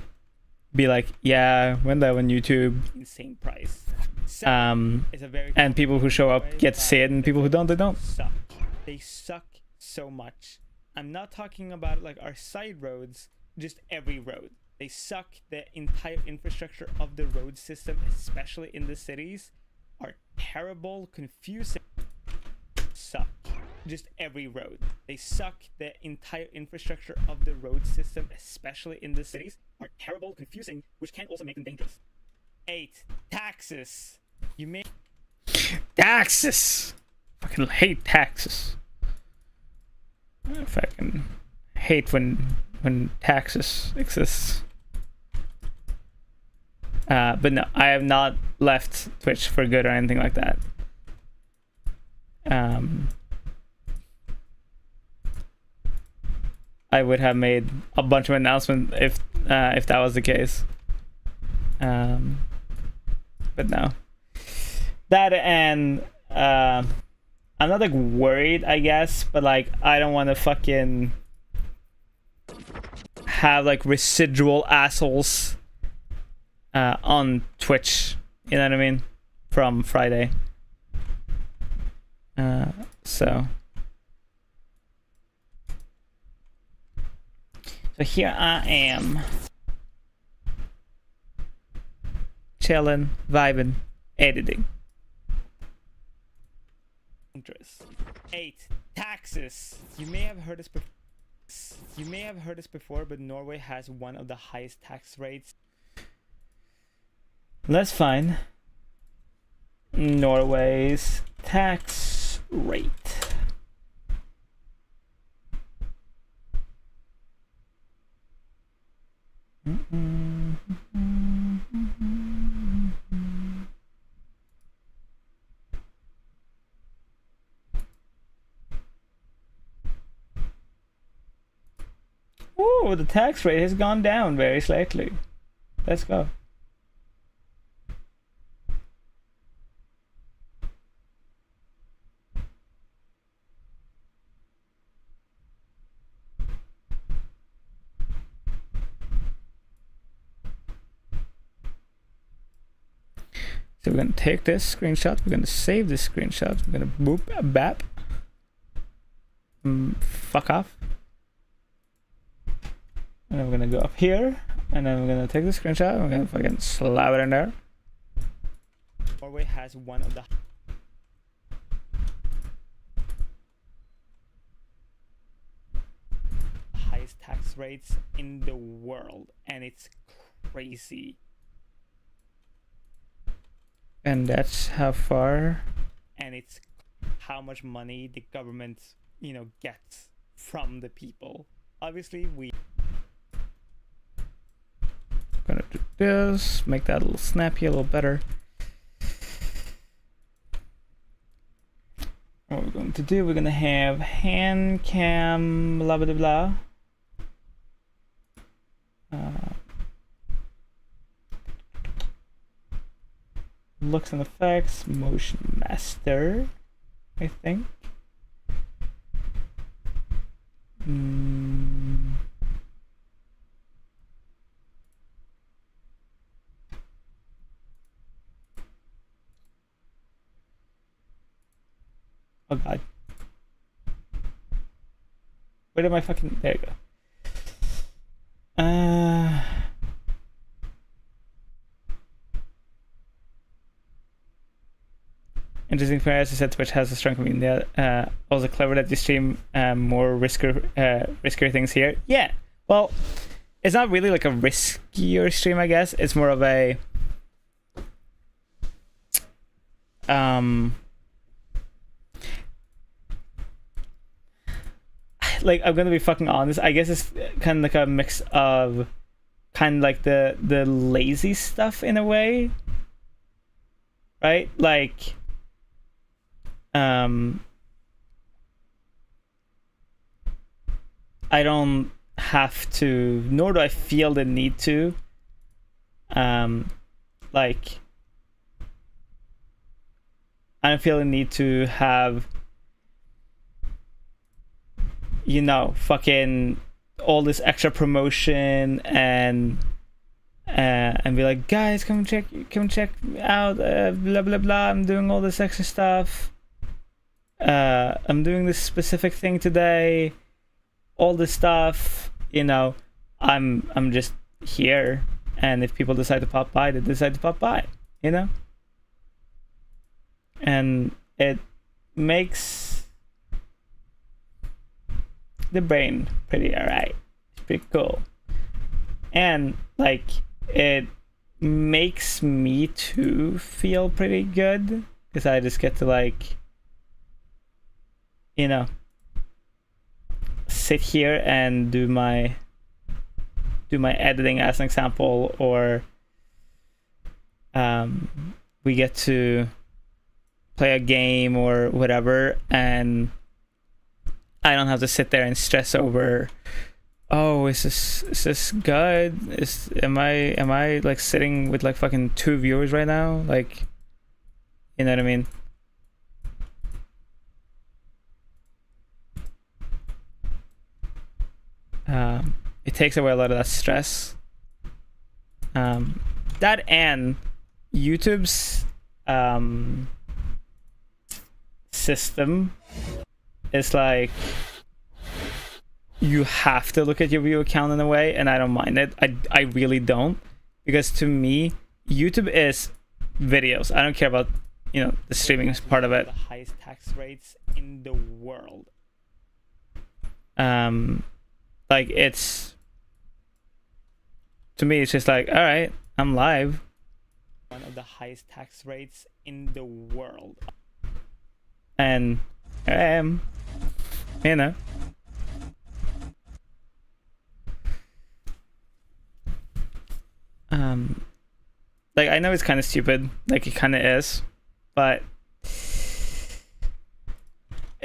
be like, yeah, went live on YouTube, insane price. And people who show up get to see it, and people who don't, they don't. They suck so much. I'm not talking about like our side roads, just every road. They suck. The entire infrastructure of the road system, especially in the cities, are terrible, confusing. Suck. Just every road. They suck. The entire infrastructure of the road system, especially in the cities, are terrible, confusing, which can also make them dangerous. 8. Taxes. You may... Taxes! Fucking hate taxes. I fucking hate when taxes exist. But no, I have not left Twitch for good or anything like that. I would have made a bunch of announcements if that was the case. But no. That, and I'm not like worried, I guess, but like, I don't want to fucking have like residual assholes on Twitch, you know what I mean, from Friday. So here I am, chilling, vibing, editing. Interest. 8. Taxes. You may have heard this before, but Norway has one of the highest tax rates. Let's find Norway's tax rate. Oh, the tax rate has gone down very slightly. Let's go. So we're gonna take this screenshot, we're gonna save this screenshot, we're gonna boop bap. Fuck off. And then we're gonna go up here, and then we're gonna take the screenshot, and we're gonna fucking slap it in there. Norway has one of the highest tax rates in the world, and it's crazy. And that's how far, and it's how much money the government, you know, gets from the people. Obviously, we gonna do this, make that a little snappy, a little better. What we're going to do, we're gonna have hand cam, blah blah blah. Looks and effects, motion master, I think. Oh god. Where did my fucking... There you go. Interesting for as I said, Twitch has a strong community. Also clever that you stream more riskier things here. Yeah, well, it's not really like a riskier stream, I guess. It's more of a like, I'm gonna be fucking honest, I guess it's kind of like a mix of kind of like the lazy stuff in a way, right? Like I don't have to, nor do I feel the need to like, I don't feel the need to have, you know, fucking all this extra promotion and be like, guys, come check out, blah blah blah, I'm doing all this extra stuff, I'm doing this specific thing today, all this stuff, you know. I'm just here, and if people decide to pop by, they decide to pop by, you know. And it makes the brain pretty alright. It's pretty cool. And like, it makes me too feel pretty good, because I just get to, like, you know, sit here and do my editing as an example, or we get to play a game or whatever, and I don't have to sit there and stress over, oh, is this good? Am I like sitting with like fucking 2 viewers right now? Like, you know what I mean? It takes away a lot of that stress. That and YouTube's system is like, you have to look at your view count in a way, and I don't mind it. I really don't, because to me, YouTube is videos. I don't care about, you know, the streaming is part of it. The highest tax rates in the world. Like, it's, to me, it's just like, all right, I'm live. One of the highest tax rates in the world, and here I am, you know. Like, I know it's kind of stupid, like it kind of is, but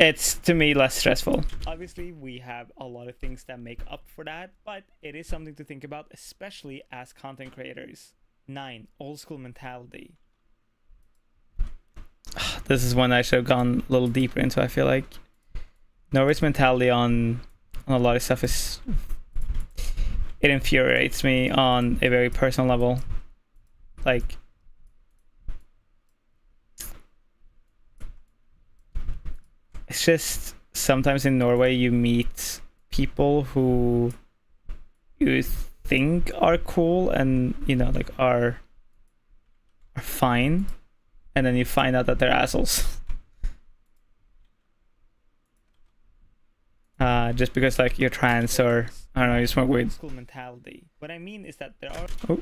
it's to me less stressful. Obviously, we have a lot of things that make up for that, but it is something to think about, especially as content creators. 9. Old school mentality. This is one I should have gone a little deeper into, I feel like. Norway's mentality on a lot of stuff is... It infuriates me on a very personal level. Like... It's just sometimes in Norway you meet people who you think are cool and, you know, like are fine, and then you find out that they're assholes. Just because like you're trans or I don't know, you smoke weed. School mentality. What I mean is that there are. Oh.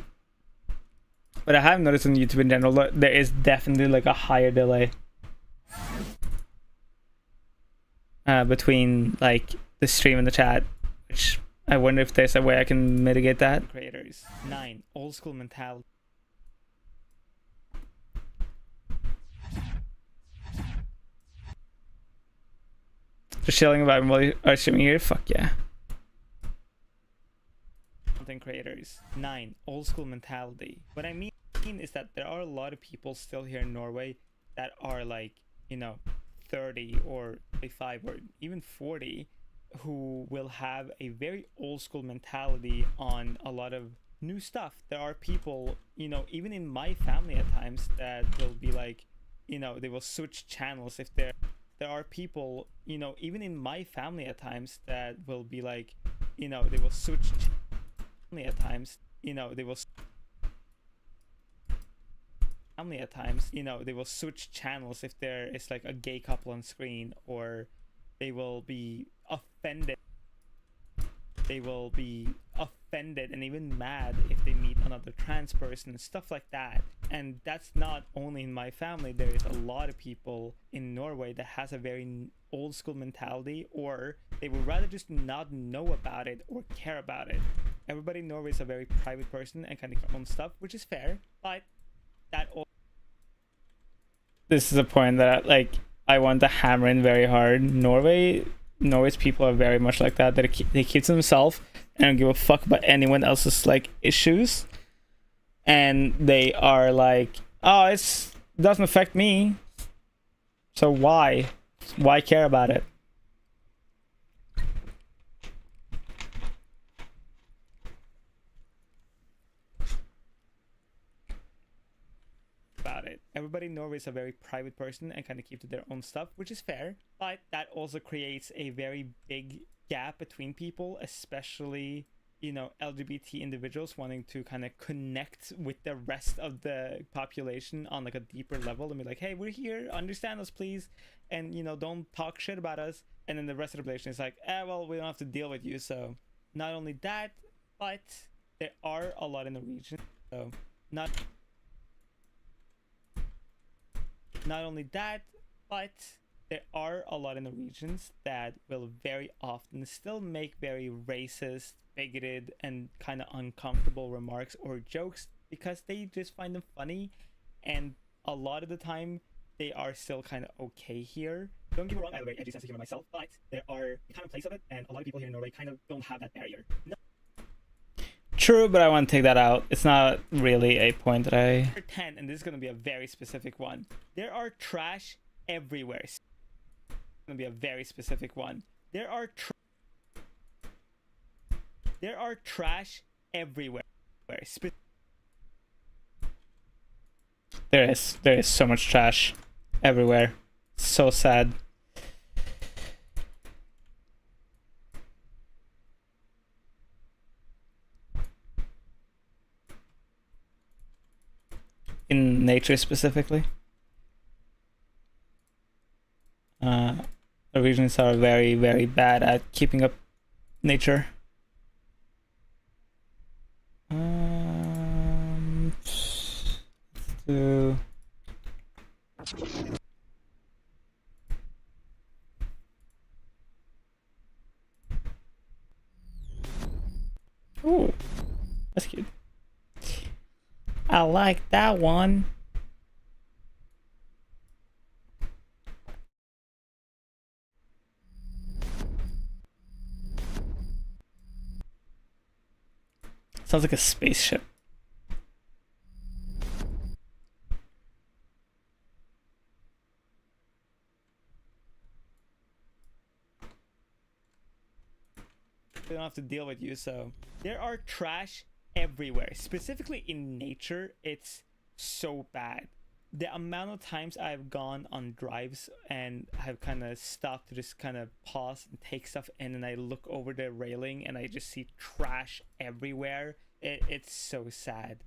But I have noticed on YouTube in general, there is definitely like a higher delay between like the stream and the chat, which I wonder if there's a way I can mitigate that. Creators. 9. Old school mentality. Just chilling about while you are streaming here? Fuck yeah. Content creators. 9. Old school mentality. What I mean is that there are a lot of people still here in Norway that are like, you know, 30 or 35 or even 40 who will have a very old school mentality on a lot of new stuff. There are people, you know, even in my family at times that will be like, you know, they will switch channels if they're... There are people, you know, even in my family at times that will be like, you know, they will switch family at times, you know, they will family at times, you know, they will switch channels if there is like a gay couple on screen, or they will be offended. They will be offended and even mad if they meet another trans person and stuff like that. And that's not only in my family. There is a lot of people in Norway that has a very old school mentality, or they would rather just not know about it or care about it. Everybody in Norway is a very private person and kind of own stuff, which is fair, but that... This is a point that like I want to hammer in very hard. Norway's people are very much like that. They keep to themselves and don't give a fuck about anyone else's like issues. And they are like, oh, it doesn't affect me. So why care about it? Everybody in Norway is a very private person and kind of keep to their own stuff, which is fair, but that also creates a very big gap between people, especially, you know, LGBT individuals wanting to kind of connect with the rest of the population on like a deeper level and be like, hey, we're here, understand us please, and, you know, don't talk shit about us. And then the rest of the population is like, well, we don't have to deal with you. So not only that, but there are a lot in the region, so not only that, but there are a lot in the regions that will very often still make very racist, bigoted, and kind of uncomfortable remarks or jokes because they just find them funny, and a lot of the time they are still kind of okay here. Don't get me wrong, I have a very edgy sense of humor myself, but there are the kind of place of it, and a lot of people here in Norway kind of don't have that barrier. No. True, but I want to take that out. It's not really a point that I... 10, and this is going to be a very specific one. There are trash everywhere. It's going to be a very specific one. There are trash everywhere. There is so much trash everywhere. So sad. In nature specifically. Norwegians are very, very bad at keeping up nature. Let's do... Ooh, that's cute. I like that one. Sounds like a spaceship. They don't have to deal with you, so there are trash everywhere. Specifically in nature, it's so bad. The amount of times I've gone on drives and have kind of stopped to just kind of pause and take stuff in, and I look over the railing and I just see trash everywhere. It's so sad.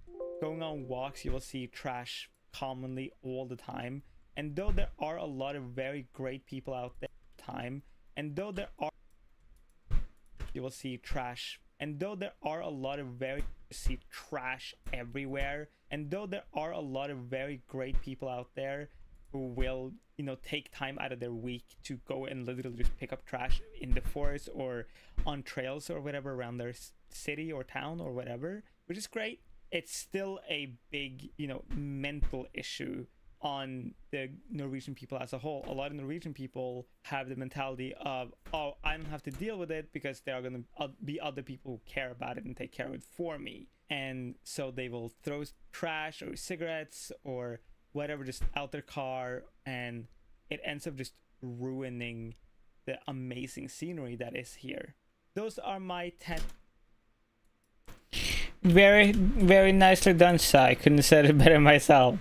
Going on walks, you will see trash commonly all the time. And though there are a lot of very great people out there all the time, and though there are, you will see trash. And though there are a lot of very see trash everywhere, and though there are a lot of very great people out there who will, you know, take time out of their week to go and literally just pick up trash in the forest or on trails or whatever around their city or town or whatever, which is great, it's still a big, you know, mental issue on the Norwegian people as a whole. A lot of Norwegian people have the mentality of, oh, I don't have to deal with it because there are going to be other people who care about it and take care of it for me. And so they will throw trash or cigarettes or whatever just out their car, and it ends up just ruining the amazing scenery that is here. Those are my 10. Very, very nicely done, Sai. Couldn't have said it better myself.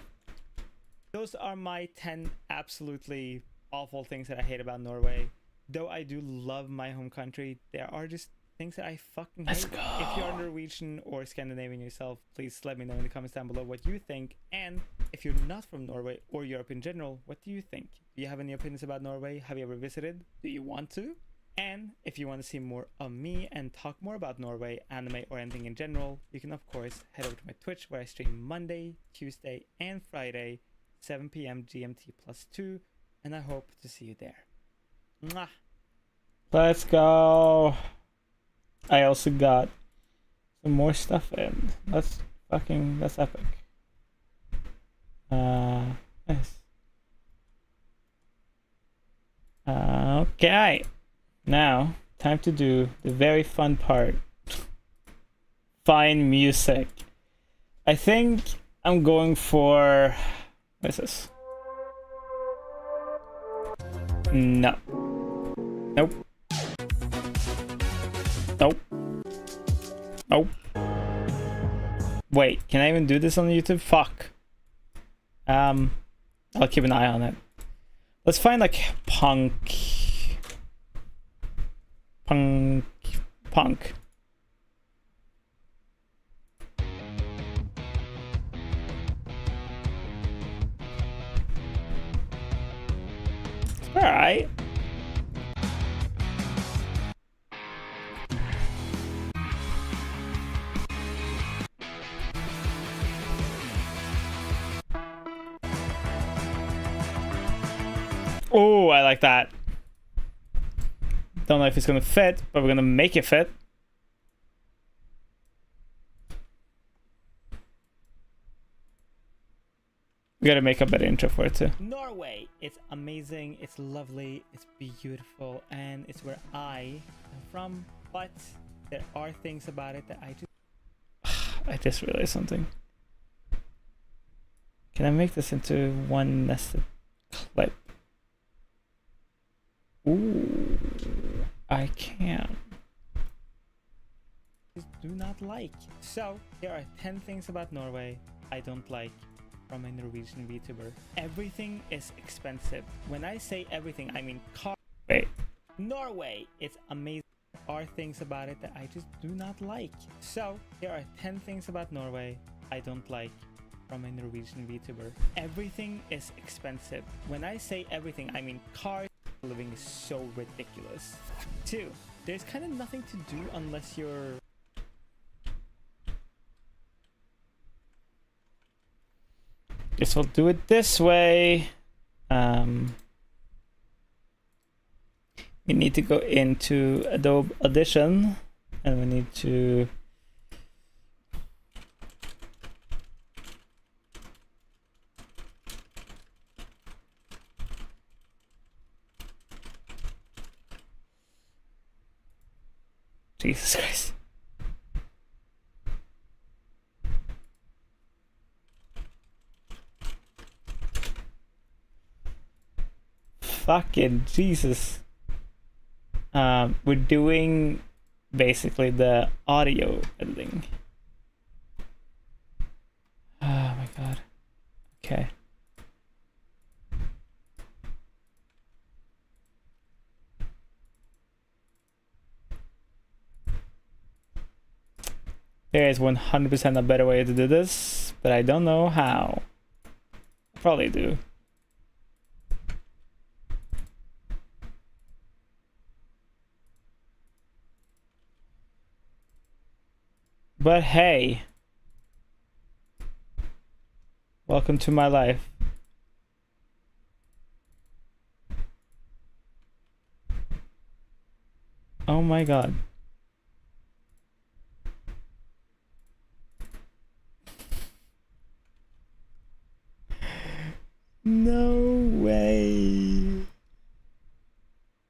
Those are my 10 absolutely awful things that I hate about Norway. Though I do love my home country, there are just things that I fucking hate. If you're Norwegian or Scandinavian yourself, please let me know in the comments down below what you think. And if you're not from Norway or Europe in general, what do you think? Do you have any opinions about Norway? Have you ever visited? Do you want to? And if you want to see more of me and talk more about Norway, anime, or anything in general, you can of course head over to my Twitch, where I stream Monday, Tuesday, and Friday, 7 p.m. GMT +2, and I hope to see you there. Mwah. Let's go. I also got some more stuff in. That's epic. Nice. Okay. Now, time to do the very fun part. Find music. I think I'm going for... What is this? No. Nope. Nope. Nope. Wait, can I even do this on YouTube? Fuck. I'll keep an eye on it. Let's find like punk. Alright. Oh, I like that. Don't know if it's gonna fit, but we're gonna make it fit. We gotta make a better intro for it too. Norway, it's amazing, it's lovely, it's beautiful, and it's where I am from, but there are things about it that I just realized something. Can I make this into one nested clip? Ooh, I can. Just do not like. So, there are 10 things about Norway I don't like from a Norwegian VTuber. Everything is expensive. When I say everything, I mean car. Wait. Norway, it's amazing. There are things about it that I just do not like. So, there are 10 things about Norway I don't like from a Norwegian VTuber. Everything is expensive. When I say everything, I mean cars. Living is so ridiculous. 2, there's kind of nothing to do unless you're... Guess we'll do it this way. We need to go into Adobe Audition, and we need to... Jesus Christ. Fucking Jesus. We're doing basically the audio editing. Oh my god. Okay. There is 100% a better way to do this, but I don't know how. Probably do. But hey, welcome to my life. Oh my god. No way.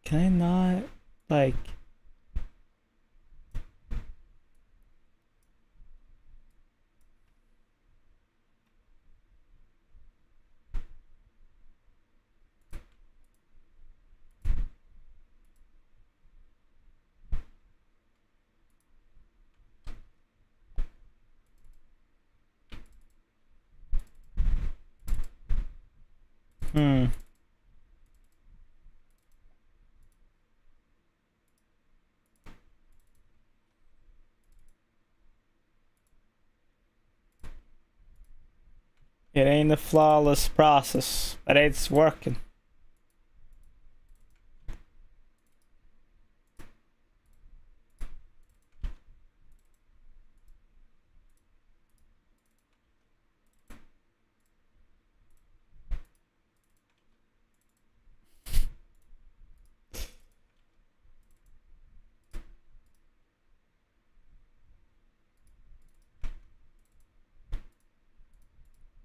Can I not, like... It ain't a flawless process, but it's working.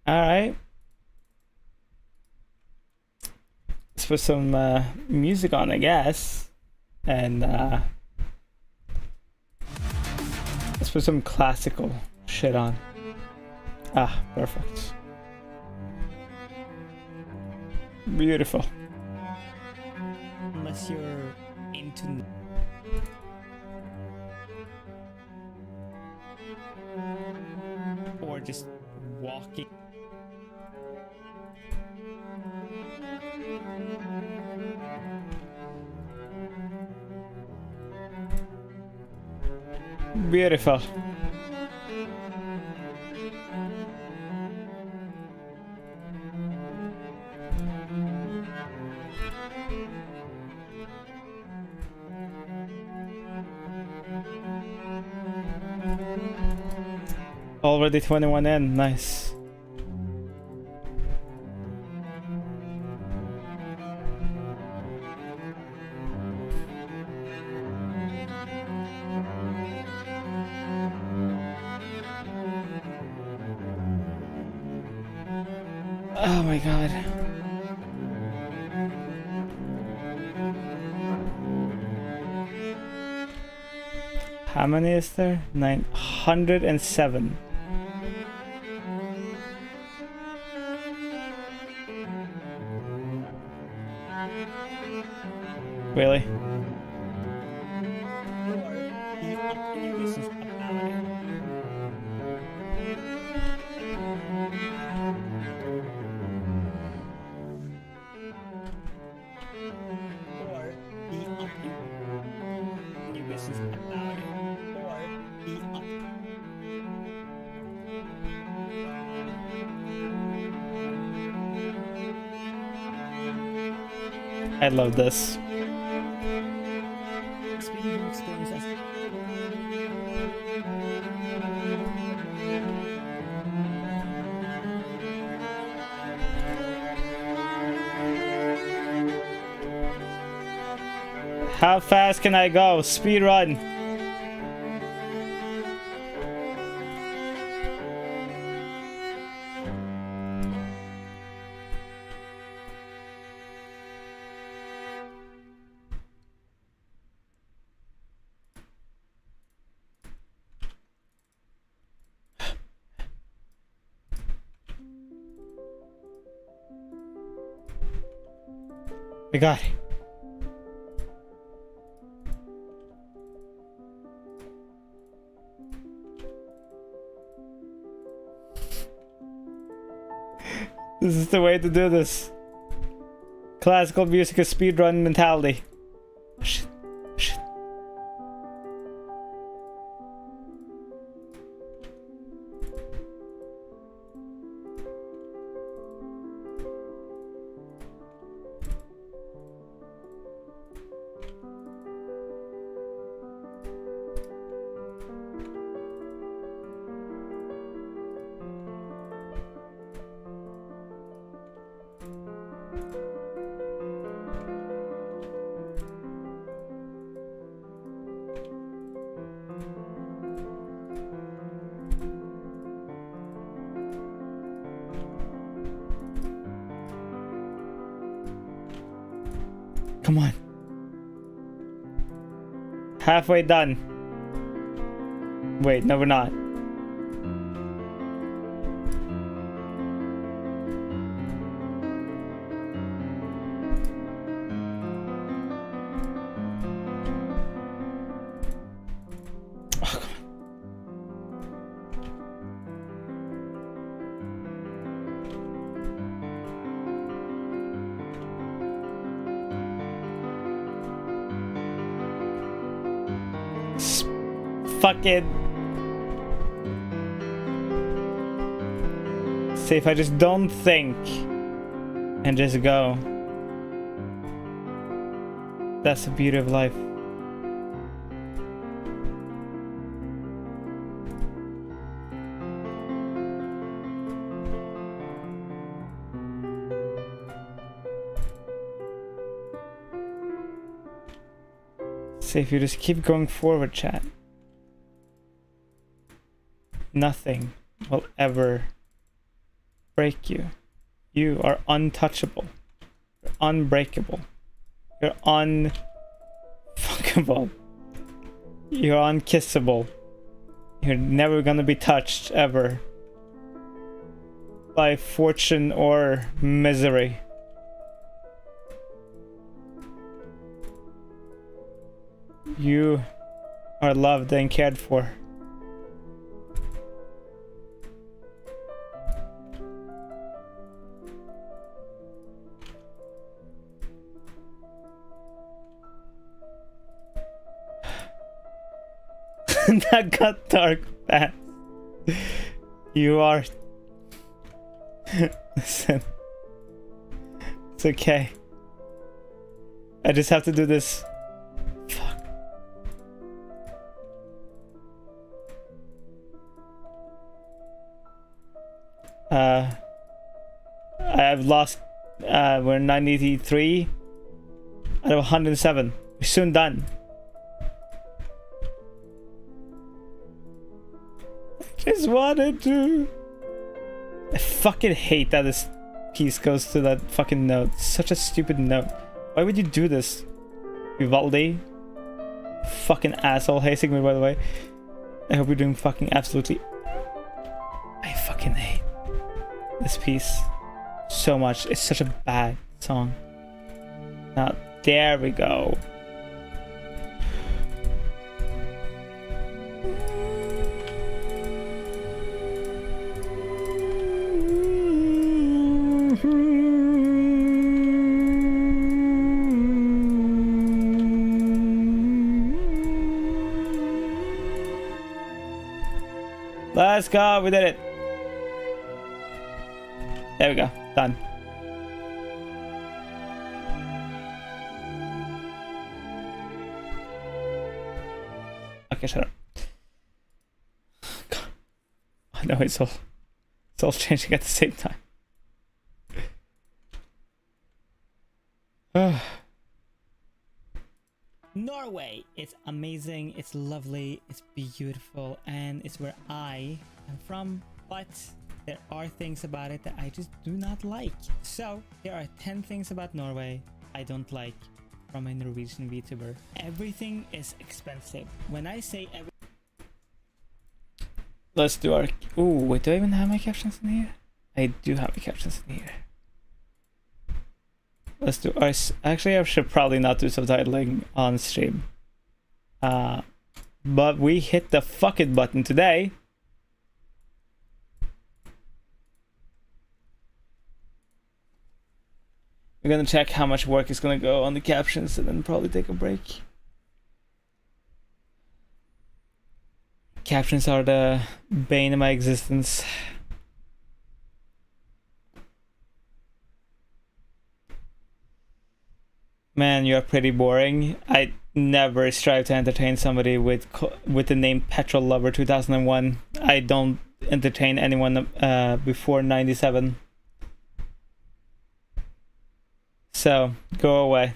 Alright. Let's put some music on, I guess. And let's put some classical shit on. Ah, perfect. Beautiful. Unless you're into... or just walking. Beautiful. Already 21 in, nice. Oh my god. How many is there? 907. Really? I love this. Speaking of experiences, How fast can I go? Speed run. My god. This is the way to do this. Classical music is speedrun mentality. Shit. Shit. Come on. Halfway done. Wait, no, we're not. Oh, come on. Fucking. See, if I just don't think and just go. That's the beauty of life. See, if you just keep going forward, chat. Nothing will ever break you. You are untouchable. You're unbreakable. You're unfuckable. You're unkissable. You're never gonna be touched ever by fortune or misery. You are loved and cared for. That got dark fast. You are. Listen. It's okay. I just have to do this. Fuck. I've lost. We're 93 out of 107. We're soon done. Just wanted to. I fucking hate that this piece goes to that fucking note. Such a stupid note. Why would you do this, Vivaldi? Fucking asshole. Hey, Sigmund, by the way. I hope you're doing fucking absolutely. I fucking hate this piece so much. It's such a bad song. Now, there we go. Let's go, we did it. There we go, done. Okay, shut up. God. I know it's all changing at the same time. Norway, it's amazing, it's lovely, it's beautiful, and it's where I am from, but there are things about it that I just do not like. So there are 10 things about Norway I don't like from a Norwegian VTuber. Everything is expensive. When I say every... Let's do our... Ooh, wait, do I even have my captions in here? I do have my captions in here. let's do us. Actually, I should probably not do subtitling on stream. But we hit the fuck it button today. We're gonna check how much work is gonna go on the captions and then probably take a break. Captions are the bane of my existence. Man, you're pretty boring. I never strive to entertain somebody with the name Petrol Lover 2001. I don't entertain anyone before 97. So, go away.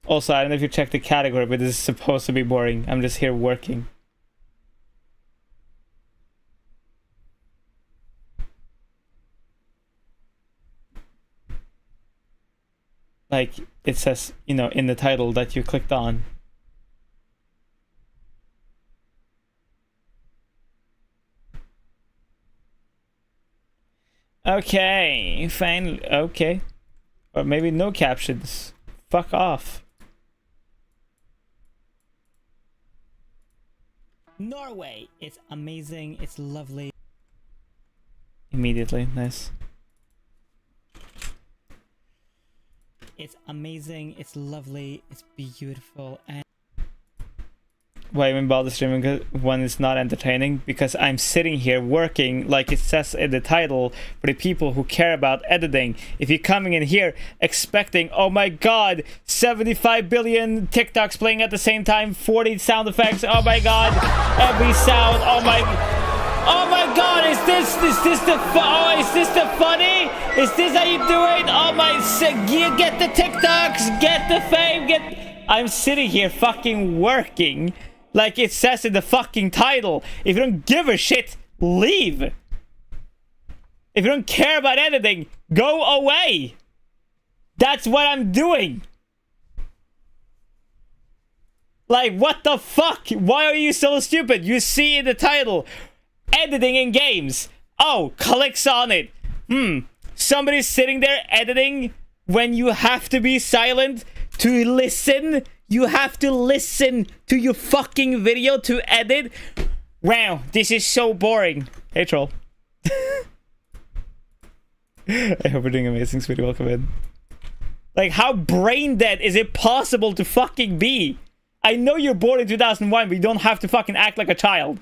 Also, I don't know if you checked the category, but this is supposed to be boring. I'm just here working. Like, it says, you know, in the title that you clicked on. Okay, fine, okay. Or maybe no captions. Fuck off. Norway, it's amazing, it's lovely. Immediately, nice. It's amazing, it's lovely, it's beautiful, and Why even bother streaming when it's not entertaining? Because I'm sitting here working, like it says in the title, for the people who care about editing. If you're coming in here expecting, oh my god, 75 billion TikToks playing at the same time, 40 sound effects, oh my god, every sound, oh my god, is this the is this the funny? Is this how you do it? Oh my, you get the TikToks, get the fame, I'm sitting here fucking working. Like it says in the fucking title. If you don't give a shit, leave. If you don't care about editing, go away. That's what I'm doing. Like, what the fuck? Why are you so stupid? You see in the title, editing in games. Oh, clicks on it. Somebody's sitting there editing when you have to be silent to listen. You have to listen to your fucking video to edit. Wow, this is so boring. Hey, troll. I hope you're doing amazing, sweetie. Welcome in. Like, how brain dead is it possible to fucking be? I know you're born in 2001, but you don't have to fucking act like a child.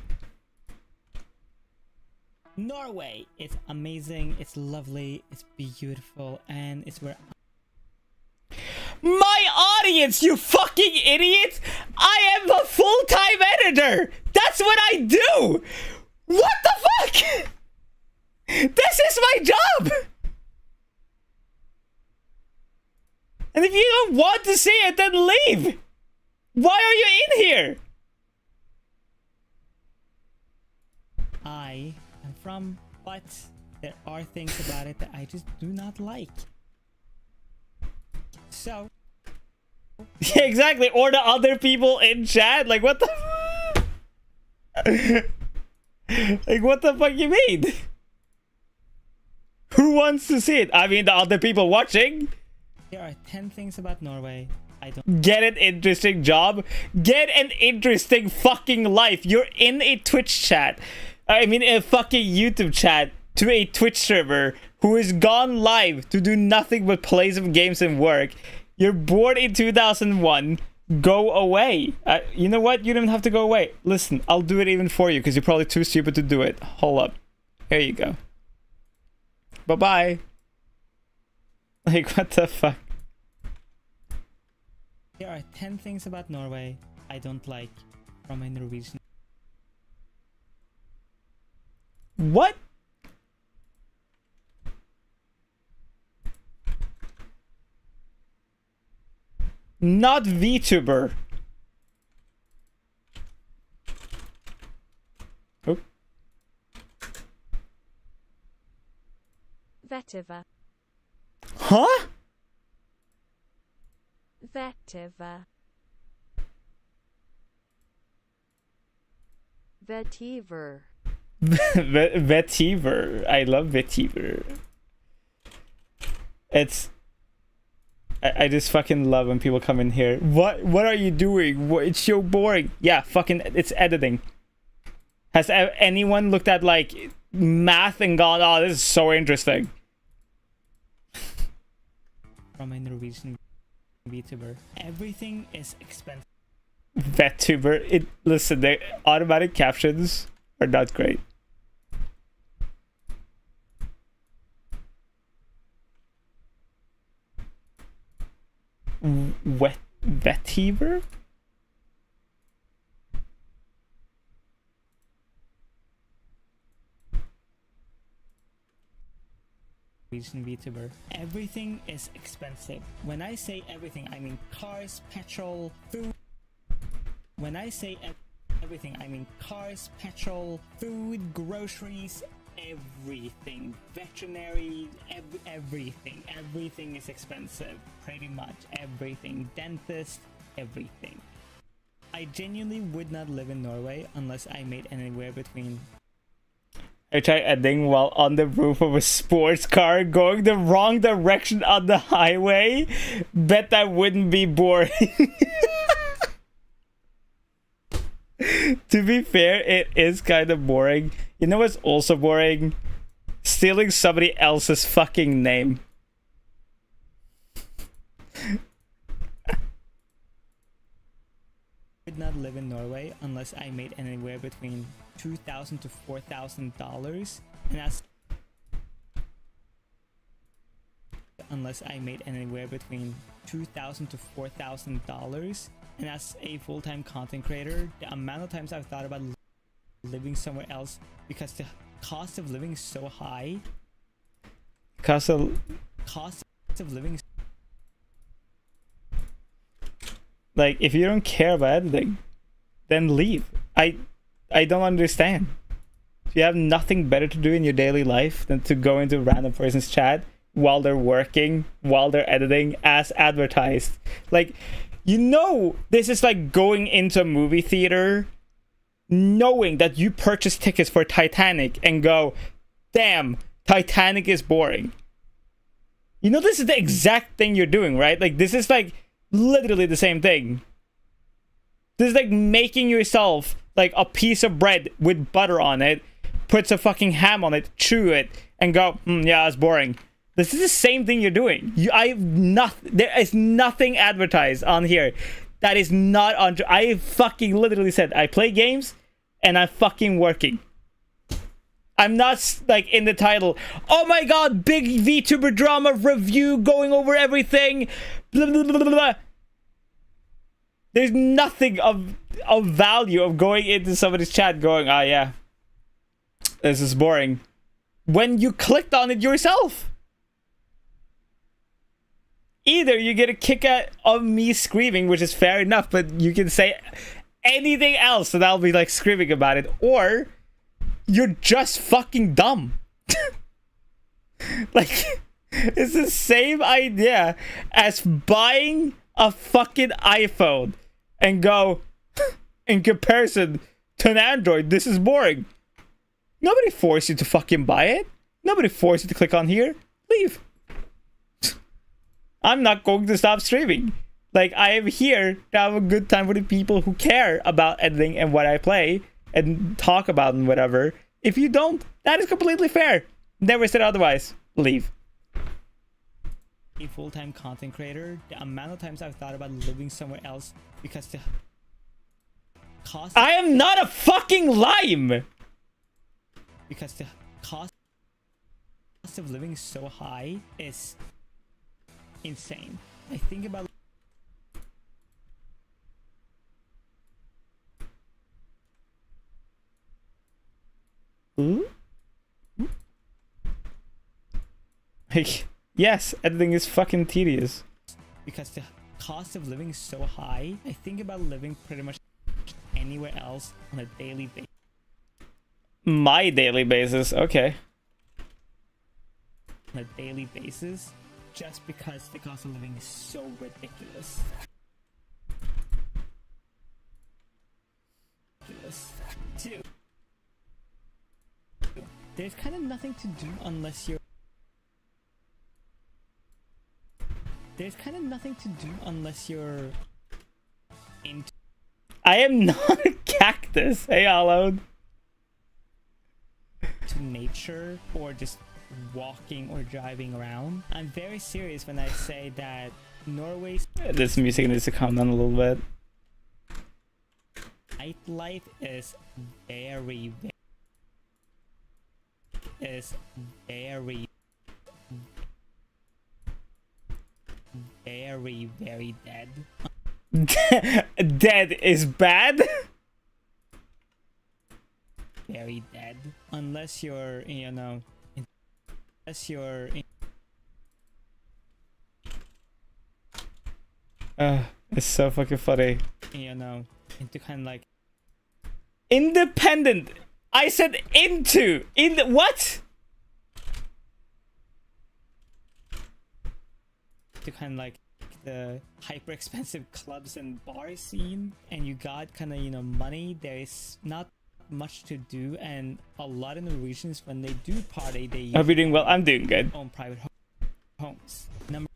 Norway, it's amazing, it's lovely, it's beautiful, and it's where my audience, you fucking idiot! I am a full-time editor! That's what I do! What the fuck? This is my job! And if you don't want to see it, then leave! Why are you in here? I am from, but there are things about it that I just do not like. So yeah, exactly. Or the other people in chat. Like, what the like, what the fuck you mean? Who wants to see it? I mean, the other people watching. There are 10 things about Norway I don't get an interesting job. Get an interesting fucking life. You're in a Twitch chat. I mean, a fucking YouTube chat to a Twitch server who is gone live to do nothing but play some games and work. You're bored in 2001. Go away. You know what? You don't have to go away. Listen, I'll do it even for you because you're probably too stupid to do it. Hold up. Here you go. Bye-bye. Like, what the fuck? There are 10 things about Norway I don't like from a Norwegian. What? Not VTuber. Oh. Vetiver. Huh? Vetiver. Vetiver. Vetiver. I love Vetiver. It's I just fucking love when people come in here. What are you doing? It's so boring. Yeah, fucking it's editing. Has anyone looked at like math and gone, oh, this is so interesting? From a Norwegian VTuber. Everything is expensive. VTuber. Listen, the automatic captions are not great. VTuber? VTuber. Everything is expensive. When I say everything, I mean cars, petrol, food. When I say everything, I mean cars, petrol, food, groceries, everything. Veterinary, everything. Everything is expensive. Pretty much everything. Dentist, everything. I genuinely would not live in Norway unless I made anywhere between... I tried editing while on the roof of a sports car going the wrong direction on the highway. Bet that wouldn't be boring. To be fair, it is kind of boring. You know what's also boring? Stealing somebody else's fucking name. Would not live in Norway unless I made anywhere between $2,000 to $4,000, and that's unless I made anywhere between $2,000 to $4,000, and as a full-time content creator, the amount of times I've thought about living somewhere else because the cost of living is so high. Cost of living. Like, if you don't care about editing, then leave. I don't understand. If you have nothing better to do in your daily life than to go into a random person's chat while they're working, while they're editing, as advertised. Like, you know, this is like going into a movie theater knowing that you purchased tickets for Titanic and go, damn, Titanic is boring. You know, this is the exact thing you're doing, right? Like, this is like literally the same thing. This is like making yourself like a piece of bread with butter on it, put some fucking ham on it, chew it, and go, yeah, it's boring. This is the same thing you're doing. There is nothing advertised on here that is not on. I fucking literally said I play games and I'm fucking working. I'm not like in the title, oh my god, big VTuber drama review going over everything. Blah, blah, blah, blah, blah. There's nothing of value of going into somebody's chat going, ah, yeah, this is boring, when you clicked on it yourself. Either you get a kick out of me screaming, which is fair enough, but you can say anything else and I'll be like screaming about it, or you're just fucking dumb. Like, it's the same idea as buying a fucking iPhone and go, in comparison to an Android, this is boring. Nobody forced you to fucking buy it. Nobody forced you to click on here. Leave. I'm not going to stop streaming. Like, I am here to have a good time with the people who care about editing and what I play and talk about and whatever. If you don't, that is completely fair. Never said otherwise. Leave. A full-time content creator, the amount of times I've thought about living somewhere else because the cost... I am not a fucking lime! Because the cost of living is so high is insane. I think about... Ooh? Like, yes, editing is fucking tedious. Because the cost of living is so high, I think about living pretty much anywhere else on a daily basis. My daily basis, okay. On a daily basis, just because the cost of living is so ridiculous. Two. There's kind of nothing to do unless you're there's kind of nothing to do unless you're into I am not a cactus. Hey, Alone. nature or just walking or driving around. I'm very serious when I say that Norway's This music needs to calm down a little bit. nightlife is very very dead. Dead is bad? Very dead. Unless you're, you know, unless you're It's so fucking funny. you know, into kind of like Independent. I said into. In the what? to kind of like the hyper expensive clubs and bar scene, and you got kind of, you know, money. There is not much to do, and a lot of Norwegians, when they do party, they Hope you're doing well. I'm doing good. own private homes. Number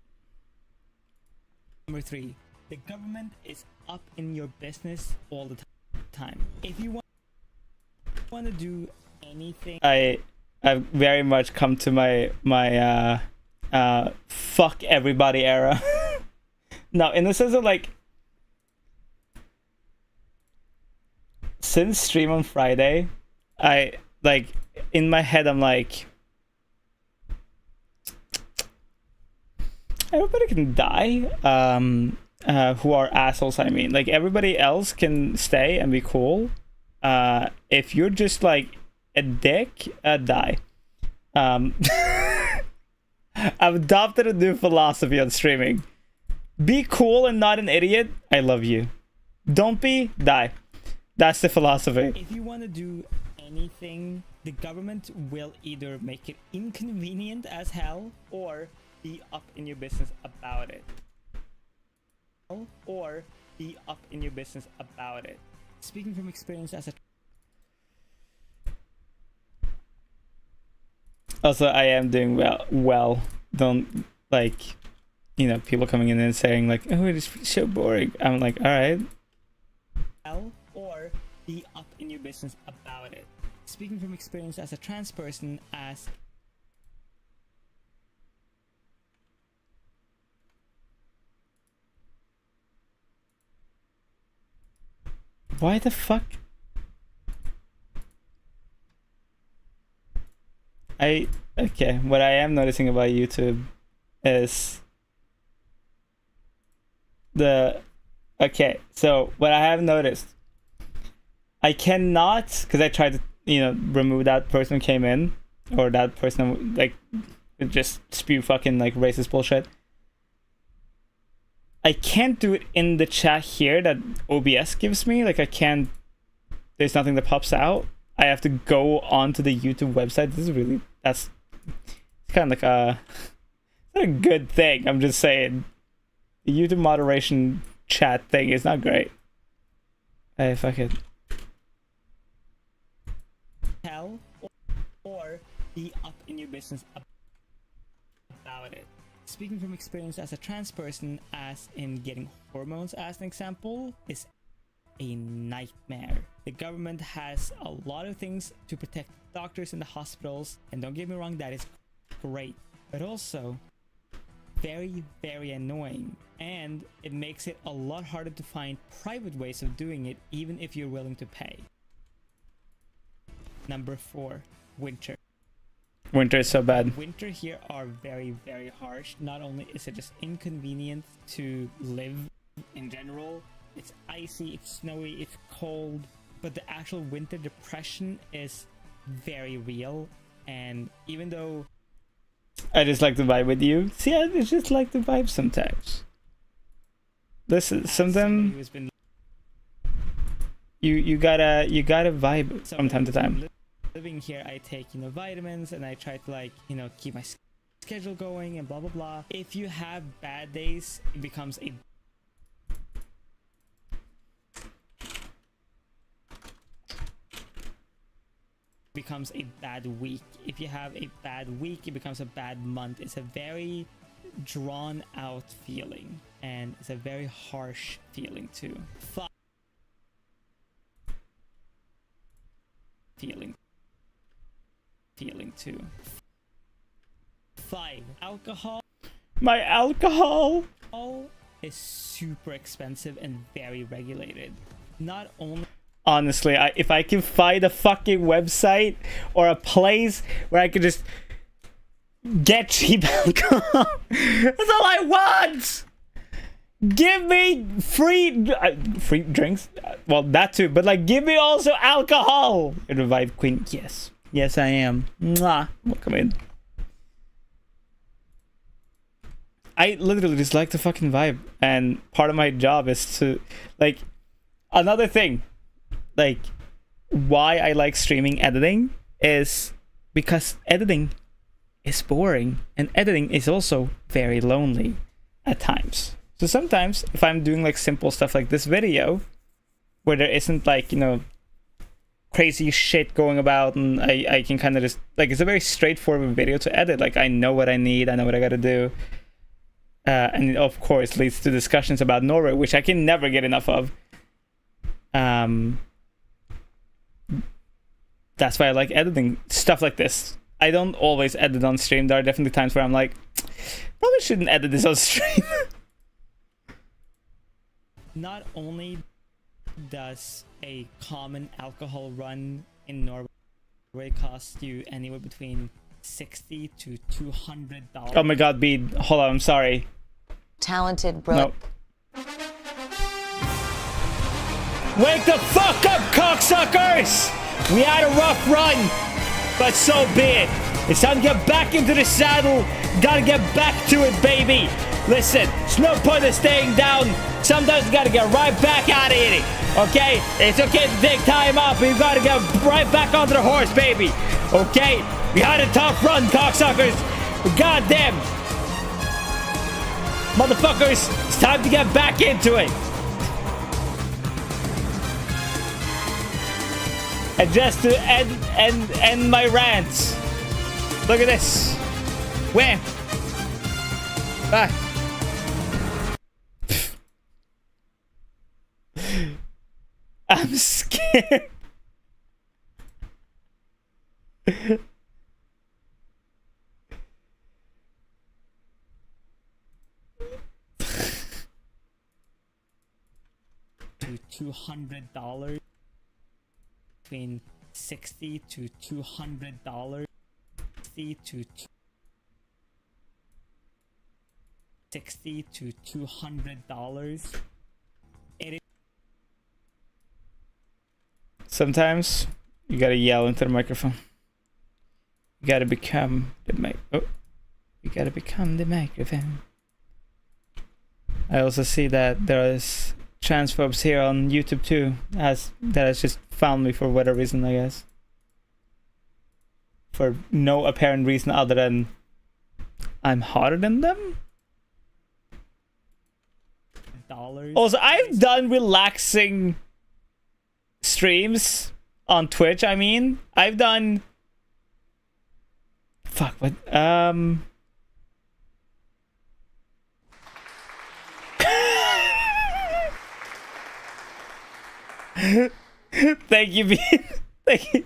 3, the government is up in your business all the time. If you want to do anything, I've very much come to my fuck everybody era. No, in the sense of like, since stream on Friday, I like in my head I'm like, everybody can die. Who are assholes? I mean, like everybody else can stay and be cool. If you're just like a dick, die. I've adopted a new philosophy on streaming. Be cool and not an idiot. I love you. Don't be, die. That's the philosophy. if you want to do anything, the government will either make it inconvenient as hell or be up in your business about it. Speaking from experience as a Also, I am doing well. Don't like, you know, people coming in and saying like, oh, it is so boring. I'm like, all right. hell or be up in your business about it. Speaking from experience as a trans person, as Why the fuck? Okay, what I am noticing about YouTube is so what I have noticed, I cannot, because I tried to, you know, remove that person who came in, or that person like just spew fucking like racist bullshit. I can't do it in the chat here that OBS gives me. Like I can't, there's nothing that pops out. I have to go onto the YouTube website. This is really, it's kind of like not a good thing. I'm just saying, the YouTube moderation chat thing is not great. Hey, fuck it. hell or be up in your business about it. Speaking from experience as a trans person, as in getting hormones as an example, is a nightmare. The government has a lot of things to protect doctors in the hospitals, and don't get me wrong, that is great, but also very, very annoying, and it makes it a lot harder to find private ways of doing it, even if you're willing to pay. Number 4, winter. Winter is so bad. Winter here are very, very harsh. Not only is it just inconvenient to live in general, it's icy, it's snowy, it's cold, but the actual winter depression is very real. And even though I just like to vibe with you. See, I just like to vibe sometimes. Listen, sometimes who's been you gotta vibe from time to time. living here, I take, you know, vitamins, and I try to, like, you know, keep my schedule going and blah blah blah. If you have bad days, it becomes a bad week. If you have a bad week, it becomes a bad month. It's a very drawn out feeling, and it's a very harsh feeling too. Feeling too. 5. Alcohol. My alcohol Is super expensive and very regulated. Not only honestly, if I can find a fucking website or a place where I could just get cheap alcohol, that's all I want. Give me free drinks. Well, that too, but like, give me also alcohol. Revive Queen. Yes, I am. Mwah. Welcome in. I literally just like the fucking vibe, and part of my job is to, like, another thing, like, why I like streaming editing is because editing is boring, and editing is also very lonely at times. So sometimes if I'm doing like simple stuff like this video, where there isn't like, you know, crazy shit going about, and I can kind of just, like, it's a very straightforward video to edit. Like, I know what I need, I know what I gotta do. And it, of course, leads to discussions about Norway, which I can never get enough of. That's why I like editing stuff like this. I don't always edit on stream. There are definitely times where I'm like, probably shouldn't edit this on stream. Not only does a common alcohol run in Norway cost you anywhere between $60 to $200. Oh my god, Bede. Hold on, I'm sorry. Talented, bro. Nope. Wake the fuck up, cocksuckers! We had a rough run, but so be it. It's time to get back into the saddle. Gotta get back to it, baby. Listen, there's no point in staying down. Sometimes you gotta get right back out of it. Okay? It's okay to take time off, but you gotta get right back onto the horse, baby. Okay? We had a tough run, cocksuckers. But goddamn. Motherfuckers, it's time to get back into it. And just to end my rants. Look at this. Wham. Bye. I'm scared. $200, between $60 to $200, $60 to $200. Sometimes you gotta yell into the microphone. You gotta become the you gotta become the microphone. I also see that there is transphobes here on YouTube too, that has just found me for whatever reason, I guess. For no apparent reason other than I'm hotter than them. Also, I've done relaxing streams on Twitch. I mean, I've done what thank you, thank you.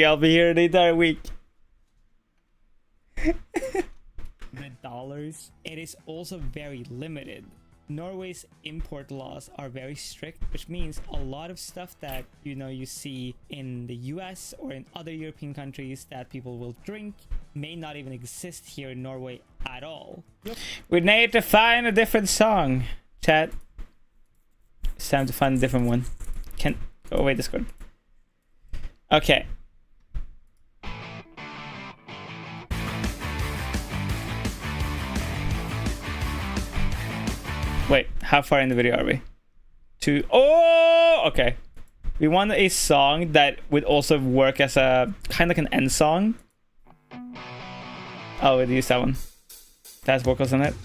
I'll be here the entire week. $100. It is also very limited. Norway's import laws are very strict, which means a lot of stuff that you see in the US or in other European countries that people will drink may not even exist here in Norway at all. We need to find a different song, chat. It's time to find a different one. Can go away, Discord. Okay. Wait, how far in the video are we? Oh, okay. We want a song that would also work as a kind of like an end song. Oh, we'll use that one. That's vocals on it.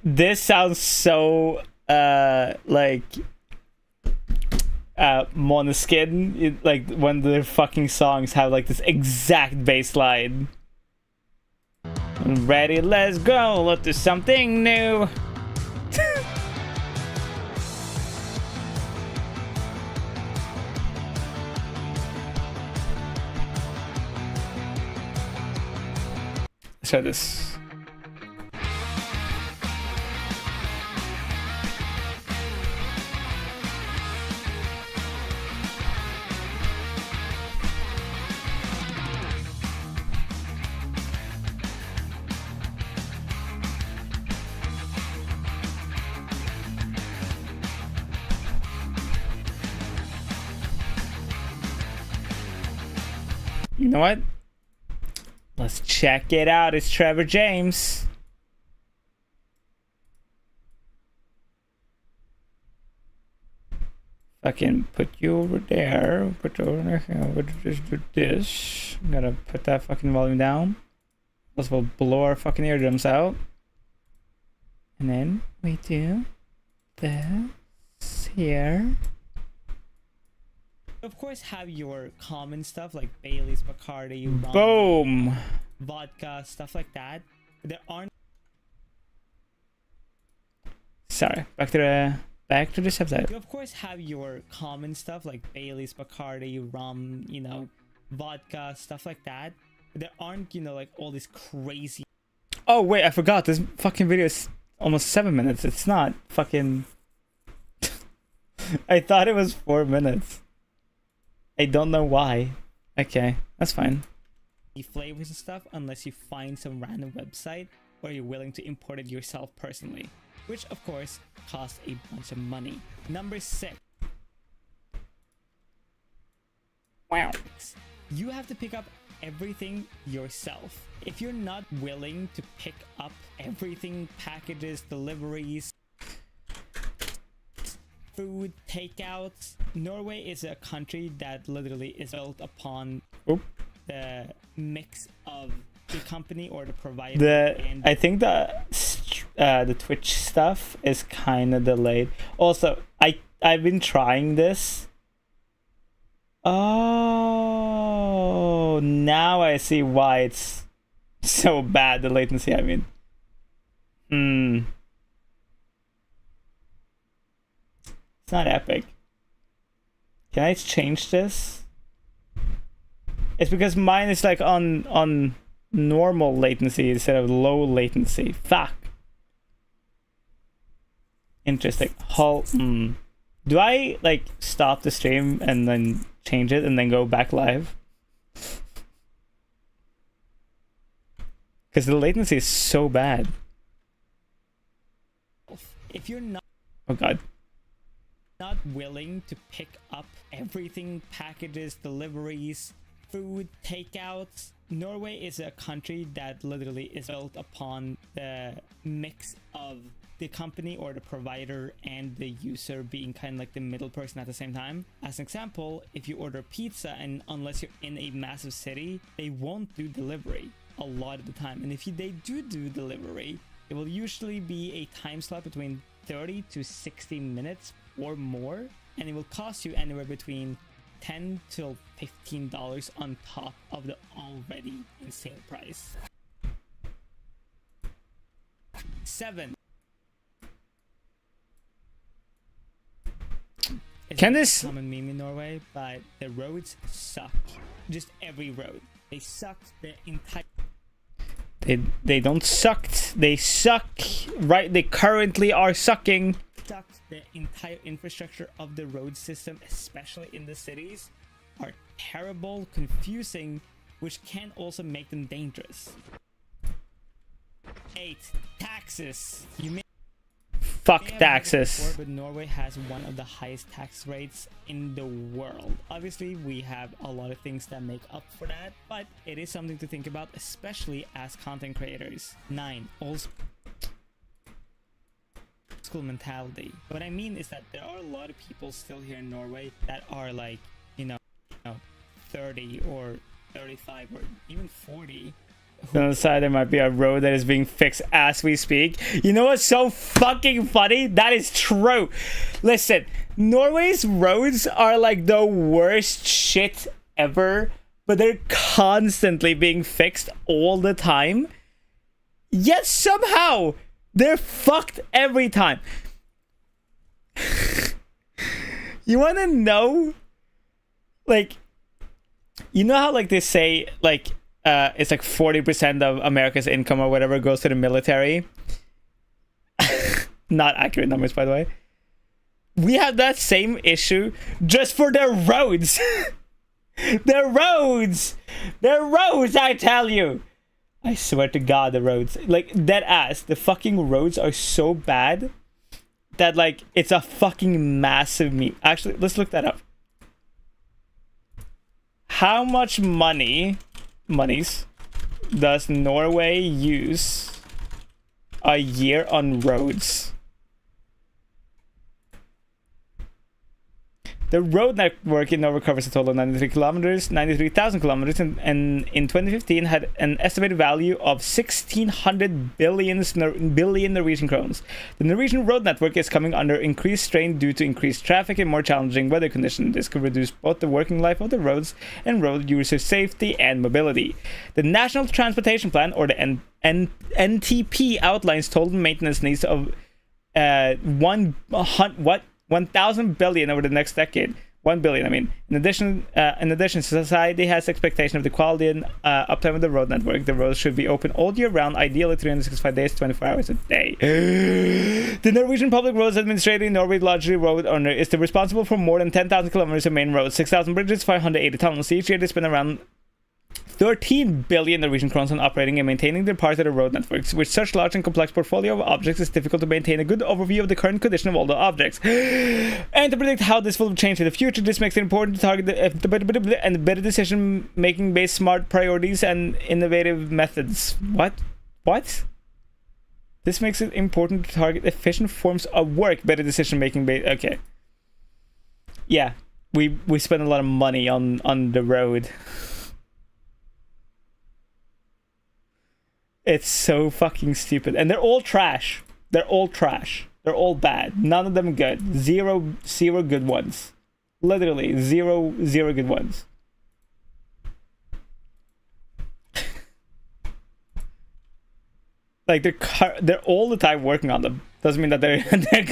This sounds so like Måneskin, like when their fucking songs have like this exact bass line. Ready, let's go, let's do something new. So this. You know what? Let's check it out. It's Trevor James. Fucking put you over there. Put you over there. Just do this. I'm gonna put that fucking volume down. Plus we'll blow our fucking eardrums out. And then we do this here. Of course, have your common stuff like Bailey's, Bacardi, rum, Boom. vodka, stuff like that. There aren't. Sorry. Back to the subtitle. You of course have your common stuff like Bailey's, Bacardi, rum, you know, vodka, stuff like that. There aren't, you know, like all these crazy. Oh wait, I forgot. This fucking video is almost 7 minutes. It's not fucking. I thought it was 4 minutes. I don't know why. Okay, that's fine. Flavors and stuff unless you find some random website or you're willing to import it yourself personally, which of course costs a bunch of money. Number 6. Wow. You have to pick up everything yourself. If you're not willing to pick up everything, packages, deliveries, food, takeouts, Norway is a country that literally is built upon the mix of the company or the provider. I think the Twitch stuff is kind of delayed. Also, I've been trying this. Oh, now I see why it's so bad, the latency, I mean. It's not epic. Can I change this? It's because mine is like on normal latency instead of low latency. Fuck. Interesting. Do I like stop the stream and then change it and then go back live? Because the latency is so bad. If you're not Oh god. willing to pick up everything, packages, deliveries, food, takeouts, Norway is a country that literally is built upon the mix of the company or the provider and the user being kind of like the middle person at the same time. As an example, if you order pizza and unless you're in a massive city, they won't do delivery a lot of the time. And if they do delivery, it will usually be a time slot between 30 to 60 minutes or more, and it will cost you anywhere between $10 to $15 on top of the already insane price. 7. Can this a common meme in Norway, but the roads suck. Just every road. They sucked the entire. They don't suck. They suck. Right? They currently are sucking. Sucked the entire infrastructure of the road system, especially in the cities, are terrible, confusing, which can also make them dangerous. 8. Taxes. You may Fuck have heard it taxes. before, but Norway has one of the highest tax rates in the world. Obviously, we have a lot of things that make up for that, but it is something to think about, especially as content creators. 9. Old school mentality. What I mean is that there are a lot of people still here in Norway that are like, you know 30 or 35 or even 40 On the side, there might be a road that is being fixed as we speak. You know what's so fucking funny? That is true. Listen, Norway's roads are like the worst shit ever, but they're constantly being fixed all the time. Yet somehow, they're fucked every time. You want to know? Like, you know how like they say like it's like 40% of America's income or whatever goes to the military? Not accurate numbers, by the way. We have that same issue just for their roads. Their roads, I tell you. I swear to God, the roads, like dead ass, the fucking roads are so bad that like it's a fucking massive meme. Actually, let's look that up. How much monies does Norway use a year on roads? The road network in Norway covers a total of 93,000 kilometers, and in 2015 had an estimated value of 1,600 billion Norwegian krones. The Norwegian road network is coming under increased strain due to increased traffic and more challenging weather conditions. This could reduce both the working life of the roads and road users' safety and mobility. The National Transportation Plan, or the NTP, outlines total maintenance needs of 1,000 billion over the next decade. 1 billion, I mean. In addition, society has expectation of the quality and uptime of the road network. The roads should be open all year round, ideally 365 days, 24 hours a day. The Norwegian Public Roads Administrator, Norway largely road owner, is responsible for more than 10,000 kilometers of main roads, 6,000 bridges, 580 tunnels. Each year they spend around 13 billion Norwegian crowns on operating and maintaining their parts of the road networks. With such large and complex portfolio of objects, it's difficult to maintain a good overview of the current condition of all the objects. And to predict how this will change in the future, this makes it important to target and better decision-making based smart priorities and innovative methods. What? This makes it important to target efficient forms of work, better decision-making based... Okay. Yeah. We spend a lot of money on the road. It's so fucking stupid. And they're all trash. They're all bad. None of them good. Zero good ones. Literally, zero good ones. Like, they're all the time working on them. Doesn't mean that they're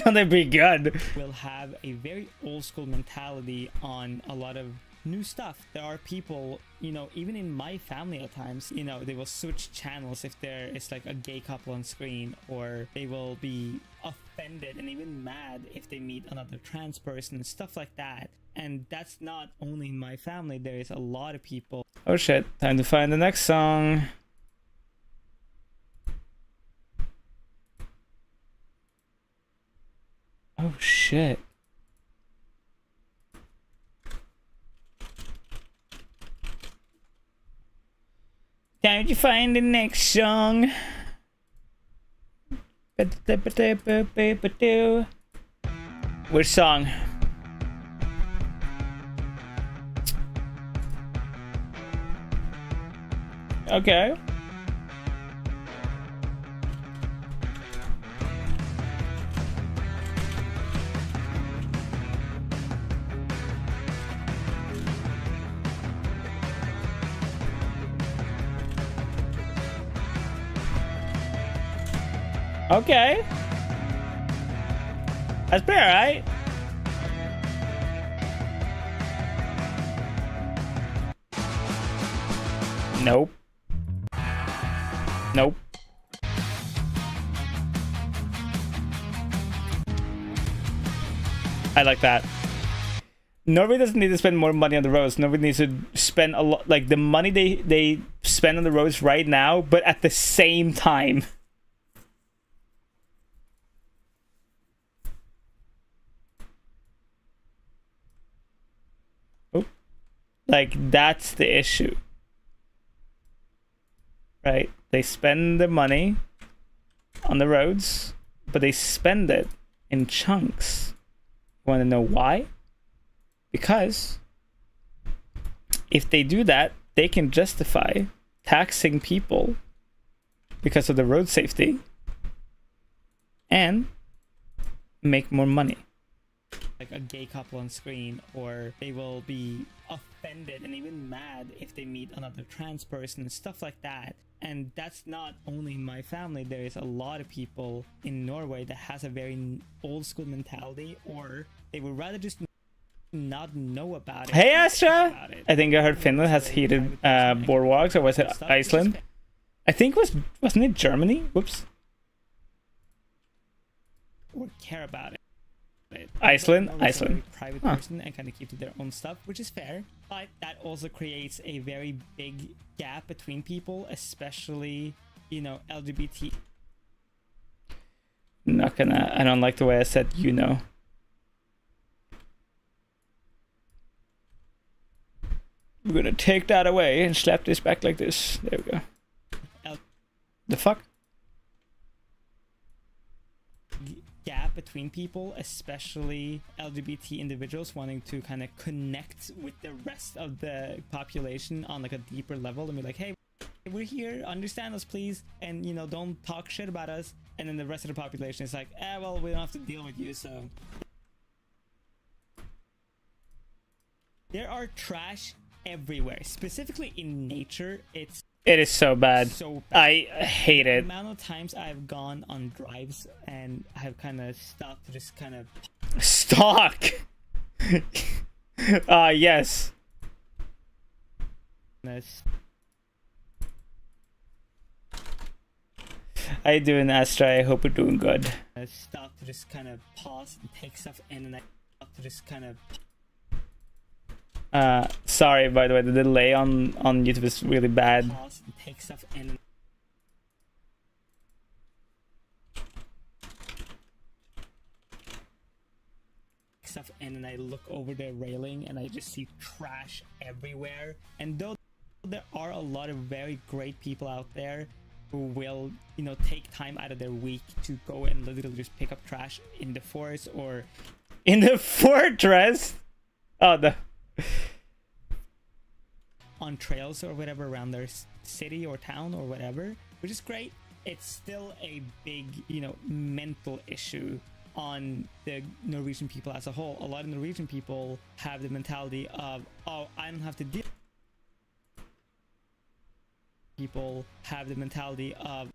gonna be good. Will have a very old school mentality on a lot of new stuff. There are people, you know, even in my family at times, you know, they will switch channels if there is like a gay couple on screen, or they will be offended and even mad if they meet another trans person, stuff like that. And that's not only in my family, there is a lot of people. Oh shit, time to find the next song. Oh shit. Time to find the next song. Which song? Okay. Okay. That's pretty alright. Nope. Nope. I like that. Norway doesn't need to spend more money on the roads. Norway needs to spend a lot, like the money they spend on the roads right now, but at the same time. Like, that's the issue. Right? They spend the money on the roads, but they spend it in chunks. You want to know why? Because if they do that, they can justify taxing people because of the road safety and make more money. Like a gay couple on screen, or they will be offended and even mad if they meet another trans person and stuff like that. And that's not only in my family. There is a lot of people in Norway that has a very old school mentality, or they would rather just not know about it. Hey Astra! I think I heard Finland has heated boardwalks, or was it Iceland? I think wasn't it Germany? Whoops. Or care about it. Iceland? Norway's a Iceland. very private person and kind of keep to their own stuff, which is fair. But that also creates a very big gap between people, especially, you know, LGBT. Not gonna. I don't like the way I said you know. We're gonna take that away and slap this back like this. There we go. The fuck? Gap between people, especially LGBT individuals wanting to kind of connect with the rest of the population on like a deeper level and be like, hey, we're here, understand us please, and you know, don't talk shit about us. And then the rest of the population is like, well, we don't have to deal with you. So there are trash everywhere, specifically in nature. It is so bad. So bad. I hate The it. amount of times I've gone on drives and I've kind of stopped to just kind of Stock. Yes. How you doing, Astra? I hope you're doing good. Stop to just kind of pause and take stuff in, and I stop to just kind of Sorry, by the way, the delay on YouTube is really bad. pause and take stuff in. Stuff in, and I look over the railing and I just see trash everywhere. And though there are a lot of very great people out there who will, you know, take time out of their week to go and literally just pick up trash in the forest or In the fortress. Oh, the. on trails or whatever around their city or town or whatever, which is great. It's still a big, you know, mental issue on the Norwegian people as a whole. A lot of Norwegian people have the mentality of, oh, I don't have to deal. People have the mentality of,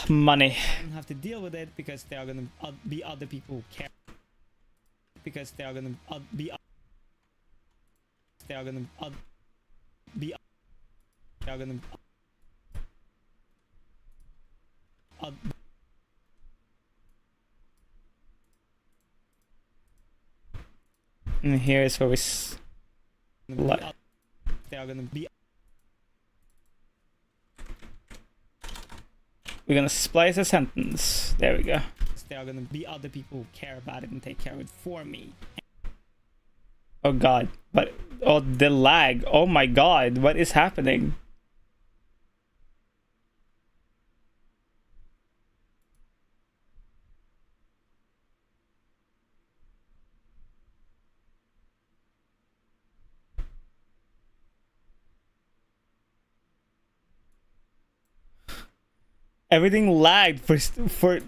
Money. I don't have to deal with it because there are going to be other people who care. Because there are going to be. They are going to be. They are going to. And here's where we. They are going to be. We're gonna splice a sentence. There we go. There are going to be other people who care about it and take care of it for me. Oh god. But oh, the lag. Oh my god. What is happening? Everything lagged for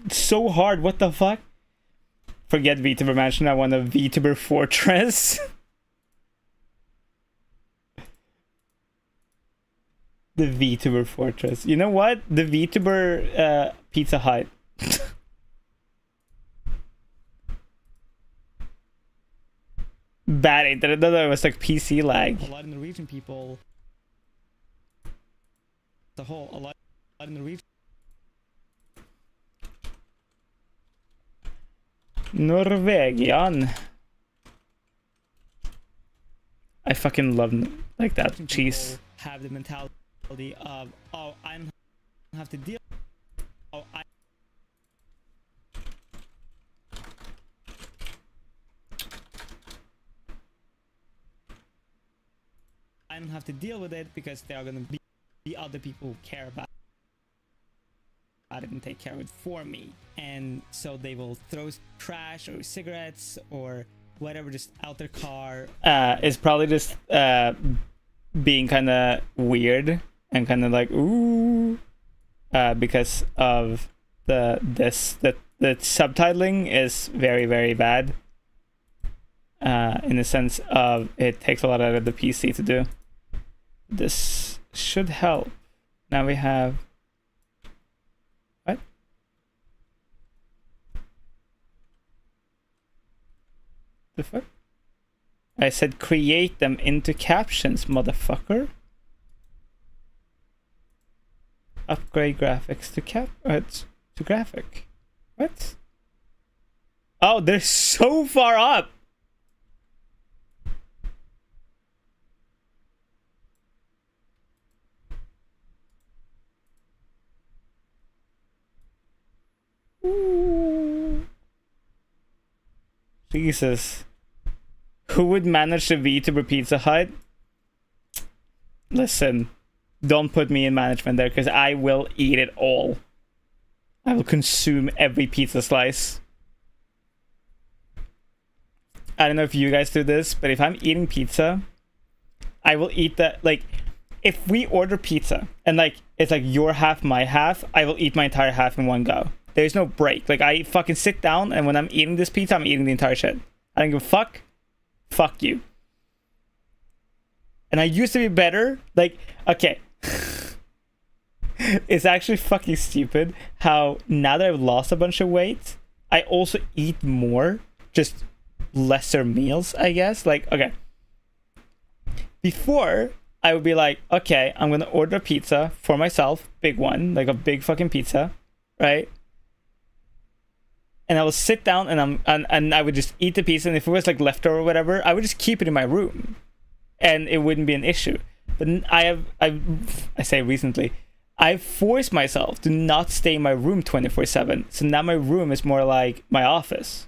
so hard. What the fuck? Forget VTuber Mansion. I want a VTuber Fortress. The VTuber Fortress. You know what? The VTuber Pizza Hut. Bad internet. No, it was like PC lag. A lot of Norwegian people. The whole. A lot of Norwegian. Norwegian. I fucking love like that cheese. Have the mentality of, oh, I don't have to deal. Oh, I don't have to deal with it because there are going to be other people who care about it and take care of it for me. And so they will throw trash or cigarettes or whatever, just out their car. Is probably just being kind of weird and kind of like ooh, because of the subtitling is very, very bad. In the sense of it takes a lot out of the PC to do. This should help. Now we have what? The fuck? I said create them into captions, motherfucker. Upgrade graphics to graphic. What? Oh, they're so far up. Ooh. Jesus. Who would manage the VTuber Pizza Hut? Listen, don't put me in management there because I will eat it all. I will consume every pizza slice. I don't know if you guys do this, but if I'm eating pizza, I will eat that. Like, if we order pizza and like it's like your half, my half, I will eat my entire half in one go. There's no break. Like, I fucking sit down, and when I'm eating this pizza, I'm eating the entire shit. I don't give a fuck. Fuck you. And I used to be better. Like, okay. It's actually fucking stupid how now that I've lost a bunch of weight, I also eat more. Just lesser meals, I guess. Like, okay. Before, I would be like, okay, I'm going to order a pizza for myself. Big one. Like a big fucking pizza. Right? And I will sit down and I would just eat the pizza, and if it was like leftover or whatever, I would just keep it in my room, and it wouldn't be an issue. But I say recently, I've forced myself to not stay in my room 24/7. So now my room is more like my office,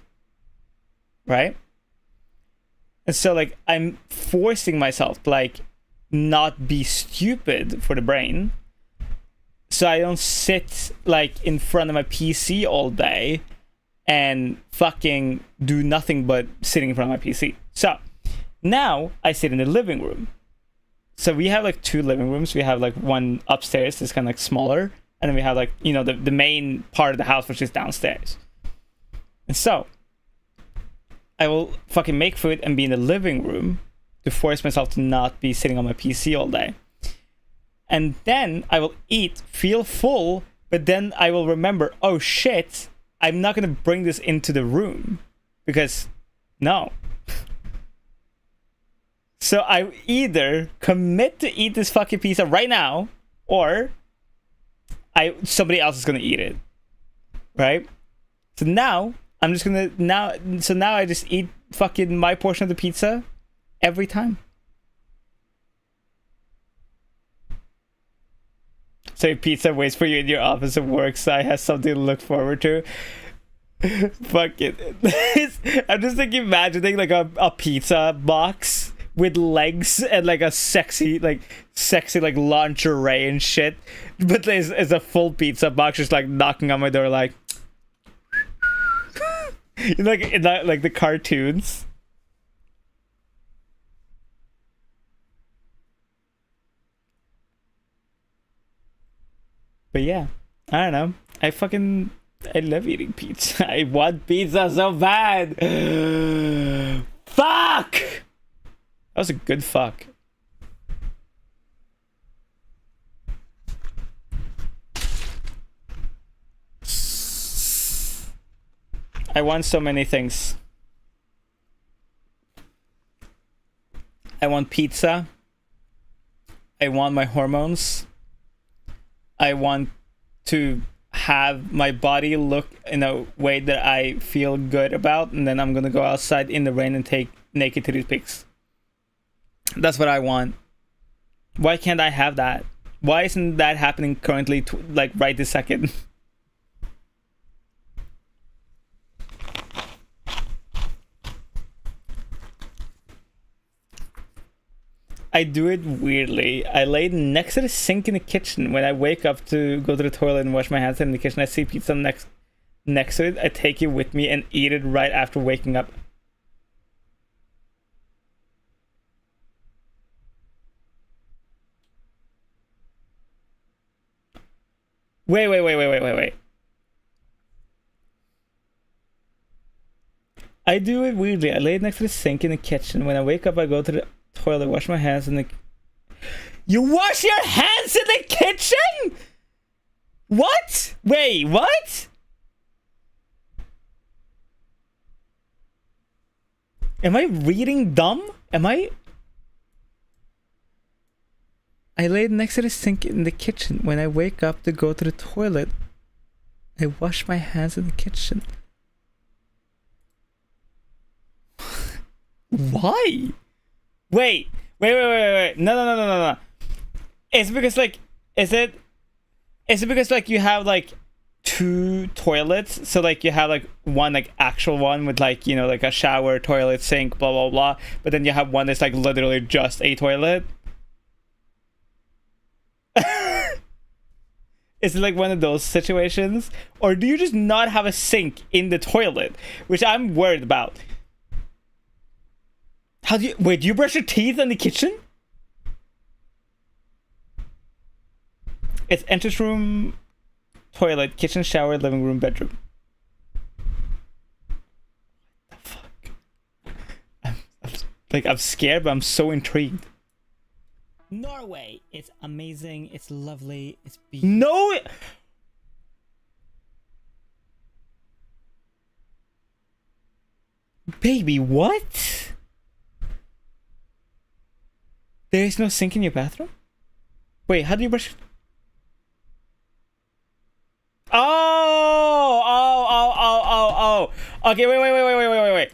right? And so like I'm forcing myself to like not be stupid for the brain, so I don't sit like in front of my PC all day and fucking do nothing but sitting in front of my PC. So now I sit in the living room. So we have like 2 living rooms. We have like one upstairs that's kind of like smaller, and then we have like, you know, the main part of the house, which is downstairs. And so I will fucking make food and be in the living room to force myself to not be sitting on my PC all day. And then I will eat, feel full, but then I will remember, oh shit, I'm not going to bring this into the room because no. So I either commit to eat this fucking pizza right now, or somebody else is going to eat it. Right? So now I'm just going to now I just eat fucking my portion of the pizza every time. So if pizza waits for you in your office at work, so I have something to look forward to. Fuck it. I'm just like imagining like a pizza box with legs and like a sexy like lingerie and shit. But there's a full pizza box just like knocking on my door like you know, like in that, like the cartoons. But yeah, I don't know. I love eating pizza. I want pizza so bad. Fuck! That was a good fuck. I want so many things. I want pizza. I want my hormones. I want to have my body look in a way that I feel good about, and then I'm gonna go outside in the rain and take naked titty pics. That's what I want. Why can't I have that? Why isn't that happening currently, like right this second? I do it weirdly. I lay next to the sink in the kitchen. When I wake up to go to the toilet and wash my hands in the kitchen, I see pizza next to it. I take it with me and eat it right after waking up. Wait. I do it weirdly. I lay it next to the sink in the kitchen. When I wake up, I go to the toilet, wash my hands in the... You wash your hands in the kitchen?! What? Wait, what? Am I reading dumb? Am I lay it next to the sink in the kitchen. When I wake up to go to the toilet, I wash my hands in the kitchen. Why? Wait. No. It's because like, is it because like you have like two toilets? So like you have like one like actual one with like, you know, like a shower, toilet, sink, blah blah blah. But then you have one that's like literally just a toilet. Is it like one of those situations? Or do you just not have a sink in the toilet? Which I'm worried about. How do you... Wait, do you brush your teeth in the kitchen? It's entrance room, toilet, kitchen, shower, living room, bedroom. What the fuck? I'm scared, but I'm so intrigued. Norway. It's amazing. It's lovely. It's beautiful. No! Baby, what? There is no sink in your bathroom? Wait, how do you brush... Oh! Okay, wait.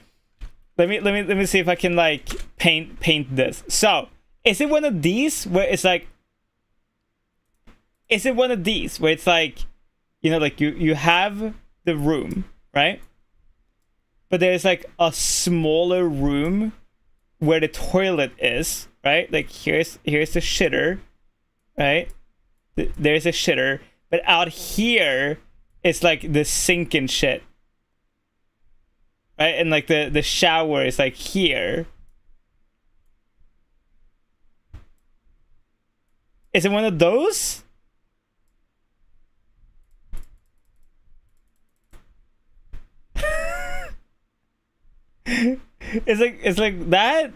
Let me see if I can like paint this. So, is it one of these where it's like... Is it one of these where it's like, you know, like you have the room, right? But there's like a smaller room where the toilet is, right? Like here's the shitter, right? There's a shitter, but out here it's like the sink and shit, right? And like the shower is like here. Is it one of those? It's like that,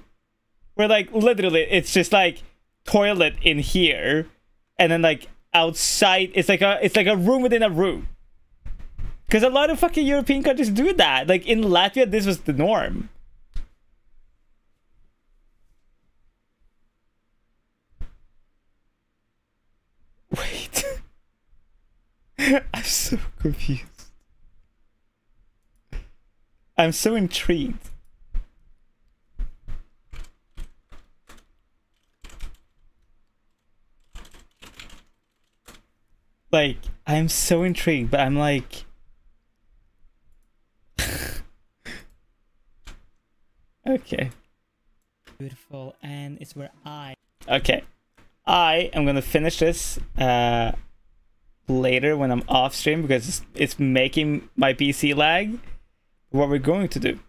where like literally it's just like toilet in here, and then like outside it's like a room within a room. Because a lot of fucking European countries do that. Like in Latvia, this was the norm. Wait. I'm so confused. I'm so intrigued. Like, I'm so intrigued, but I'm like... Okay. Beautiful, and it's where I... Okay. I am gonna finish this later when I'm off stream because it's making my PC lag. What we're going to do...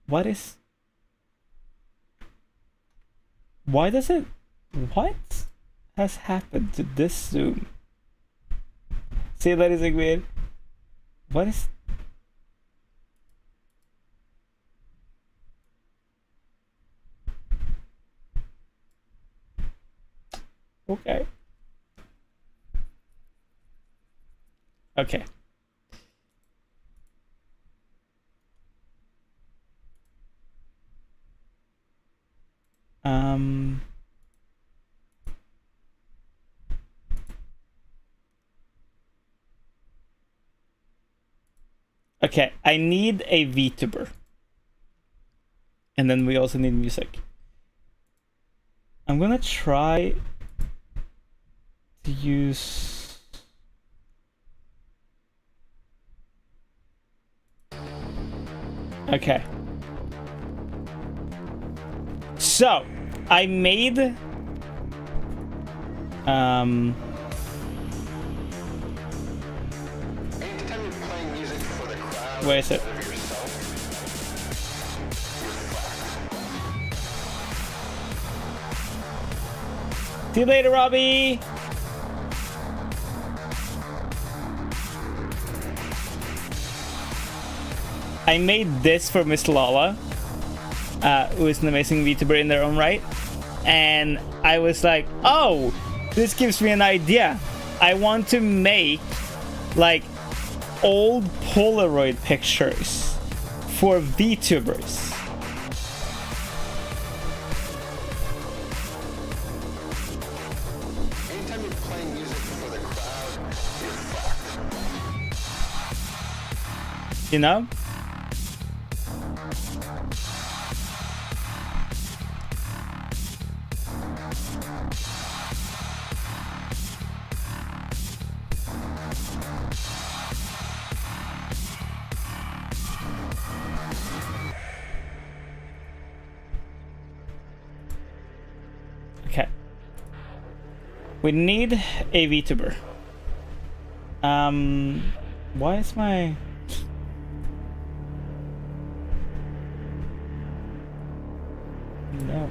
Why does it... What has happened to this Zoom? See, ladies and gentlemen, what is... Okay. Okay. Okay, I need a VTuber. And then we also need music. I'm gonna try to use... Okay. So, I made... Where is it? See you later, Robbie! I made this for Miss Lala, who is an amazing VTuber in their own right, and I was like, oh, this gives me an idea. I want to make like old Polaroid pictures for VTubers. Anytime you're playing music for the crowd, you're fucked. You know? Okay. We need a VTuber. Why is my... No.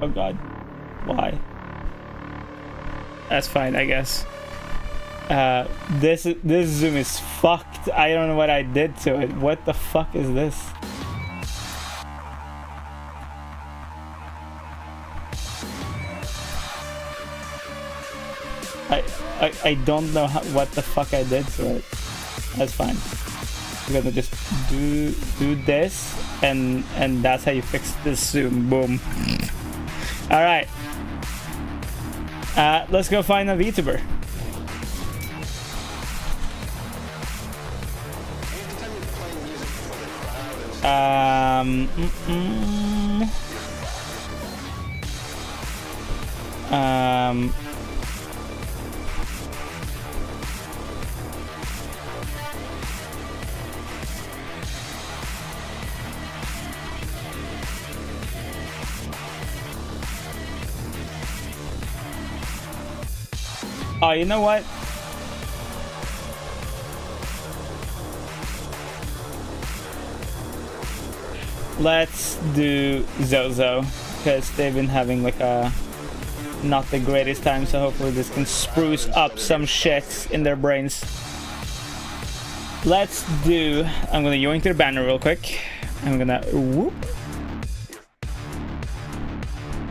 Oh god. Why? That's fine, I guess. This zoom is fucked. I don't know what I did to it. What the fuck is this? I don't know what the fuck I did to it. That's fine. We're gonna just do this, and that's how you fix this zoom. Boom. All right. Let's go find a VTuber. Oh, you know what? Let's do Zozo, because they've been having like a not the greatest time, so hopefully this can spruce up some shit in their brains. Let's do... I'm gonna yoink their banner real quick. I'm gonna... Whoop.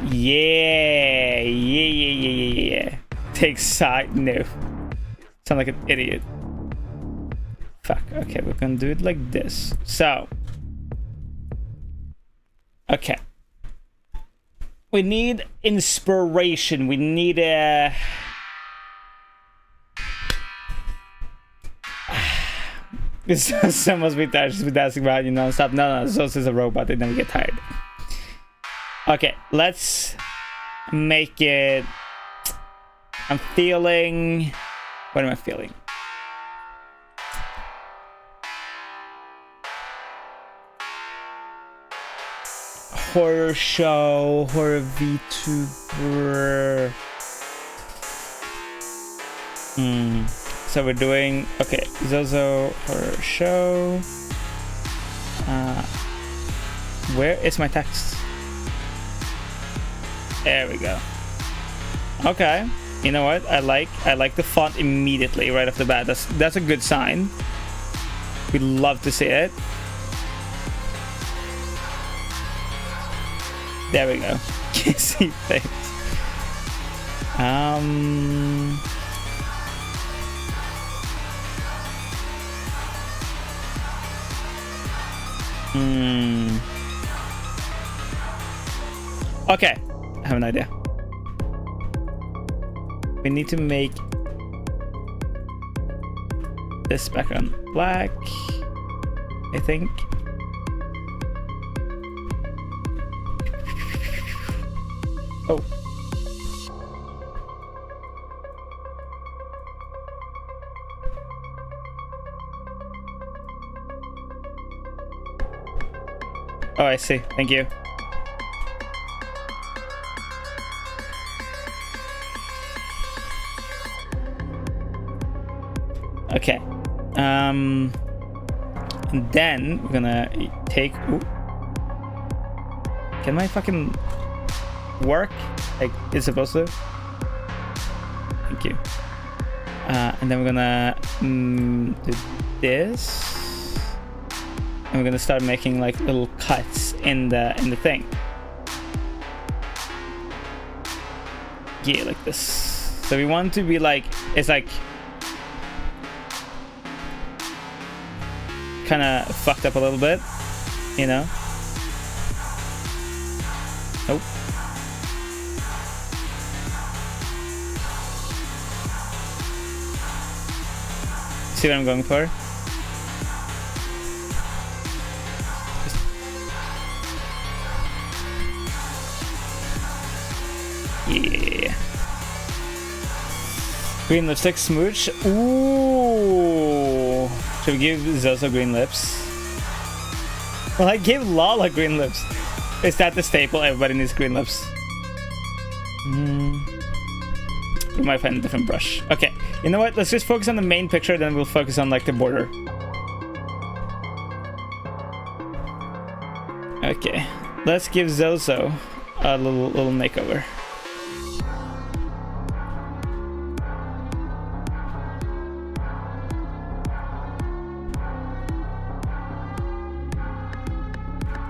Yeah. Take side. No. Sound like an idiot. Fuck. Okay, we're gonna do it like this. So. Okay. We need inspiration. We need a... Some must be tired. She's been asking about you non-stop. No, Zos is a robot. They never get tired. Okay, let's make it... I'm feeling... What am I feeling? Horror show, horror VTuber. So we're doing... Okay, Zozo horror show. Where is my text? There we go. Okay. You know what? I like the font immediately right off the bat. That's a good sign. We'd love to see it. There we go. Kissy face. Okay. I have an idea. We need to make this background black, I think. Oh. Oh, I see. Thank you. Okay. And then we're gonna take... Ooh. Can my fucking work like it's supposed to? Thank you. And then we're gonna do this. And we're gonna start making like little cuts in the thing. Yeah, like this. So we want to be like, it's like kind of fucked up a little bit, you know? Nope. See what I'm going for? Yeah. Green lipstick smooch. Ooh. Should we give Zozo green lips? Well, I gave Lala green lips. Is that the staple? Everybody needs green lips. We might find a different brush. Okay. You know what? Let's just focus on the main picture, then we'll focus on like the border. Okay. Let's give Zozo a little makeover.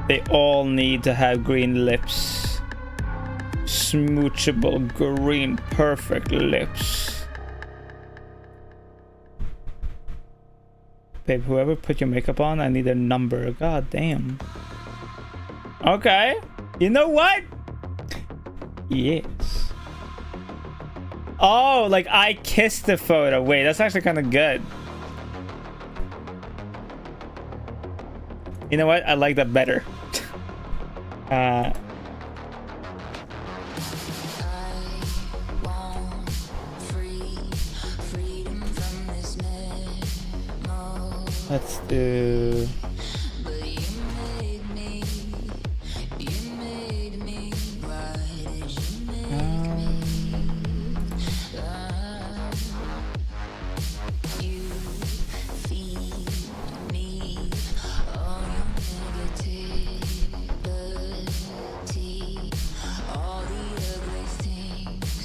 They all need to have green lips. Smoochable green, perfect lips. Babe, whoever put your makeup on, I need their number. God damn. Okay. You know what? Yes. Oh, like I kissed the photo. Wait, that's actually kind of good. You know what? I like that better. Let's do...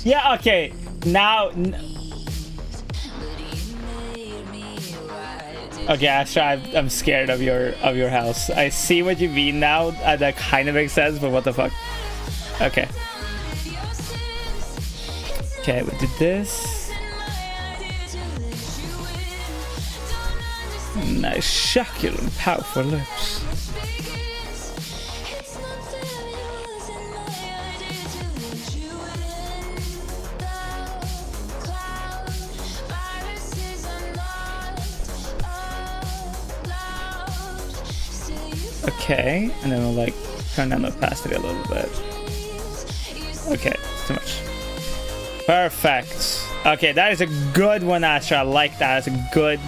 Yeah, okay. Now... Okay, Astra, I'm scared of your house. I see what you mean now. That kind of makes sense, but what the fuck? Okay. Okay, we did this. Nice, succulent, powerful lips. Okay, and then we'll like turn down the opacity a little bit. Okay, too much. Perfect. Okay, that is a good one, Astra. I like that. It's a good.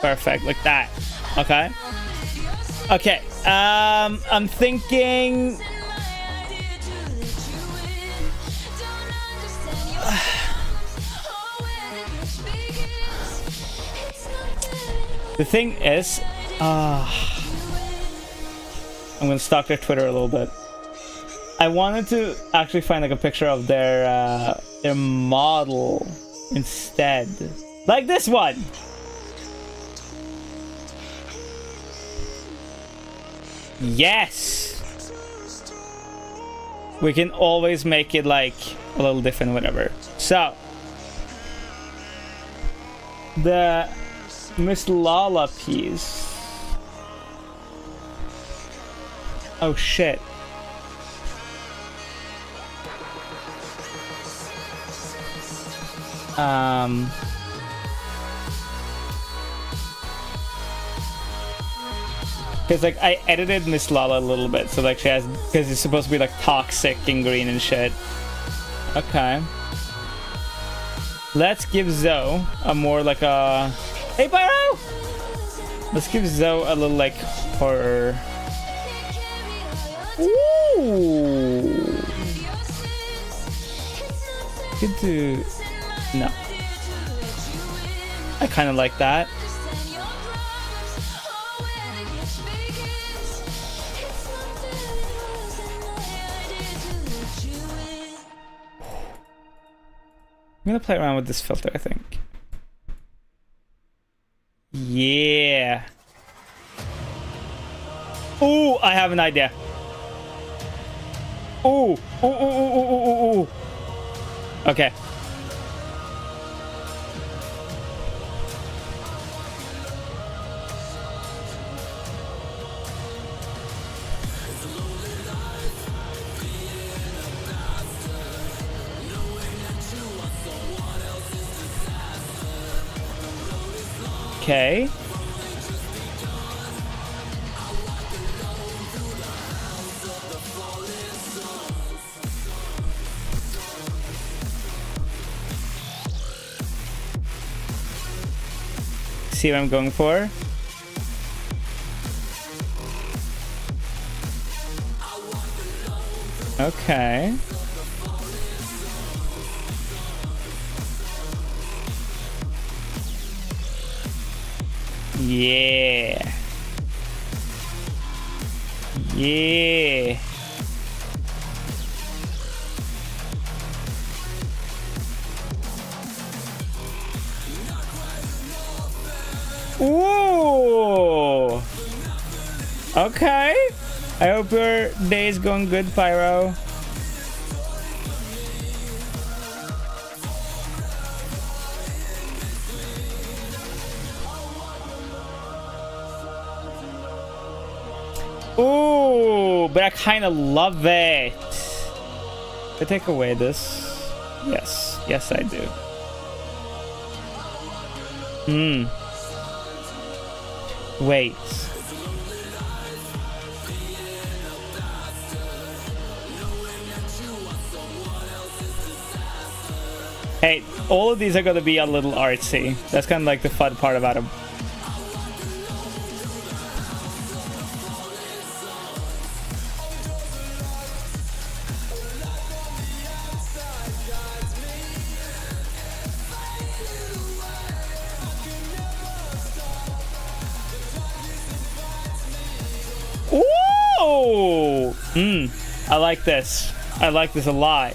Perfect, like that. Okay. Okay. I'm thinking. The thing is, I'm gonna stalk their Twitter a little bit. I wanted to actually find like a picture of their model instead, like this one. Yes, we can always make it like a little different, whatever. So the Miss Lala piece. Oh shit. Cause like I edited Miss Lala a little bit, so like she has, cause it's supposed to be like toxic and green and shit. Okay. Let's give Zoe a more like a... Hey, Pyro! Let's give Zoe a little like horror. Ooh. Good to... No. I kind of like that. I'm gonna play around with this filter, I think. Yeah. Oh, I have an idea. Oh, oh. Okay. Okay. See what I'm going for? Okay. Yeah. Yeah. Ooh. Okay. I hope your day is going good, Pyro. Ooh, but I kind of love it. I take away this. Yes, yes, I do. Wait. Hey, all of these are gonna be a little artsy. That's kind of like the fun part about them. Ooh! I like this. I like this a lot.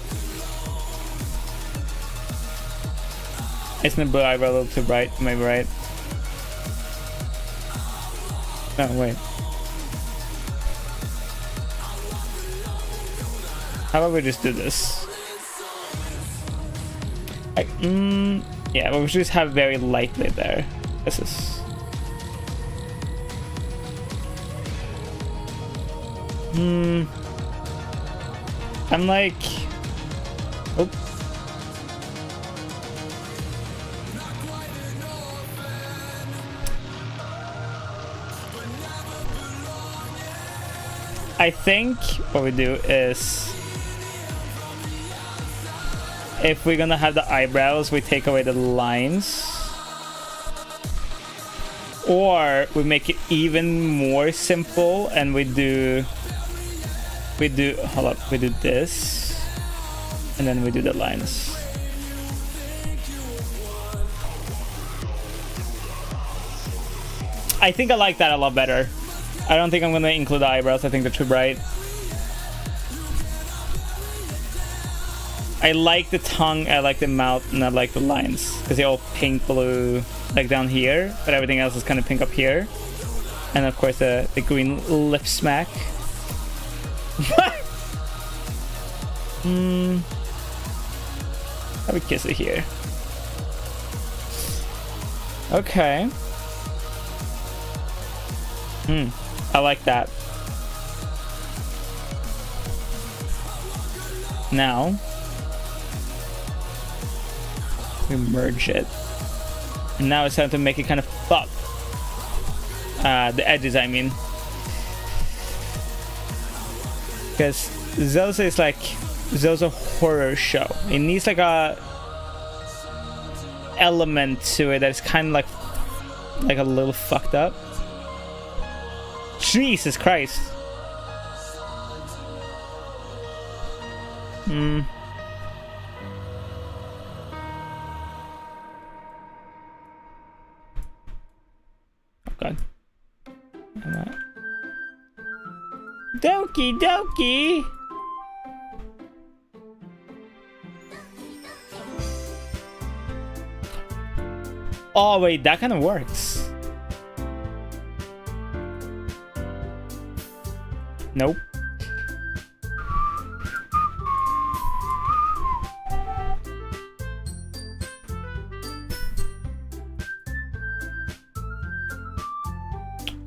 Isn't the blue eyebrow a little too bright? Maybe right. No, wait. How about we just do this? Yeah, but we should just have very lightly there. This is. I'm like, oh. I think what we do is, if we're gonna have the eyebrows, we take away the lines, or we make it even more simple and we do hold up, we do this and then we do the lines. I think I like that a lot better. I don't think I'm gonna include the eyebrows. I think they're too bright. I like the tongue, I like the mouth, and I like the lines because they're all pink blue like down here, but everything else is kind of pink up here. And of course the green lip smack. Have a kiss it here. Okay. I like that. Now we merge it, and now it's time to make it kind of pop. The edges, I mean, because Zoza is like Zoza horror show. It needs like a element to it that's kind of like a little fucked up. Jesus Christ. Oh god. Doki doki. Oh wait, that kind of works. Nope.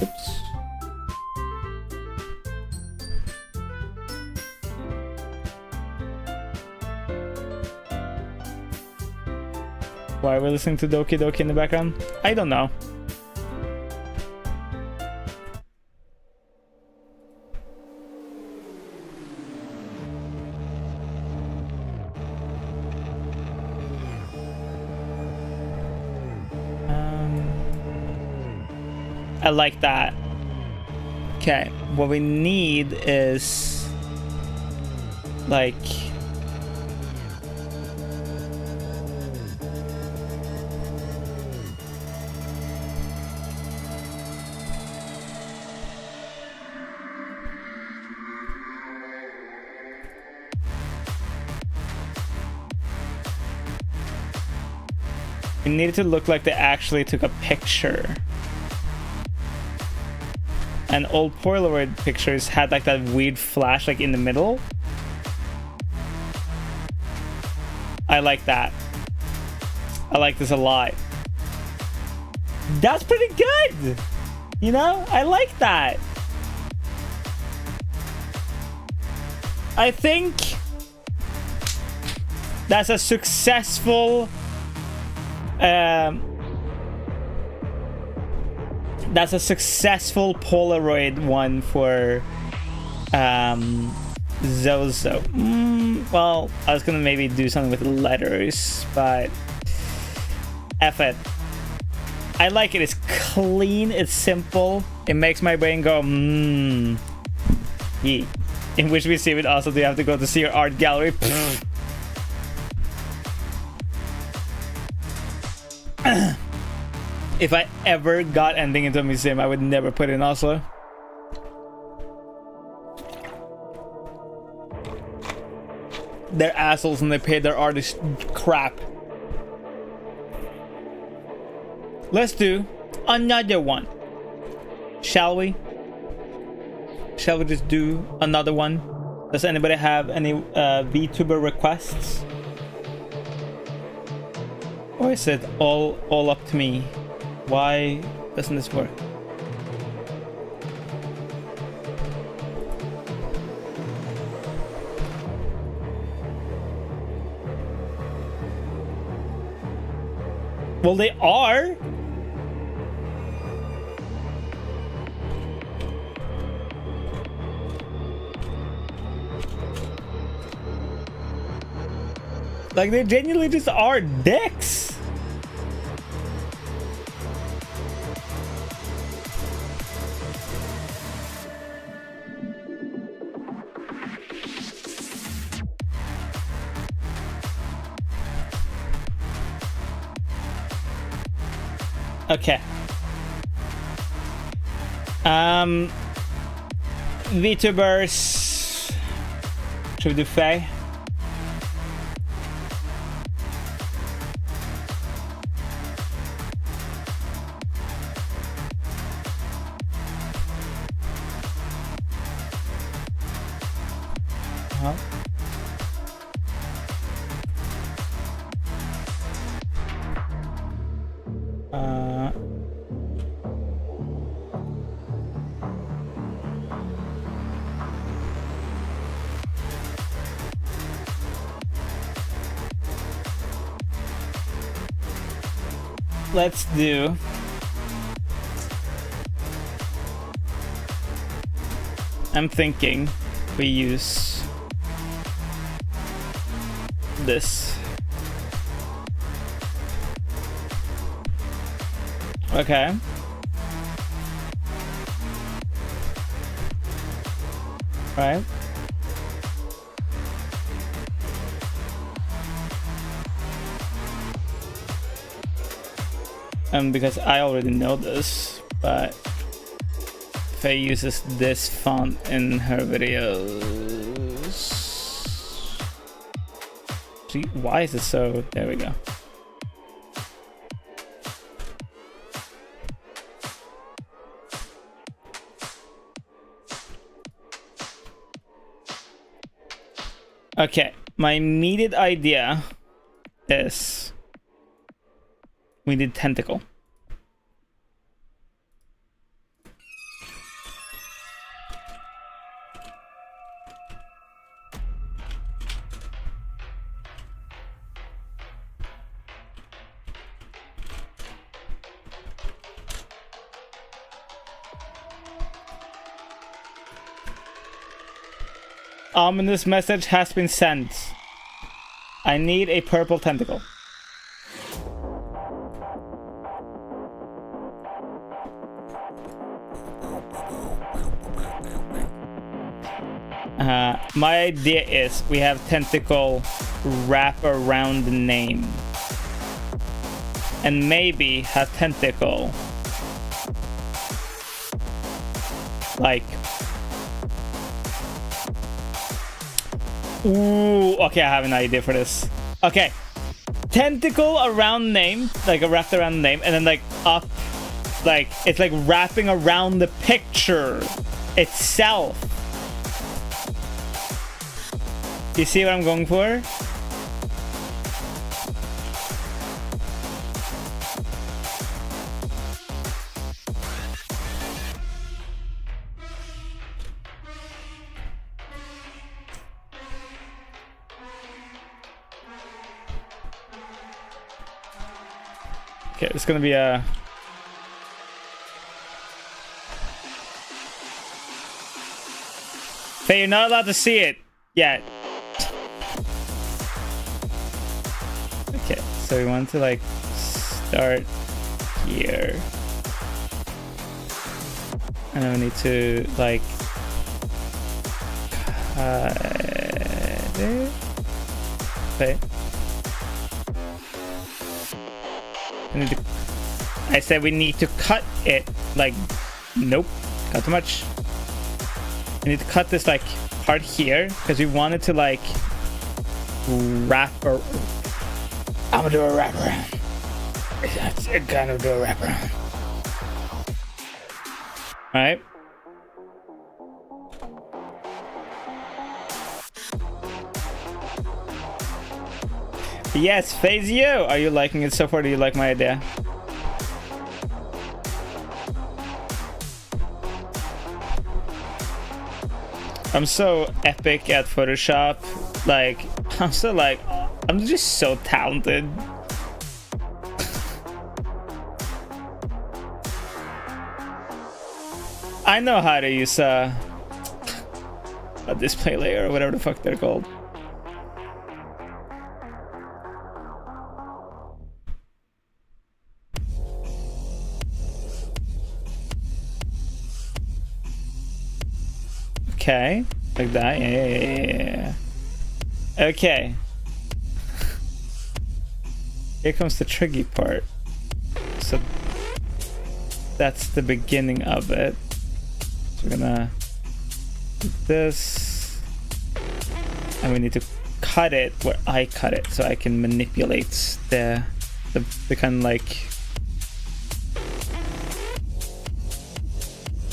Oops. Why are we listening to Doki Doki in the background? I don't know. I like that. Okay, what we need is like it needed to look like they actually took a picture. And old Polaroid pictures had like that weird flash like in the middle. I like that. I like this a lot. That's pretty good. You know, I like that. I think that's a successful that's a successful Polaroid one for Zozo. Well, I was gonna maybe do something with letters, but F it. I like it. It's clean. It's simple. It makes my brain go, yeah. In which we see it also, do you have to go to see your art gallery? If I ever got anything into a museum, I would never put it in Oslo. They're assholes and they pay their artists crap. Let's do another one. Shall we? Shall we just do another one? Does anybody have any VTuber requests? Or is it all up to me? Why doesn't this work? Well, they are. Like, they genuinely just are dicks. Okay. VTubers. Should we do Faye? Let's do I'm thinking we use this. Okay. Right. Because I already know this, but Faye uses this font in her videos. See, why is it so? There we go. Okay, my immediate idea is we need tentacle. Ominous message has been sent. I need a purple tentacle. My idea is we have tentacle wrap around the name. And maybe have tentacle like... Ooh, okay, I have an idea for this. Okay, tentacle around name, like a wrapped around the name, and then like up, like it's like wrapping around the picture itself. You see what I'm going for? Okay, it's gonna be a... Hey, you're not allowed to see it yet. Okay, so we want to like start here. And then we need to like cut it. Okay. I said we need to cut it. Like, nope, not too much. We need to cut this like part here because we want it to like wrap. Or I'm gonna do a wraparound. It's kind of do a wraparound. All right. Yes, Phase You! Are you liking it so far? Do you like my idea? I'm so epic at Photoshop. Like, I'm just so talented. I know how to use a display layer or whatever the fuck they're called. Okay, like that. Yeah. Okay. Here comes the tricky part. So that's the beginning of it. So we're gonna do this, and we need to cut it where I cut it, so I can manipulate the kind of like.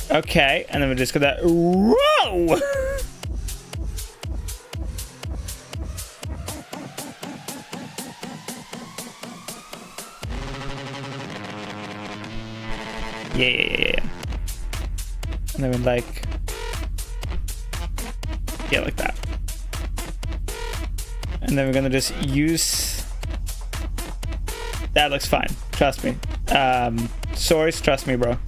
Okay, and then we're just gonna... Whoa! Yeah. And then we like... Yeah, like that. And then we're gonna just use... That looks fine. Trust me. Source, trust me, bro.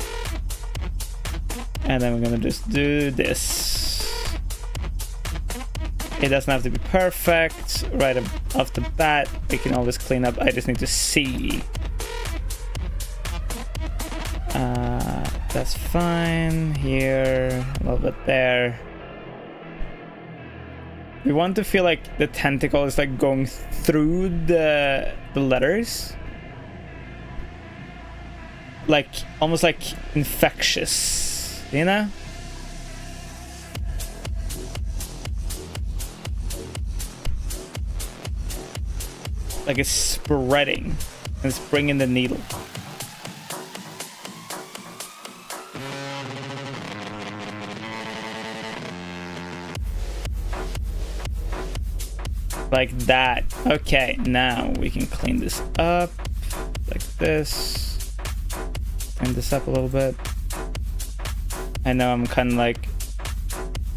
And then we're gonna just do this. It doesn't have to be perfect right off the bat. We can always clean up. I just need to see. That's fine. Here, a little bit there. We want to feel like the tentacle is like going through the letters. Like, almost like infectious. You know? Like it's spreading and it's bringing the needle. Like that. Okay, now we can clean this up like this. Clean this up a little bit. I know I'm kind of like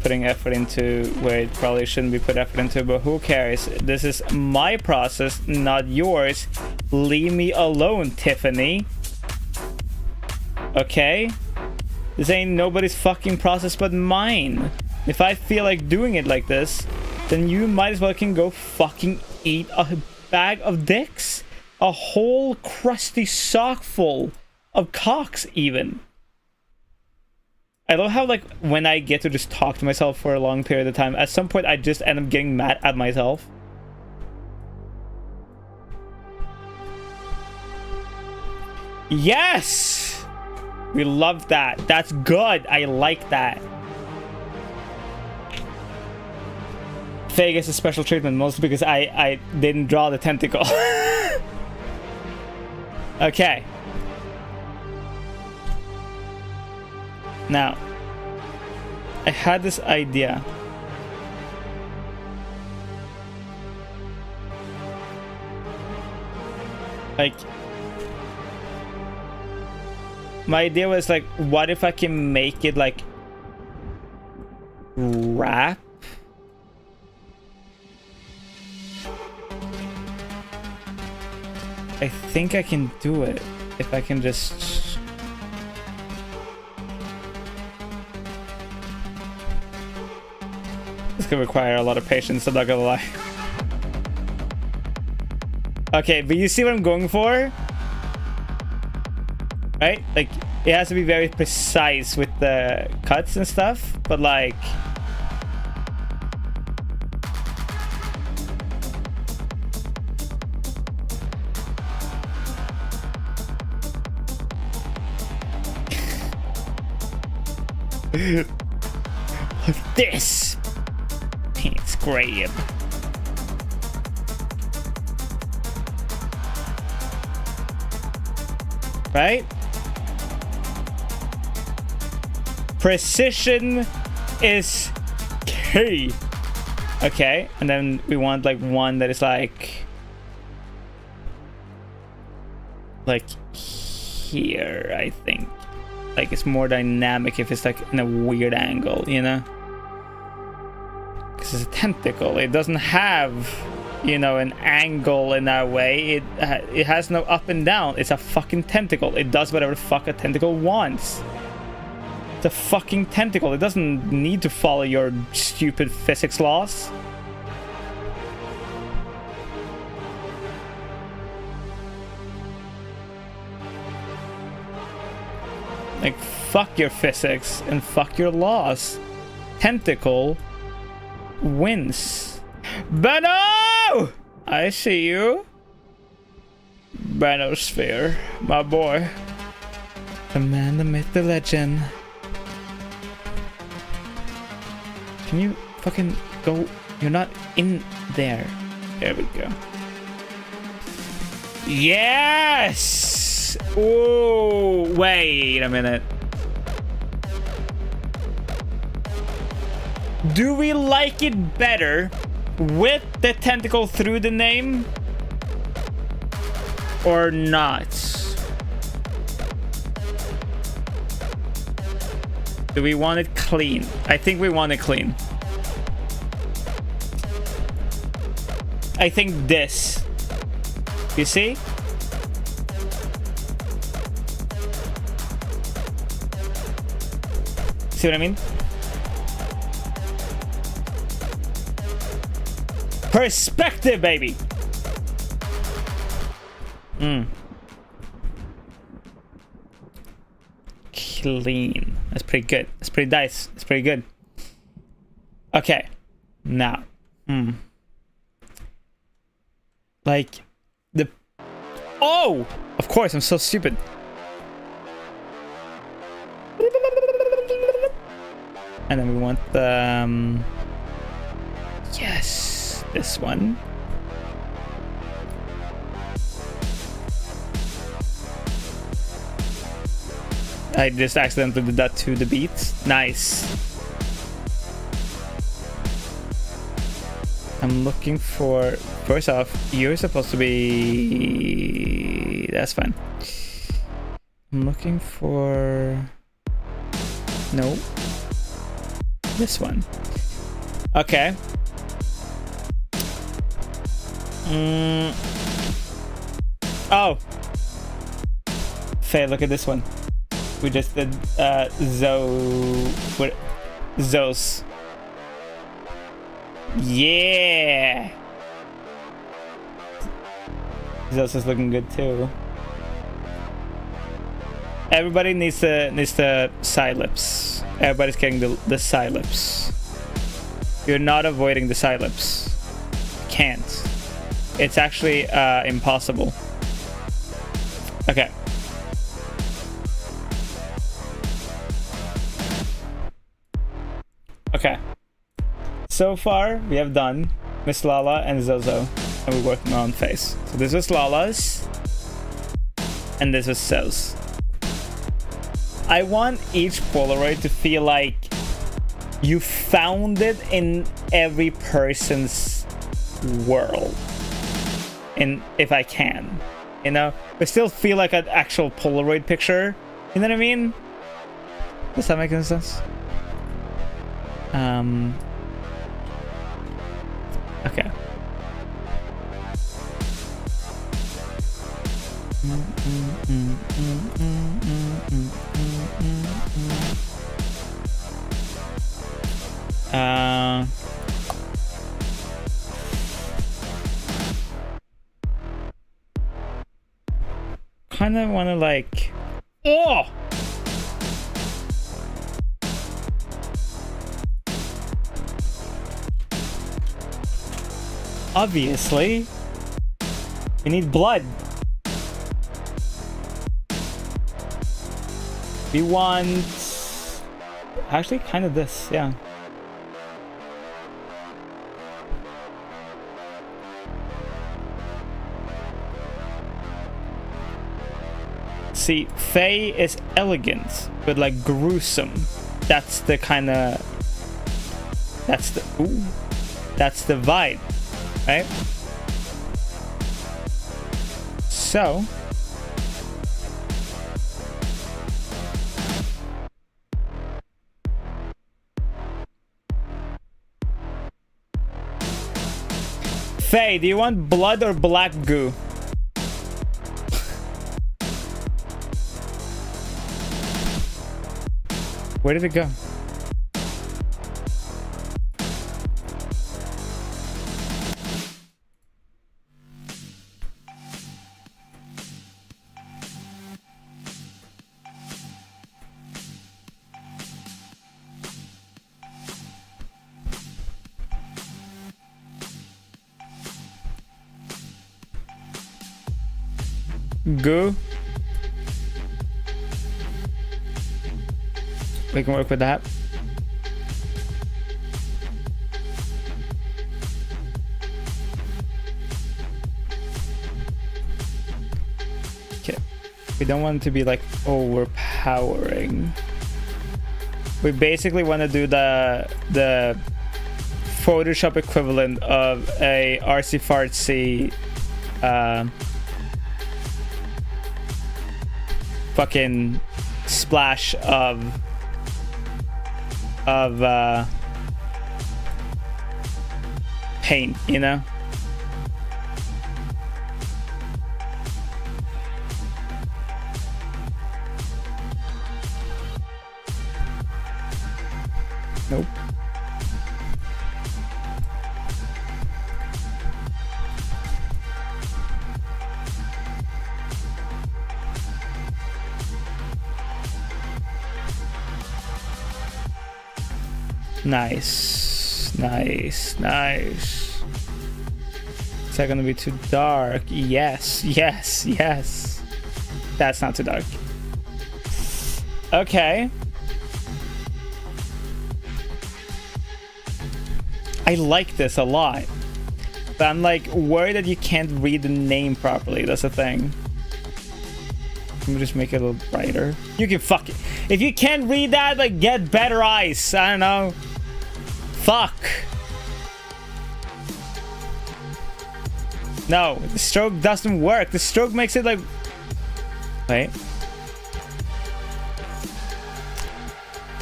putting effort into where it probably shouldn't be put effort into, but who cares? This is my process, not yours. Leave me alone, Tiffany. Okay? This ain't nobody's fucking process but mine. If I feel like doing it like this, then you might as well can go fucking eat a bag of dicks. A whole crusty sock full of cocks even. I love how like when I get to just talk to myself for a long period of time, at some point I just end up getting mad at myself. Yes! We love that. That's good. I like that. Faye gets a special treatment, mostly because I didn't draw the tentacle. Okay. Now, I had this idea. Like, my idea was like, what if I can make it like wrap? I think I can do it if I can just... This could require a lot of patience, I'm not gonna lie. Okay, but you see what I'm going for? Right? Like, it has to be very precise with the cuts and stuff, but like... Like this. It's great. Right? Precision is key. Okay, and then we want like one that is like here, I think. Like it's more dynamic if it's like in a weird angle, you know? Because it's a tentacle. It doesn't have, you know, an angle in that way. It has no up and down. It's a fucking tentacle. It does whatever the fuck a tentacle wants. It's a fucking tentacle. It doesn't need to follow your stupid physics laws. Like, fuck your physics and fuck your laws. Tentacle wins. Benno! I see you. Benosphere, my boy. The man, the myth, the legend. Can you fucking go? You're not in there. There we go. Yes! Oh, wait a minute. Do we like it better with the tentacle through the name or not? Do we want it clean? I think we want it clean. I think this. You see? See what I mean? Perspective, baby. Clean. That's pretty good. That's pretty nice. That's pretty good. Okay. Now. Like the... Oh! Of course, I'm so stupid. And then we want the... yes, this one. I just accidentally did that to the beat. Nice. I'm looking for... First off, you're supposed to be... That's fine. I'm looking for... No. This one. Okay. Oh! Faye, look at this one. We just did Zos. Yeah! Zos is looking good too. Everybody needs the side lips. Everybody's getting the side lips. You're not avoiding the side lips. Can't. It's actually impossible. Okay. Okay. So far, we have done Miss Lala and Zozo, and we're working on face. So this was Lala's, and this was Zo's. I want each Polaroid to feel like you found it in every person's world. And if I can, you know, but still feel like an actual Polaroid picture. You know what I mean? Does that make any sense? Okay. Kind of want to like... Oh! Obviously, we need blood. We want... Actually, kind of this, yeah. See, Faye is elegant, but like gruesome. That's the kind of... That's the... Ooh. That's the vibe, right? So... Faye, do you want blood or black goo? Where did it go? Goo. We can work with that. Okay. We don't want it to be like overpowering. We basically want to do the Photoshop equivalent of a artsy fartsy fucking splash of paint, you know? Nope. Nice, nice, nice. Is that gonna be too dark? Yes, yes, yes. That's not too dark. Okay. I like this a lot. But I'm like worried that you can't read the name properly. That's the thing. Let me just make it a little brighter. You can fuck it. If you can't read that, like get better eyes. I don't know. Fuck. No, the stroke doesn't work. The stroke makes it like... Wait.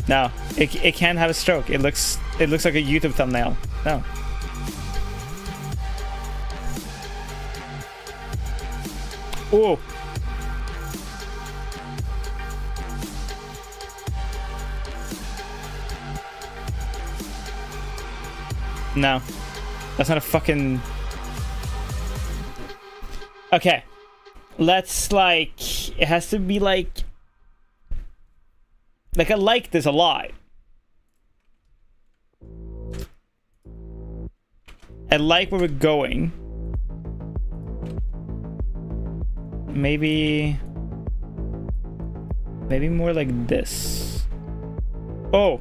No, it can't have a stroke. It looks like a YouTube thumbnail. No. Oh. No. That's not a fucking... Okay. Let's like... It has to be like... Like I like this a lot. I like where we're going. Maybe more like this. Oh.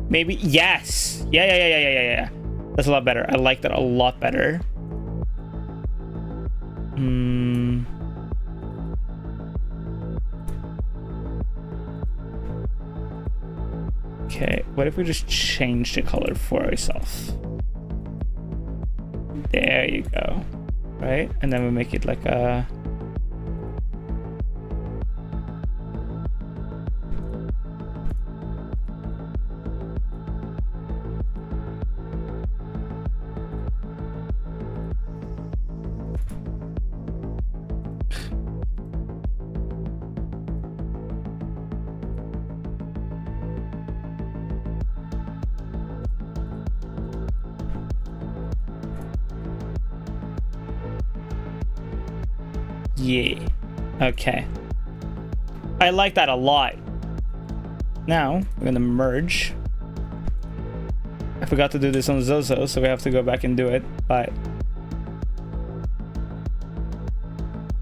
Maybe, yes. Yeah. That's a lot better. I like that a lot better. Okay, what if we just change the color for ourselves? There you go. Right? And then we make it like a... Yeah. Okay. I like that a lot. Now, we're gonna merge. I forgot to do this on Zozo, so we have to go back and do it, but...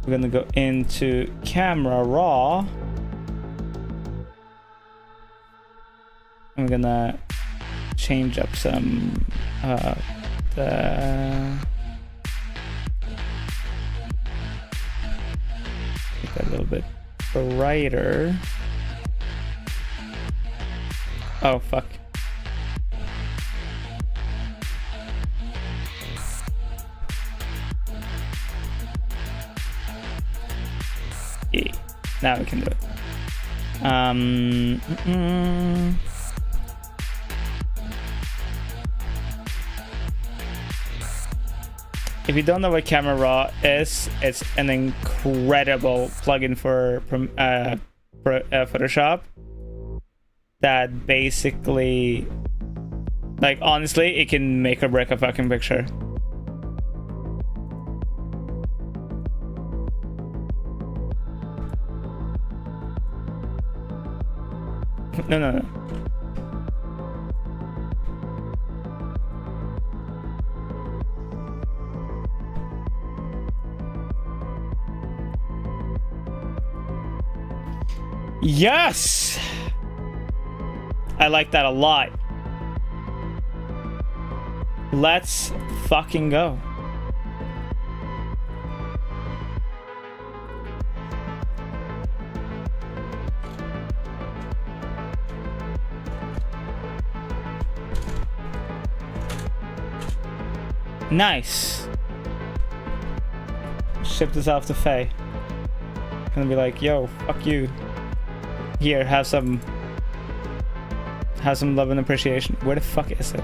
We're gonna go into Camera Raw. And we're gonna change up some... Make that a little bit brighter. Oh, fuck. Yeah. Now we can do it. If you don't know what Camera Raw is, it's an incredible plugin for Photoshop that basically, like, honestly, it can make or break a fucking picture. No. Yes! I like that a lot. Let's fucking go. Nice. Ship this off to Faye. Gonna be like, yo, fuck you. Here, have some love and appreciation. Where the fuck is it?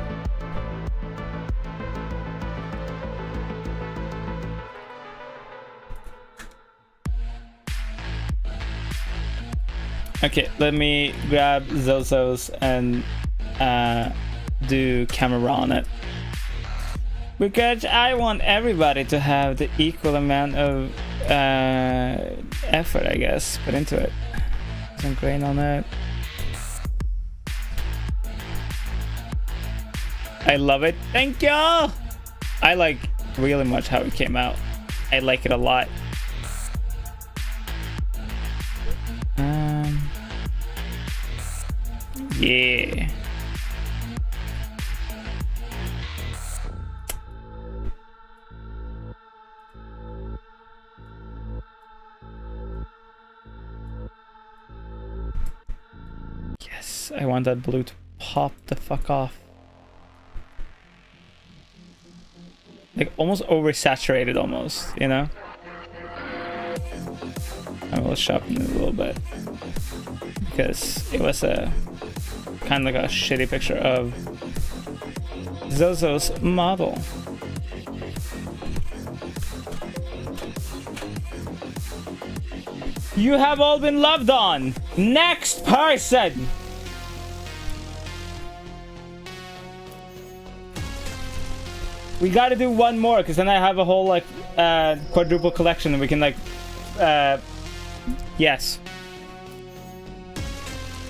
Okay, let me grab Zozo's and do camera on it. Because I want everybody to have the equal amount of effort, I guess, put into it. Some grain on it. I love it. Thank you. I like really much how it came out. I like it a lot. Yeah. Yes, I want that blue to pop the fuck off. like almost oversaturated almost, you know? I will sharpen it a little bit because it was a kind of like a shitty picture of Zozo's model. You have all been loved on. Next person. We gotta do one more because then I have a whole like quadruple collection and we can like yes.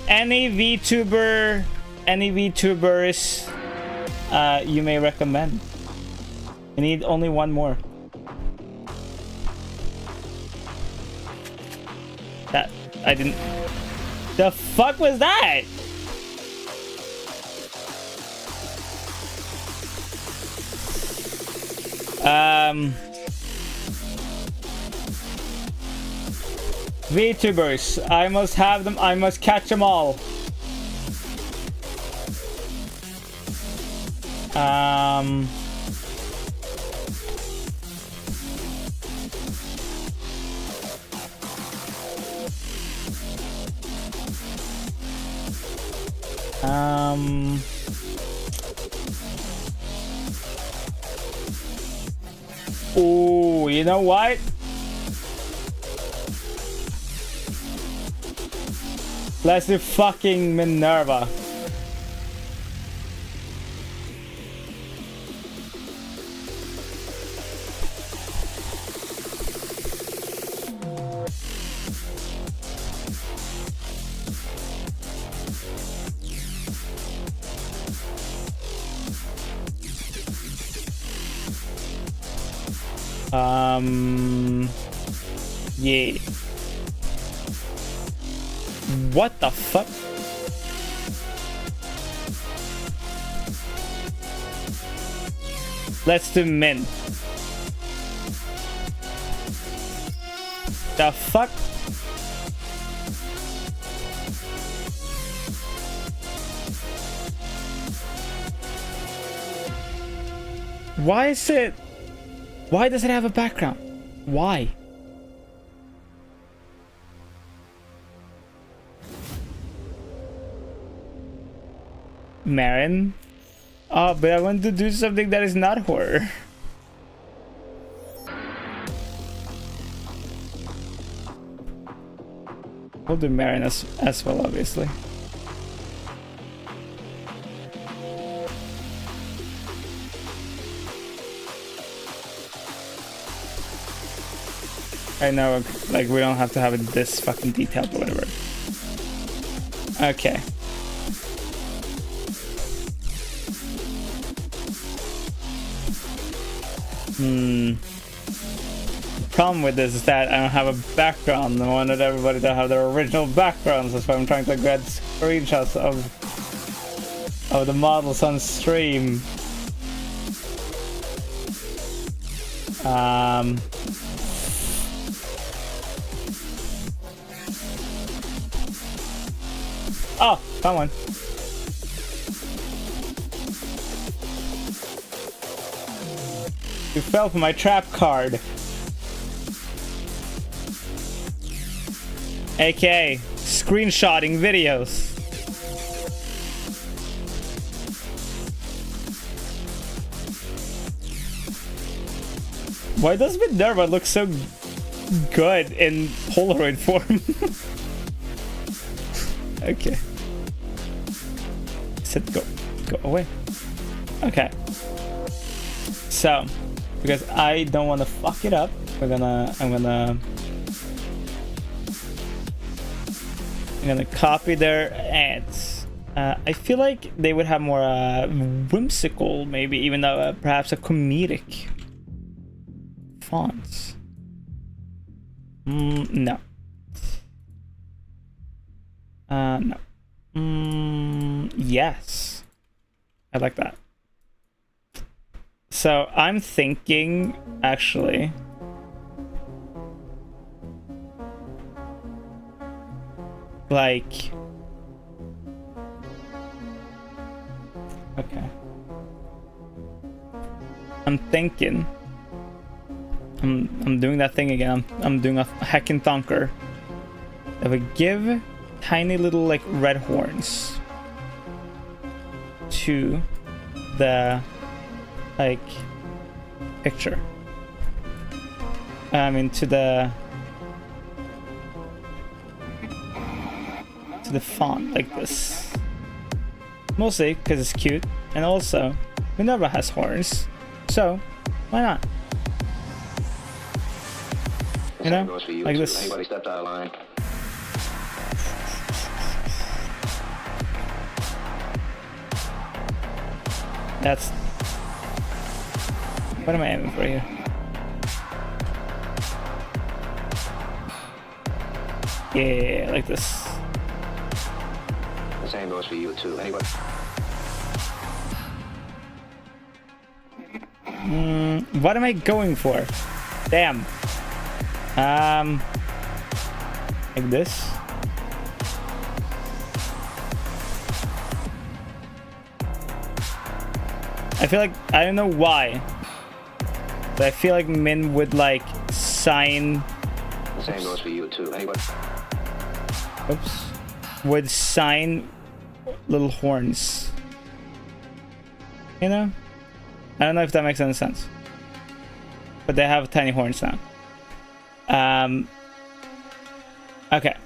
Any VTubers you may recommend. I need only one more. That I didn't. The fuck was that? VTubers, I must have them. I must catch them all. Oh, you know what? Let's do fucking Minerva. Yeah. What the fuck? Let's do Min. The fuck? Why is it? Why does it have a background? Why? Marin? Oh, but I want to do something that is not horror. We'll do Marin as well, obviously. I know, like, we don't have to have it this fucking detailed, but whatever. Okay. The problem with this is that I don't have a background. I wanted everybody to have their original backgrounds. That's why I'm trying to get screenshots of the models on stream. Oh, found one. You fell for my trap card. AKA screenshotting videos. Why does Minerva look so good in Polaroid form? Okay. Said go away. Okay. So, because I don't want to fuck it up, I'm gonna copy their ads. I feel like they would have more whimsical, maybe even perhaps a comedic fonts. No. No. Yes. I like that. So I'm thinking, actually, like, okay. I'm thinking. I'm doing that thing again. I'm doing a heckin' thunker. If we give tiny little like red horns to the like picture. I mean to the font like this. Mostly because it's cute, and also Minerva has horns, so why not? You know, like this. Anybody stepped out of line? That's... What am I aiming for here? Yeah, like this. The same goes for you too. Anybody? What am I going for? Damn. Like this. I feel like, I don't know why, but I feel like Min would like sign. The same goes for you too. Anybody? Oops. Would sign little horns. You know? I don't know if that makes any sense. But they have tiny horns now. Okay.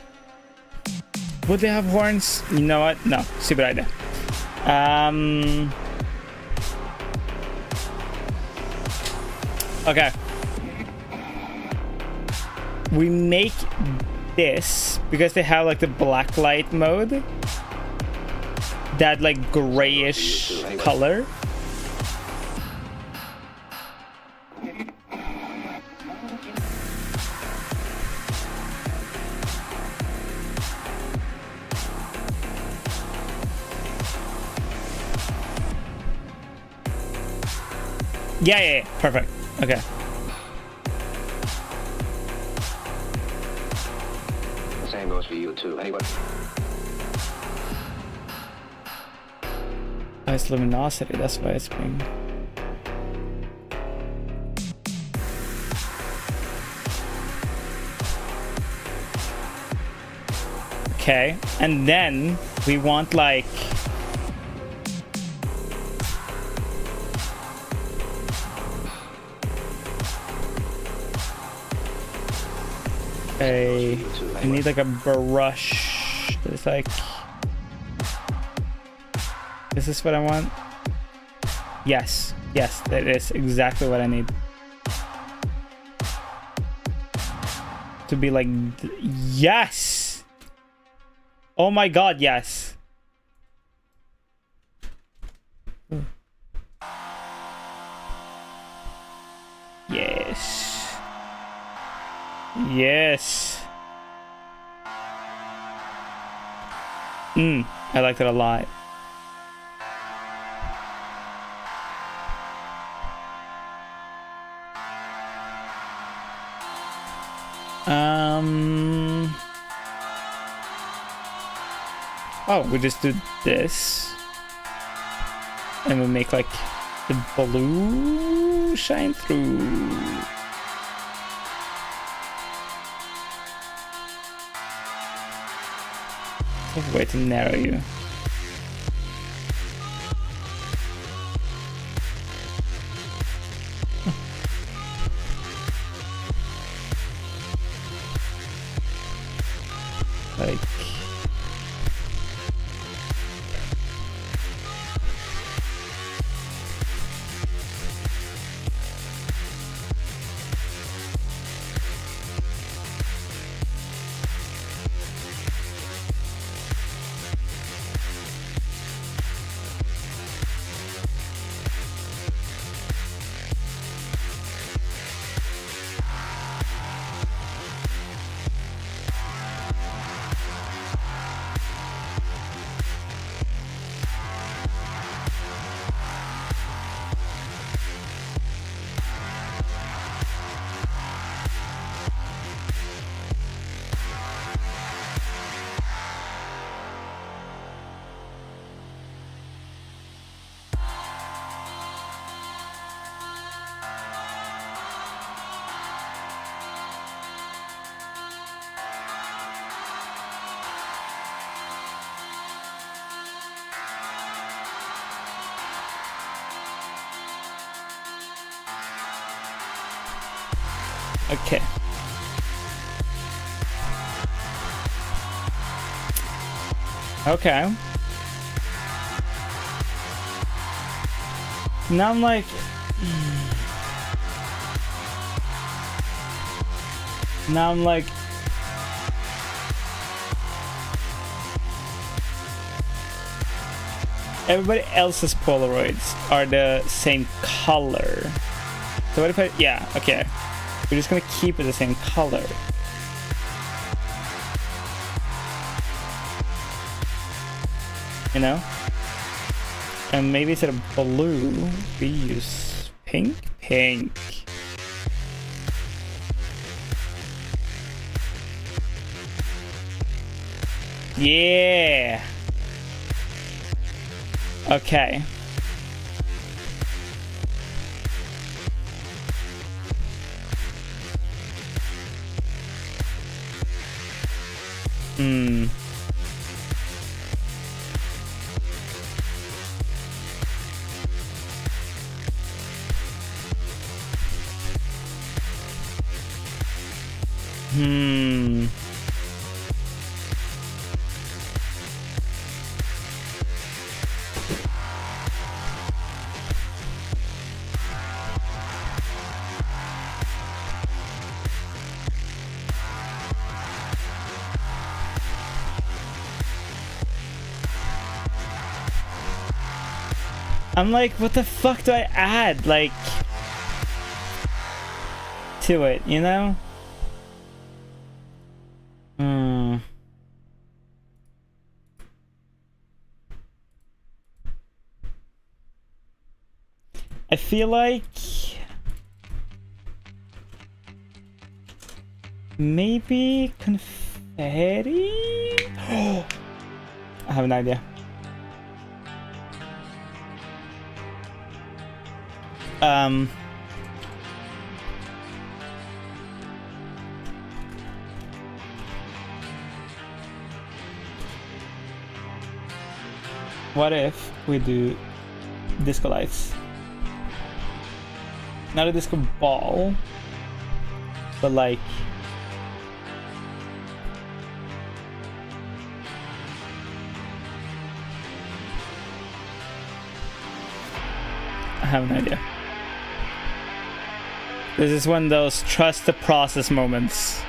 Would they have horns? You know what? No. Stupid idea. Okay. We make this because they have like the black light mode. That like grayish color. Yeah, perfect. Okay. The same goes for you too. Anybody? Nice luminosity, that's why it's being... Okay, and then we want like... I need like a brush. It's like... Is this what I want? Yes. Yes, that is exactly what I need. To be like... Yes! Oh my god, yes! Yes. Yes. I like that a lot. Oh, we just do this. And we make like the blue shine through. Way to narrow you. Like Okay. Okay. Now I'm like... Now I'm like... Everybody else's Polaroids are the same color. So what if I... Yeah, okay. We're just gonna keep it the same color. You know? And maybe instead of blue, we use pink? Pink. Yeah! Okay. I'm like, what the fuck do I add, like, to it, you know? I feel like maybe confetti? I have an idea. What if we do disco lights? Not a disco ball, but like I have an idea. This is one of those trust the process moments.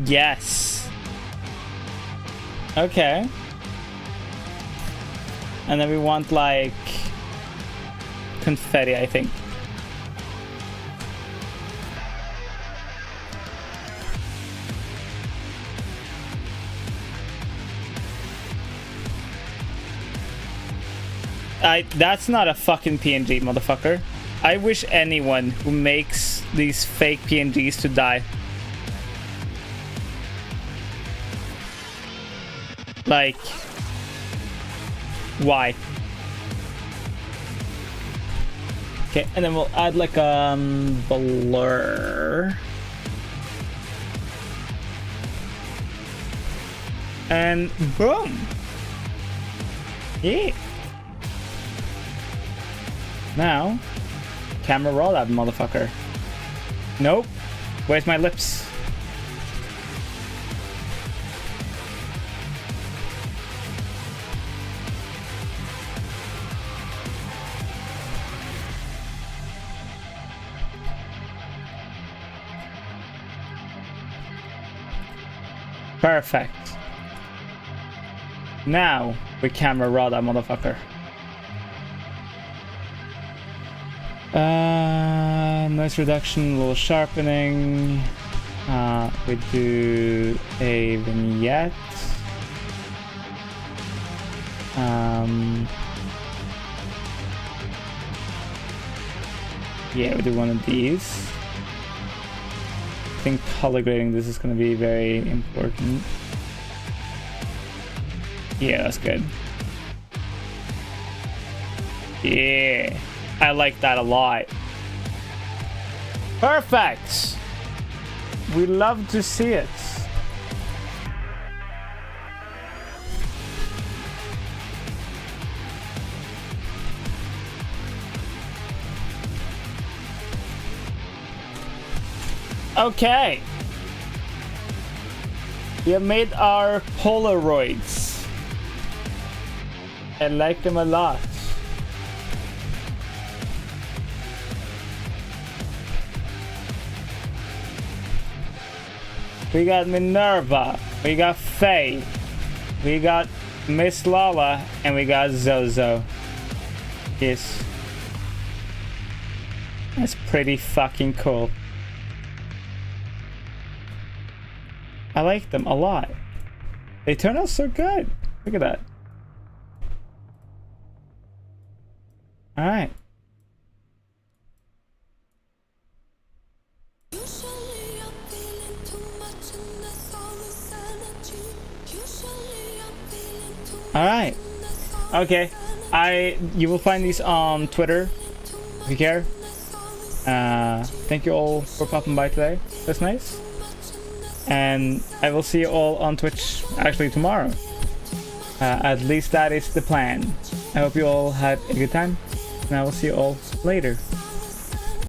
Yes. Okay. And then we want like confetti, I think. That's not a fucking PNG, motherfucker. I wish anyone who makes these fake PNGs to die. Like, why? Okay, and then we'll add like a blur. And boom! Yeah. Now, camera roll that motherfucker. Nope. Where's my lips? Perfect. Now we camera raw that motherfucker. Noise reduction, a little sharpening. We do a vignette. Yeah, we do one of these. I think color grading this is going to be very important. Yeah, that's good. Yeah, I like that a lot. Perfect. We love to see it. Okay. We have made our Polaroids. I like them a lot. We got Minerva, we got Faye, we got Miss Lala, and we got Zozo. Yes. That's pretty fucking cool. I like them a lot. They turn out so good. Look at that. Alright. Alright. Okay. You will find these on Twitter if you care. Thank you all for popping by today. That's nice. And I will see you all on Twitch actually tomorrow. At least that is the plan. I hope you all had a good time. And I will see you all later.